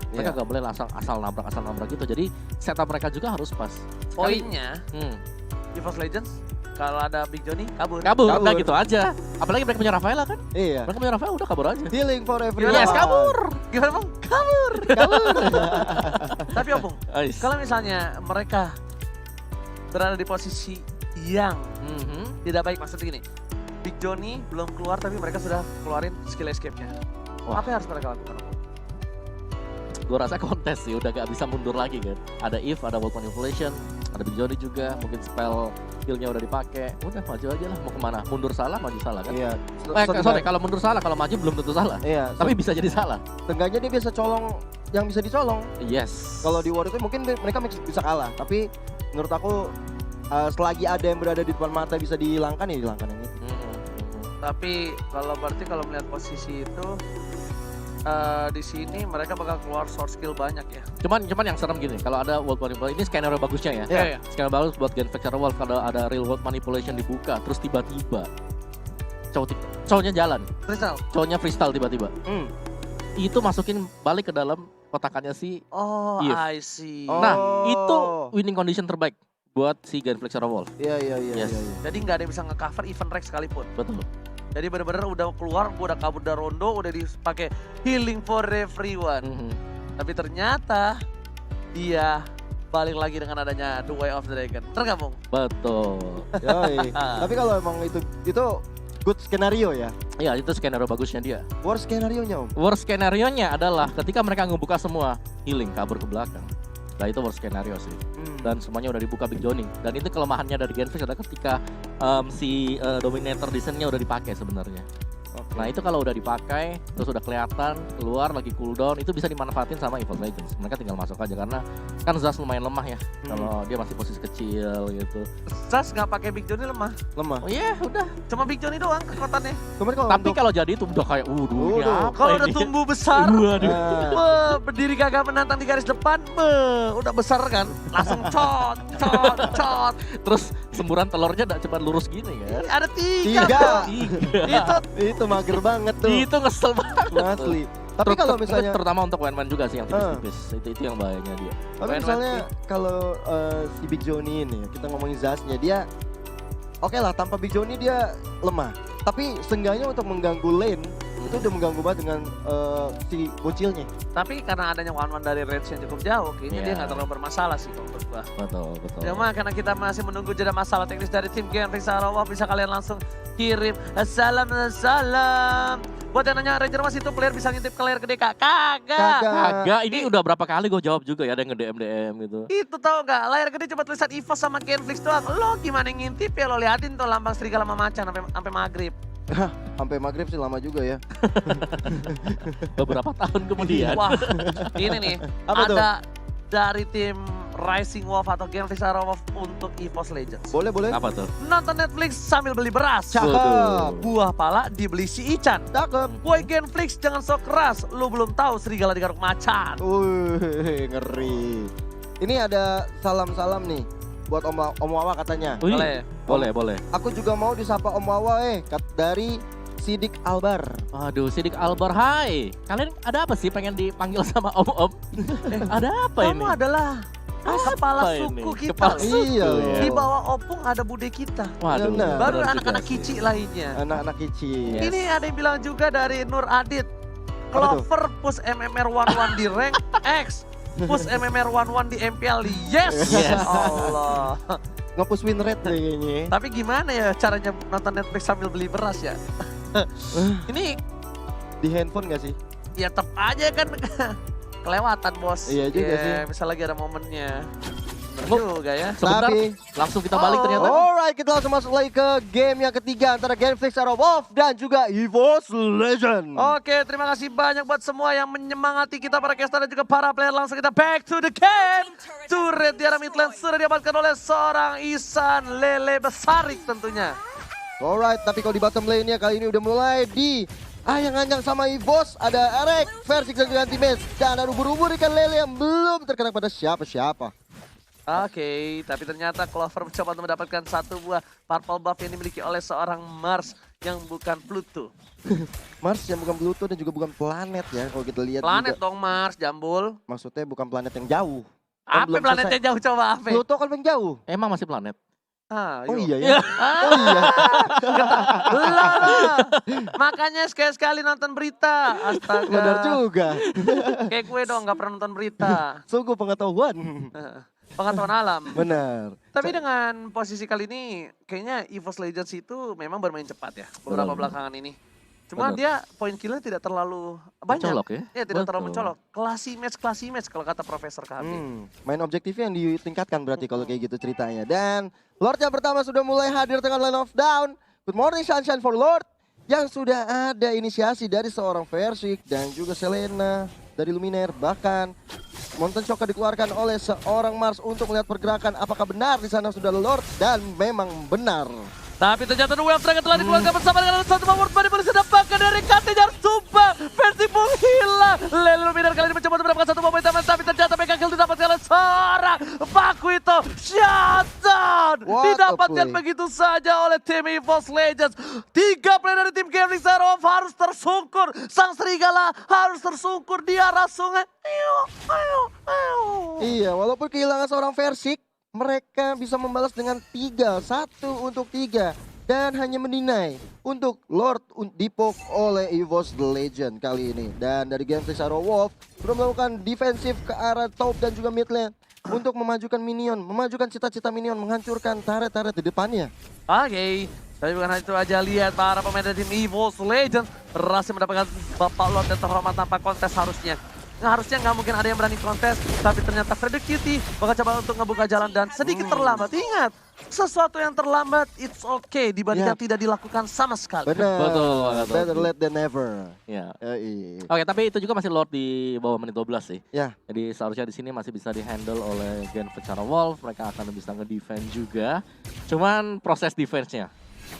Mereka Iya. nggak boleh asal nabrak gitu. Jadi setup mereka juga harus pas. Poinnya, Hmm. EVOS Legends kalau ada Big Johnny kabur. Kabur, Kabur. udah gitu aja. Apalagi mereka punya Rafaela kan? Iya. Mereka punya Rafaela udah kabur aja. Healing for everyone. Yes, kabur. Gimana Bang? Kabur. Tapi Opung, Ais. kalau misalnya mereka berada di posisi yang Mhm. tidak baik, maksudnya gini, Big Johnny belum keluar tapi mereka sudah keluarin skill escape-nya. Wah. Apa yang harus mereka lakukan? Gue rasa kontes sih udah gak bisa mundur lagi kan. Ada Eve, ada World Manipulation, ada Big Johnny juga, mungkin spell heal-nya udah dipakai. Udah maju aja lah, mau kemana? Mundur salah, maju salah kan? Iya. Sorry, kalau mundur salah, kalau maju belum tentu salah. Iya, Tapi bisa jadi salah. seenggaknya dia bisa colong yang bisa dicolong. Yes. Kalau di War itu mungkin mereka bisa kalah, tapi menurut aku selagi ada yang berada di depan mata bisa dihilangkan ya dihilangkan yang itu. Tapi berarti kalau melihat posisi itu di sini mereka bakal keluar source skill banyak ya. Cuman yang serem gini, kalau ada World Manipulation, ini skenario bagusnya ya. Iya. Skenario bagus buat Gen Vector Wolf kalau ada Real World Manipulation dibuka, terus tiba-tiba cowoknya jalan, Crystal. cowoknya freestyle tiba-tiba. Itu masukin balik ke dalam kotakannya si. Oh, Eve. I see. Oh. Nah, itu winning condition terbaik buat si Gen Vector Wolf. Iya. Yes. Jadi nggak ada yang bisa nge-cover event Rex sekalipun. Betul. Jadi bener-bener udah keluar, gua udah kabur dari rondo, udah dipakai healing for everyone. Mhm. Tapi ternyata dia balik lagi dengan adanya The Way of the Dragon. Tergabung. Betul. Yoi. Tapi kalau emang itu good skenario ya. Iya, itu skenario bagusnya dia. Worst skenario-nya Om. Worst skenario-nya adalah ketika mereka ngebuka semua healing kabur ke belakang. Nah, itu worst skenario sih. Dan semuanya udah dibuka Big Johnny. Dan itu kelemahannya dari Genfix adalah ketika si Dominator Descent-nya udah dipakai sebenarnya. Oke. Nah itu kalau udah dipakai, terus udah kelihatan, keluar lagi cooldown, itu bisa dimanfaatin sama EVOS Legends. Mereka tinggal masuk aja karena kan Zas lumayan lemah ya. Kalau dia masih posisi kecil gitu. Zas nggak pakai Big Johnny lemah. Lemah. Oh iya udah. Cuma Big Johnny doang kekuatannya. Kemarin kalau Tapi untuk kalau jadi itu udah kayak ini Waduh. apa Kalau udah ini? tumbuh besar, Waduh. berdiri gagah menantang di garis depan, udah besar kan, langsung cot. Terus semburan telurnya gak cuma lurus gini kan. Ada Tiga. Bro. Tiga. Itu itu mager banget tuh. Itu ngesel banget. Asli. Tapi kalau misalnya terutama untuk one-man juga sih yang tipis-tipis. Itu yang bahayanya dia. Tapi Main misalnya kalau si Big Johnny ini kita ngomongin Zasnya dia oke lah tanpa Big Johnny dia lemah. Tapi seenggaknya untuk mengganggu lane itu udah mengganggu banget dengan si bocilnya. Tapi karena adanya one-one dari range yang cukup jauh, kayaknya dia Iya. nggak terlalu bermasalah sih kalau menurut gua. Betul. Cuma karena kita masih menunggu jeda masalah teknis dari tim Genfix Sarawak, bisa kalian langsung kirim salam. Buat yang nanya Ranger Mas itu player bisa ngintip ke layar gede kak? Kagak. Kagak, ini udah berapa kali gue jawab juga ya, ada yang nge-DM gitu. Itu tau gak, layar gede cuma tulisan EVOS sama Genflix doang. Lo gimana ngintip ya, lo liatin tuh lambang serigala sama macan sampai maghrib. Sampai maghrib sih lama juga ya. Beberapa tahun kemudian. Wah, ini nih, Apa tuh? ada dari tim Rising Wolf atau Genflix Sarawak untuk EVOS Legends. Boleh. Apa tuh? Nonton Netflix sambil beli beras. Cakep. Buah pala dibeli si Ican. Cakep. Woi Genflix jangan sok keras, lu belum tahu serigala digaruk macan. Ngeri. Ini ada salam-salam nih buat Om Wawa katanya. Wih, Boleh. boleh. Aku juga mau disapa Om Wawa dari Sidik Albar. Aduh, Sidik Albar, hai. Kalian ada apa sih pengen dipanggil sama Om-Om? Ada apa Kamu ini? adalah kepala Apa ini? suku kita. Kepala suku Iya. ya. Di bawah opung ada bude kita. Waduh, Benar. Baru benar anak-anak juga sih. kici lainnya. Anak-anak kicil. Yes. Ini ada yang bilang juga dari Nur Adit. Apa tuh? Clover push MMR 11 di rank X. Push MMR 11 di MPL. Yes. Yes. Allah. Nge-push win rate deh kayaknya. Tapi gimana ya caranya nonton Netflix sambil beli beras ya? Ini Di handphone gak sih? ya tetap aja kan kelewatan bos. Iya juga Ya, sih. Misal lagi ada momennya. Bener juga ya. Sebentar, Tapi- langsung kita balik ternyata. Alright, kita langsung masuk lagi ke game yang ketiga antara Genflix Sarawak dan juga EVOS Legend. Oke, terima kasih banyak buat semua yang menyemangati kita para caster dan juga para player. Langsung kita back to the game. Turret di arah midlane sudah diamankan oleh seorang Ihsan Lele Besarik tentunya. Alright, tapi kalau di bottom lane-nya kali ini udah mulai di ayang-ayang sama EVOS. Ada Erek, Versix dan juga Anti-Mage. Dan ada ubur-ubur ikan lele yang belum terkena pada siapa-siapa. Oke, tapi ternyata Clover mencoba untuk mendapatkan satu buah purple buff yang dimiliki oleh seorang Mars yang bukan Pluto. Mars yang bukan Pluto dan juga bukan planet ya kalau kita lihat Planet juga. dong Mars, Jambul. Maksudnya bukan planet yang jauh. Kan Apa belum planet selesai. yang jauh coba apa? Pluto kan paling jauh. Emang masih planet? Ah, Oh yuk. iya ya. Oh iya. Lah. Makanya sekali-sekali nonton berita. Astaga. Benar juga. Kayak gue dong nggak pernah nonton berita. Sungguh pengetahuan. Pengetahuan alam. Benar. Tapi dengan posisi kali ini, kayaknya EVOS Legends itu memang bermain cepat ya. Beberapa Benar. belakangan ini. Cuma Benar. dia poin killnya tidak terlalu banyak. Mencolok ya? Ya tidak terlalu Betul. mencolok. Classy match kalau kata Profesor KB. Main objektifnya yang ditingkatkan berarti kalau kayak gitu ceritanya. Dan Lord yang pertama sudah mulai hadir dengan line of down. Good morning Sunshine for Lord. Yang sudah ada inisiasi dari seorang Versik dan juga Selena dari Luminaire. Bahkan Mountain Shocker dikeluarkan oleh seorang Mars untuk melihat pergerakan apakah benar di sana sudah Lord. Dan memang benar. Tapi ternyata Wave Dragon telah dikeluarkan bersama dengan satu Power Body polisi dapatkan dari KT Sumpah versi menghilang. Lele Luminar kali ini mencoba untuk mendapatkan satu momen taman, tapi ternyata mega kill didapatkan oleh seorang Pakuito. Shutdown What a didapatkan play. begitu saja oleh tim EVOS Legends. 3 player dari tim Gambling Zero harus tersungkur. Sang Serigala harus tersungkur di arah sungai. Iya, walaupun kehilangan seorang Versik, mereka bisa membalas dengan 3, 1 untuk 3. Dan hanya mendinai untuk Lord dipok oleh EVOS Legend kali ini. Dan dari Genflix Arrow Wolf sudah melakukan defensif ke arah top dan juga mid lane. Untuk memajukan minion, memajukan cita-cita minion, menghancurkan turret-turret di depannya. Oke, tapi bukan hanya itu aja, lihat para pemain dari tim EVOS Legends berhasil mendapatkan Bapak Lord yang terhormat tanpa kontes harusnya. Nah, harusnya nggak mungkin ada yang berani kontes, tapi ternyata Freddy Cutie bakal coba untuk ngebuka jalan dan sedikit terlambat. Ingat, sesuatu yang terlambat it's okay dibandingkan tidak dilakukan sama sekali. Benar. Betul, Better late than never. Ya. Iya. Oke, tapi itu juga masih Lord di bawah menit 12 sih. Ya. Jadi seharusnya di sini masih bisa dihandle oleh Genflix Arrow Wolf. Mereka akan bisa nge-defend juga. Cuman proses defense-nya,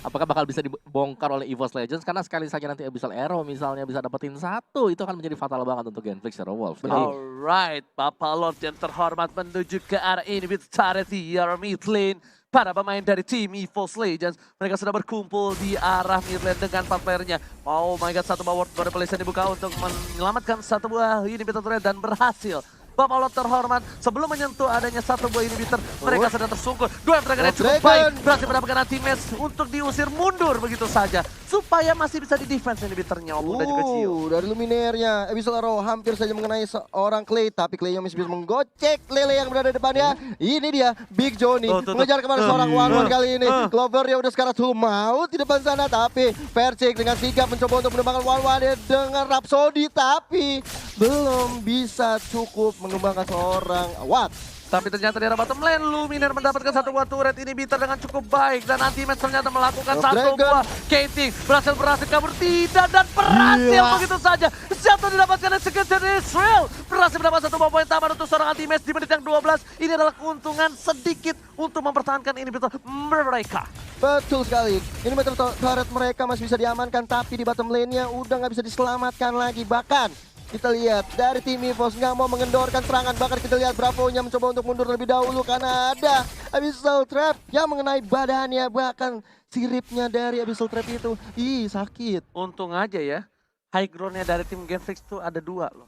apakah bakal bisa dibongkar oleh EVOS Legends? Karena sekali saja nanti Abyssal Arrow misalnya bisa dapetin 1, itu akan menjadi fatal banget untuk Genflix Arrow Wolf. Jadi, Alright, Bapak Lord yang terhormat menuju ke arah ini with turret di arah mid lane. Para pemain dari tim EVOS Legends, mereka sudah berkumpul di arah mid lane dengan 4 playernya. Oh my god, satu buah ward pada polisi dibuka untuk menyelamatkan satu buah inhibitor turret dan berhasil. Bapak Lord terhormat sebelum menyentuh adanya satu buah inhibitor, mereka sedang tersungkur. Dua Dragon yang cukup baik, berhasil mendapatkan anti-match untuk diusir mundur begitu saja. Supaya masih bisa di-defense inhibitornya, Opung dan juga Cio. Dari Luminaire-nya, Abyssal Arrow hampir saja mengenai seorang Clay. Tapi Clay-nya masih bisa menggocek Lele yang berada di depannya. Ini dia, Big Johnny. Mengejar kepada seorang One kali ini. Clover ya udah sekarang tuh mau di depan sana. Tapi Versik dengan sigap mencoba untuk menembakkan One dengan Rhapsody. Tapi belum bisa cukup mengembangkan seorang Watt. Tapi ternyata di arah bottom lane, Luminar mendapatkan satu buah turret inhibitor dengan cukup baik. Dan anti-match ternyata melakukan satu buah Kating. Berhasil kabur, tidak, dan berhasil begitu saja. Jatuh didapatkan execution dari Israel. Berhasil mendapat satu buah poin tambahan untuk seorang anti-match di menit yang 12. Ini adalah keuntungan sedikit untuk mempertahankan inhibitor mereka. Betul sekali. Ini turret mereka masih bisa diamankan. Tapi di bottom lane-nya udah nggak bisa diselamatkan lagi. Bahkan kita lihat dari tim EVOS nggak mau mengendorkan serangan. Bahkan kita lihat Bravo-nya mencoba untuk mundur lebih dahulu karena ada Abyssal Trap yang mengenai badannya. Bahkan siripnya dari Abyssal Trap itu, sakit. Untung aja ya, high ground-nya dari tim Genflix tuh ada 2 loh.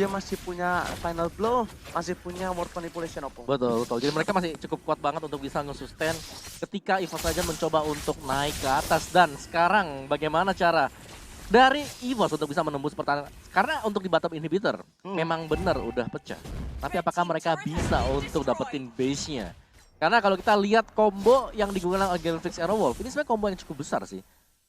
Dia masih punya Final Blow, masih punya Ward Manipulation, Opung. betul. Jadi mereka masih cukup kuat banget untuk bisa nge-sustain ketika EVOS saja mencoba untuk naik ke atas. Dan sekarang bagaimana cara dari EVOS untuk bisa menembus pertahanan? Karena untuk di bottom inhibitor memang benar udah pecah. Tapi apakah mereka bisa untuk dapetin base-nya? Karena kalau kita lihat combo yang digunakan oleh Genflix Arrow Wolf, ini sebenarnya combo yang cukup besar sih.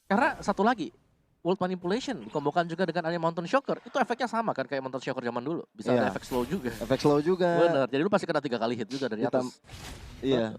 Karena satu lagi, World Manipulation dikombokan juga dengan adanya Mountain Shocker. Itu efeknya sama kan kayak Mountain Shocker zaman dulu. Bisa ada efek slow juga. Efek slow juga. Bener, jadi lu pasti kena 3 kali hit juga dari atas. Iya.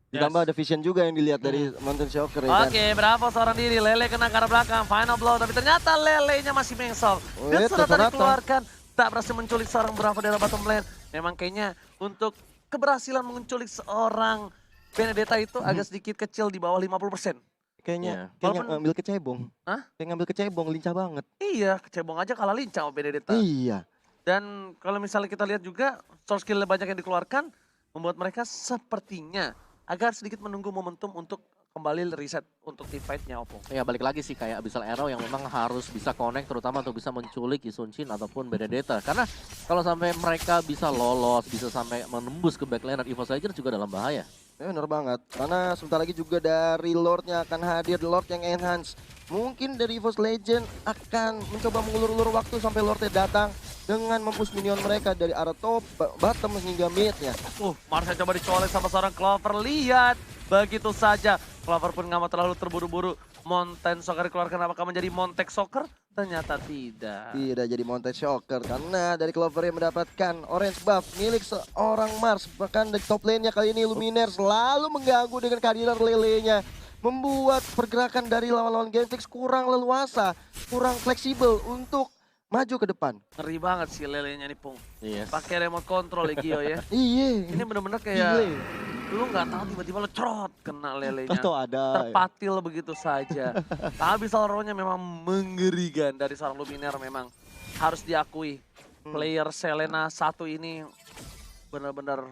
Ditambah ada vision juga yang dilihat dari Mountain Shocker ya kan. Oke, Bravo seorang diri. Lele kena ke arah belakang. Final blow. Tapi ternyata Lelenya masih mengsel. Dan sudah tadi keluarkan. Tak berhasil menculik seorang Bravo dari bottom lane. Memang kayaknya untuk keberhasilan menculik seorang Benedetta itu agak sedikit kecil di bawah 50%. Kayaknya Walaupun- ngambil kecebong. Hah? Kayak ngambil kecebong, lincah banget. Iya, kecebong aja kalah lincah sama Benedetta. Iya. Dan kalau misalnya kita lihat juga, source skill banyak yang dikeluarkan, membuat mereka sepertinya agar sedikit menunggu momentum untuk kembali reset untuk team fight-nya Oppo. Ya balik lagi sih kayak Abyssal Arrow yang memang harus bisa connect terutama untuk bisa menculik Isunshin ataupun Benedetta. Karena kalau sampai mereka bisa lolos, bisa sampai menembus ke backlane EVOS Legends juga dalam bahaya. Ya bener banget, karena sebentar lagi juga dari Lordnya akan hadir, Lord yang enhance. Mungkin dari EVOS Legend akan mencoba mengulur-ulur waktu sampai Lordnya datang dengan mempush minion mereka dari arah top, bottom hingga midnya. Marsha coba dicolek sama seorang Clover, lihat. Begitu saja, Clover pun nggak mau terlalu terburu-buru. Mountain Soccer dikeluarkan, apakah menjadi Montek Soccer? Ternyata tidak. Tidak jadi Monte Shocker karena dari Clover yang mendapatkan orange buff milik seorang Mars. Bahkan dari top lane-nya kali ini Luminaire selalu mengganggu dengan kehadiran Lele-nya. Membuat pergerakan dari lawan-lawan Genflix kurang leluasa, kurang fleksibel untuk maju ke depan. Ngeri banget sih lelenya nih Pung. Yes. Pakai remote control ya Gio ya. Iya. Ini bener-bener kayak lu nggak tahu tiba-tiba lo cerot kena lelenya. Atau ada. Terpatil begitu saja. Abyssal Arrow-nya memang mengerikan dari seorang Luminaire, memang harus diakui. Player Selena satu ini benar-benar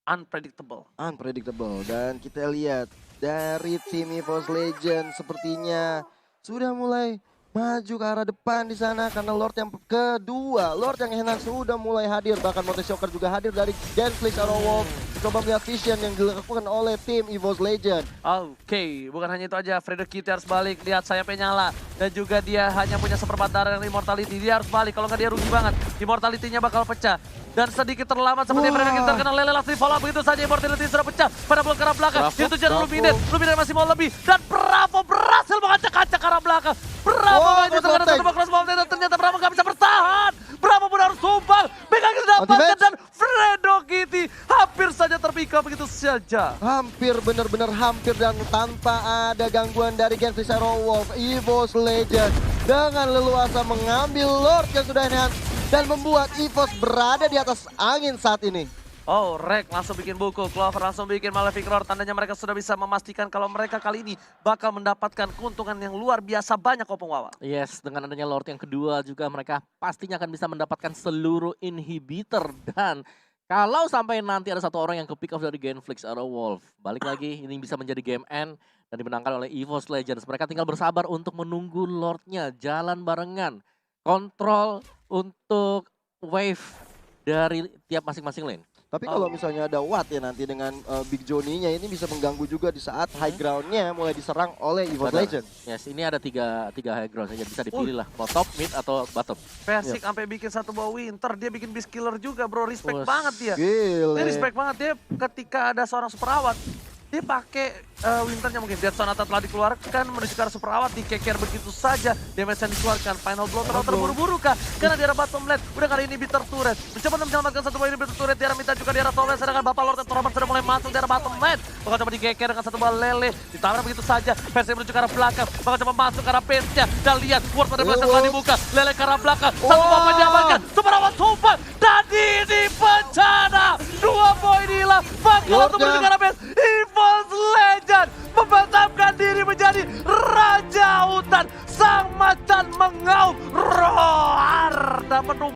unpredictable. Unpredictable, dan kita lihat dari tim EVOS Legend sepertinya sudah mulai maju ke arah depan di sana karena Lord yang kedua, Lord yang enhance sudah mulai hadir, bahkan Monte Shocker juga hadir dari Genflix Arrow Wolf. Coba melihat vision yang dilakukan oleh tim EVOS Legend. Oke, bukan hanya itu aja, Fredo Kitty harus balik, lihat sayapnya nyala. Dan juga dia hanya punya seperempat darah yang Immortality, dia harus balik, kalau nggak dia rugi banget. Immortality-nya bakal pecah. Dan sedikit terlambat seperti Fredo Kitty terkena Lele langsung di follow up, begitu saja Immortality sudah pecah. Pada blok ke arah belakang, itu jadi Luminaire masih mau lebih. Dan Bravo berhasil mengacak-acak ke arah belakang. Bravo itu terkena satu cross bomb, dan ternyata Bravo nggak bisa bertahan. Bravo pun harus tumbang, Mega didapatkan dan Fredo Kitty hampir saja terpikat begitu saja. Hampir, benar-benar hampir, dan tanpa ada gangguan dari Genflix Arrow Wolf, EVOS Legend dengan leluasa mengambil Lord yang sudah enhance dan membuat EVOS berada di atas angin saat ini. Oh, Rek langsung bikin buku, Clover langsung bikin Malefic Roar. Tandanya mereka sudah bisa memastikan kalau mereka kali ini bakal mendapatkan keuntungan yang luar biasa banyak Opung Wawa. Yes, dengan adanya Lord yang kedua juga mereka pastinya akan bisa mendapatkan seluruh inhibitor. Dan kalau sampai nanti ada satu orang yang ke pick off dari Genflix Arrow Wolf, balik lagi ini bisa menjadi game end dan dimenangkan oleh EVOS Legends. Mereka tinggal bersabar untuk menunggu Lordnya jalan barengan. Kontrol untuk wave dari tiap masing-masing lane. Tapi kalau misalnya ada Watt ya nanti dengan Big Johnny-nya ini bisa mengganggu juga di saat high ground-nya mulai diserang oleh EVOS Legend. Yes, ini ada tiga high ground saja, bisa dipilih lah, mau top, mid atau bottom. Persik sampai bikin satu buah Winter, dia bikin Beast Killer juga bro, respect banget dia. Gile. Dia respect banget dia ketika ada seorang super awat. Dia pakai Winternya mungkin, Death Sonata telah dikeluarkan menuju ke arah super awat, dikeker begitu saja. Damage yang dikeluarkan, final blow terlalu terburu-buru kah? Karena di arah bottom lane, udah kali ini Bitter Turret. Mencoba menyelamatkan satu buah ini Bitter Turret, di arah minta juga di arah top lane, sedangkan Bapak Lord dan Torment sudah mulai masuk di arah bottom lane. Bakal coba dikeker dengan satu buah Lele, ditabrak begitu saja. Persik menuju ke arah belakang, bakal coba masuk ke arah pace-nya. Dan lihat, Ward pada belakang telah dibuka, Lele ke arah belakang, satu buah apa diamankan, super awat tumpang, dan ini bencana. 2 poin hilang, bakal untuk menuju ke arah pace. EVOS Legend memantapkan diri menjadi Raja Hutan. Sang macan mengaum roar dan